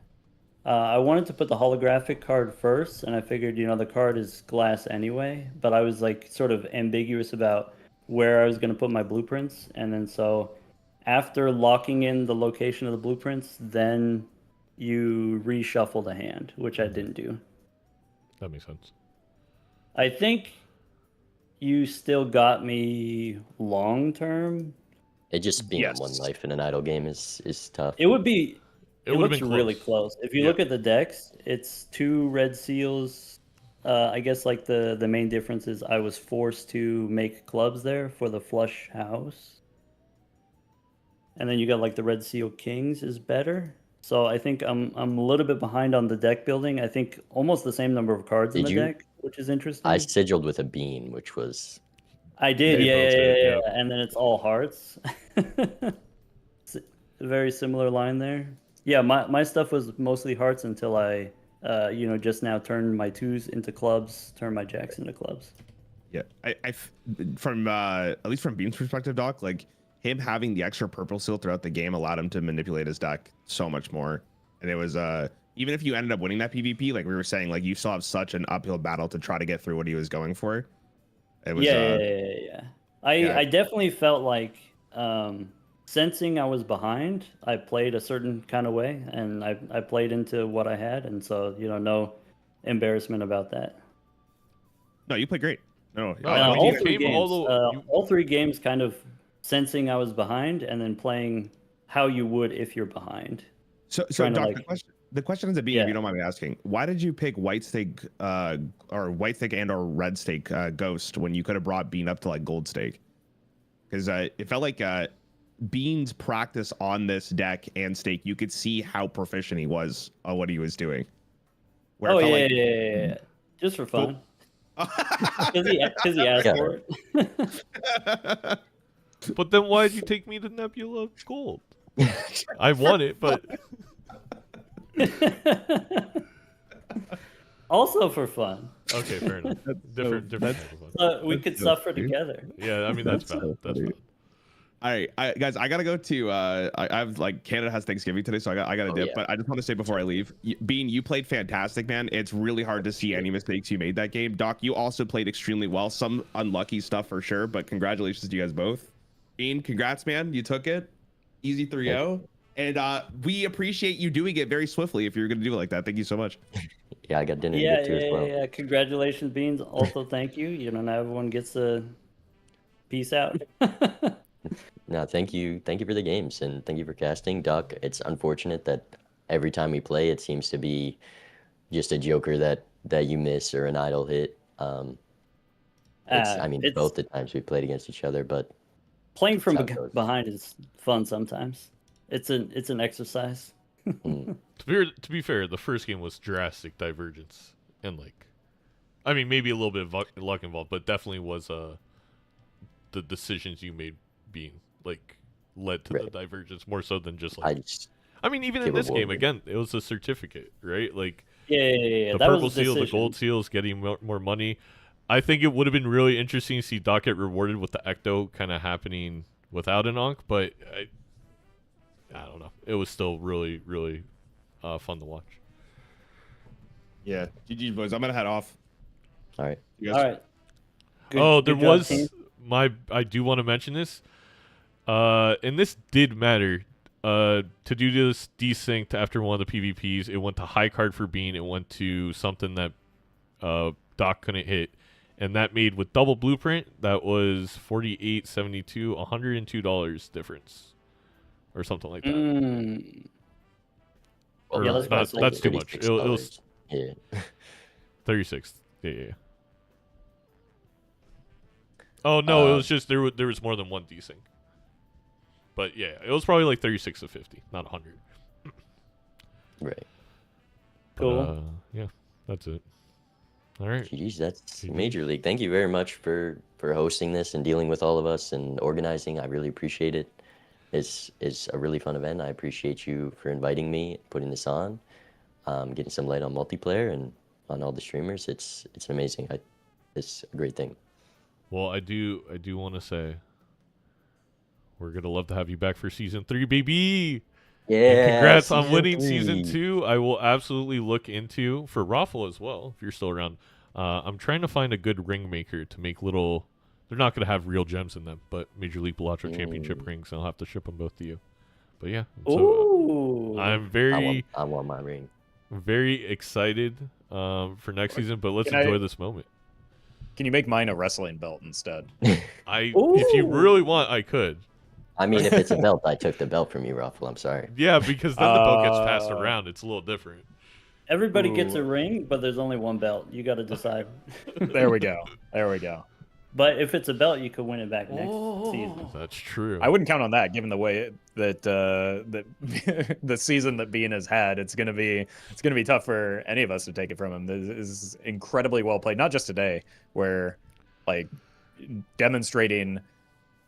I wanted to put the holographic card first, and I figured, the card is glass anyway, but I was like sort of ambiguous about where I was going to put my blueprints, and then so after locking in the location of the blueprints, then you reshuffle the hand, which I didn't do.
That makes sense.
I think you still got me long term.
It just being one life in an idle game is tough.
It would be. It looks
been
really close. If you look at the decks, it's 2 red seals. I guess like the main difference is I was forced to make clubs there for the flush house. And then you got like the red seal kings is better. So I think I'm a little bit behind on the deck building. I think almost the same number of cards in the deck, which is interesting.
I sigiled with a bean, which was...
I did, yeah. And then it's all hearts. It's a very similar line there. Yeah, my stuff was mostly hearts until I, just now turned my 2s into clubs, turned my jacks into clubs.
Yeah, I from at least from Bean's perspective, Doc, like him having the extra purple seal throughout the game allowed him to manipulate his deck so much more. And it was even if you ended up winning that PvP, like we were saying, like you still have such an uphill battle to try to get through what he was going for. It was
Yeah. I definitely felt like sensing I was behind, I played a certain kind of way, and I played into what I had, and so no embarrassment about that.
No, you played great. No,
all 3 games kind of sensing I was behind, and then playing how you would if you're behind.
So Doc, the question ends up being, if you don't mind me asking, why did you pick white stake or red stake ghost when you could have brought Bean up to like gold stake? Because it felt like Bean's practice on this deck and stake, you could see how proficient he was on what he was doing.
Yeah. Just for fun. Because he asked for it.
But then why did you take me to Nebula Gold? I won it, but...
Also for fun.
Okay, fair enough. Different type of fun.
We could suffer together.
Yeah, I mean, that's valid. That's valid.
All right, guys, I gotta go to. I have like Canada has Thanksgiving today, so I gotta dip.
Yeah.
But I just want to say before I leave, Bean, you played fantastic, man. It's really hard to see any mistakes you made that game. Doc, you also played extremely well. Some unlucky stuff for sure, but congratulations to you guys both. Bean, congrats, man. You took it. Easy 3-0. And we appreciate you doing it very swiftly if you're gonna do it like that. Thank you so much.
Yeah, I got dinner to get to as well.
Yeah. Congratulations, Beans. Also, thank you. Now everyone gets a peace out.
No, thank you for the games, and thank you for casting, Doc. It's unfortunate that every time we play, it seems to be just a joker that you miss or an idle hit. Both the times we played against each other, but
playing from behind is fun sometimes. It's an exercise.
To be fair, the first game was drastic divergence, and maybe a little bit of luck involved, but definitely was the decisions you made being led to the divergence more so than just even in this game again, it was a certificate, right? The purple seal, the gold seals, getting more money. I think it would have been really interesting to see Doc get rewarded with the ecto kind of happening without an onk, but I don't know. It was still really, really fun to watch.
Yeah, GG boys. I'm gonna head off.
All right.
All right.
Good, there was I do want to mention this. And this did matter. To do this desynced after one of the PvPs, it went to high card for Bean. It went to something that Doc couldn't hit, and that made with double blueprint that was $48.72, $102 difference, or something like that.
Well,
Yeah,
that's too much. It was
yeah.
36. Yeah. Oh no, it was just there was more than one desync. But yeah, it was probably like 36 to 50, not 100.
Right.
Cool.
Yeah, that's it. All right.
Jeez, that's Major League. Thank you very much for hosting this and dealing with all of us and organizing. I really appreciate it. It's a really fun event. I appreciate you for inviting me, putting this on, getting some light on multiplayer and on all the streamers. It's amazing. It's a great thing.
Well, I do want to say we're gonna love to have you back for season 3, baby.
Yeah.
And congrats on winning season 2. I will absolutely look into for Raffle as well if you're still around. I'm trying to find a good ring maker to make little. They're not gonna have real gems in them, but Major League Balatro Championship rings. I'll have to ship them both to you. But yeah, so I'm very.
I want my ring.
Very excited for next season, but let's enjoy this moment.
Can you make mine a wrestling belt instead?
If you really want, I could.
I mean, if it's a belt, I took the belt from you, Ruffle. I'm sorry.
Yeah, because then the belt gets passed around. It's a little different.
Everybody gets a ring, but there's only one belt. You got to decide.
There we go.
But if it's a belt, you could win it back next season.
That's true.
I wouldn't count on that, given the way that the season that Bean has had. It's gonna be tough for any of us to take it from him. This is incredibly well played. Not just today, where like demonstrating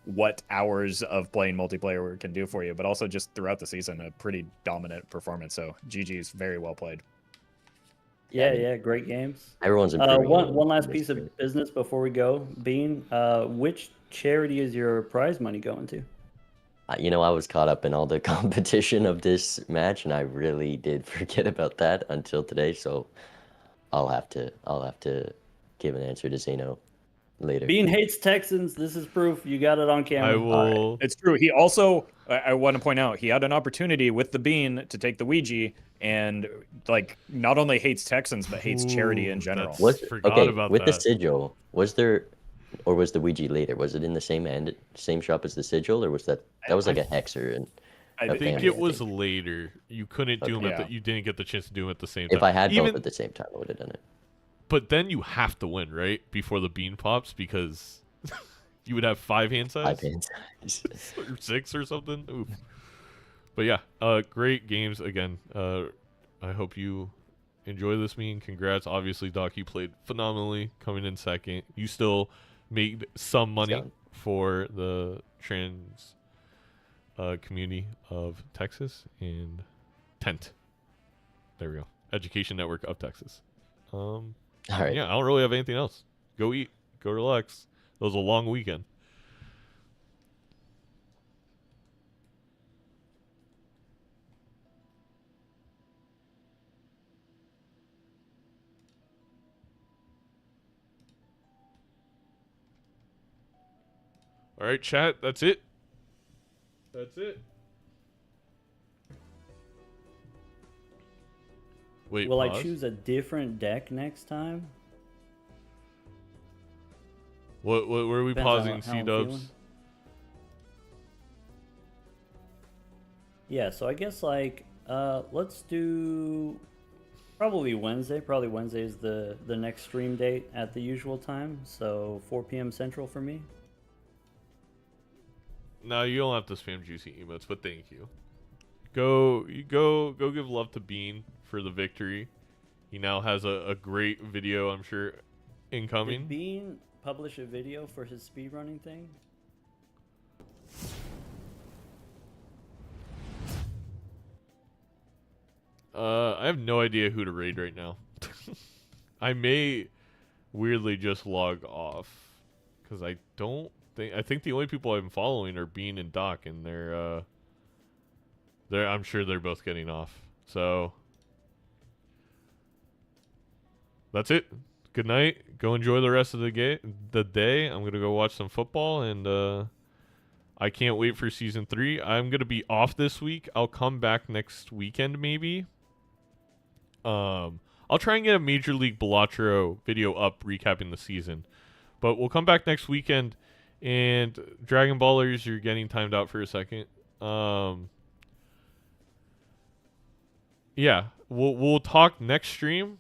what hours of playing multiplayer can do for you, but also just throughout the season, a pretty dominant performance. So GG's very well played.
Yeah, great games.
Everyone's improving.
One last piece of business before we go. Bean, which charity is your prize money going to?
You know, I was caught up in all the competition of this match, and I really did forget about that until today. So I'll have to give an answer to Zeno later.
Bean hates Texans. This is proof. You got it on camera.
I will.
It's true. He also, I want to point out, he had an opportunity with the Bean to take the Ouija, and like not only hates Texans but hates charity in general.
Forgot about
with
that.
the sigil, was there, or was the Ouija later? Was it in the same shop as the sigil, or was that was like a hexer? And
I think it was later. You couldn't do them you didn't get the chance to do them at the same time.
If I had both at the same time, I would have done it.
But then you have to win, right? Before the bean pops, because you would have 5 hand size.
5 hand size.
Or 6 or something. Oof. But yeah, great games again. I hope you enjoy this meeting. Congrats. Obviously, Doc, you played phenomenally, coming in second. You still made some money for the trans community of Texas and Tent. There we go. Education Network of Texas.
All right.
Yeah, I don't really have anything else. Go eat. Go relax. That was a long weekend. All right, chat. That's it. That's it. Wait,
Will
pause.
I choose a different deck next time?
What where are we
Depends on
pausing,
how I'm
C-dubs?
feeling. Yeah, so I guess like let's do probably Wednesday. Probably Wednesday is the next stream date at the usual time. So 4 p.m. Central for me.
No, you don't have to spam juicy emotes, but thank you. Go give love to Bean for the victory. He now has a great video, I'm sure, incoming.
Did Bean publish a video for his speedrunning thing?
I have no idea who to raid right now. I may weirdly just log off because I think the only people I'm following are Bean and Doc, and they're I'm sure they're both getting off. So that's it. Good night. Go enjoy the rest of the day. I'm gonna go watch some football, and I can't wait for season 3. I'm gonna be off this week. I'll come back next weekend maybe. I'll try and get a Major League Balatro video up recapping the season. But we'll come back next weekend. And Dragon Ballers, you're getting timed out for a second. Yeah, we'll talk next stream.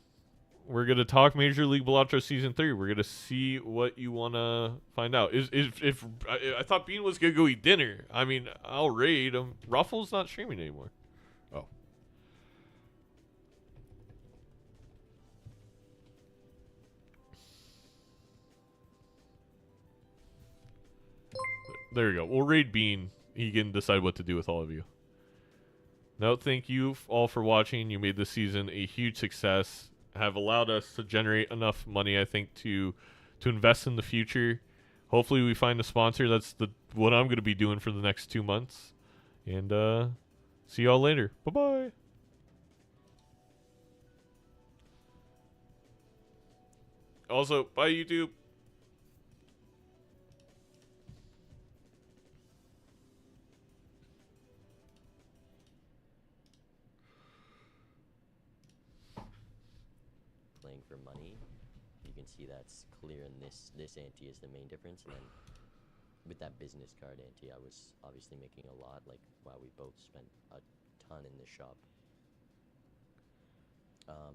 We're gonna talk Major League Balatro season 3. We're gonna see what you wanna find out. If I thought Bean was gonna go eat dinner. I mean, I'll raid him. Ruffles not streaming anymore. Oh. There you go. We'll raid Bean. He can decide what to do with all of you. No, thank you all for watching. You made this season a huge success. Have allowed us to generate enough money, I think, to invest in the future. Hopefully we find a sponsor. That's what I'm going to be doing for the next 2 months. And see y'all later. Bye-bye. Also, bye YouTube.
Playing for money, you can see that's clear, and this ante is the main difference. And then with that business card ante, I was obviously making a lot. Like, wow, we both spent a ton in the shop.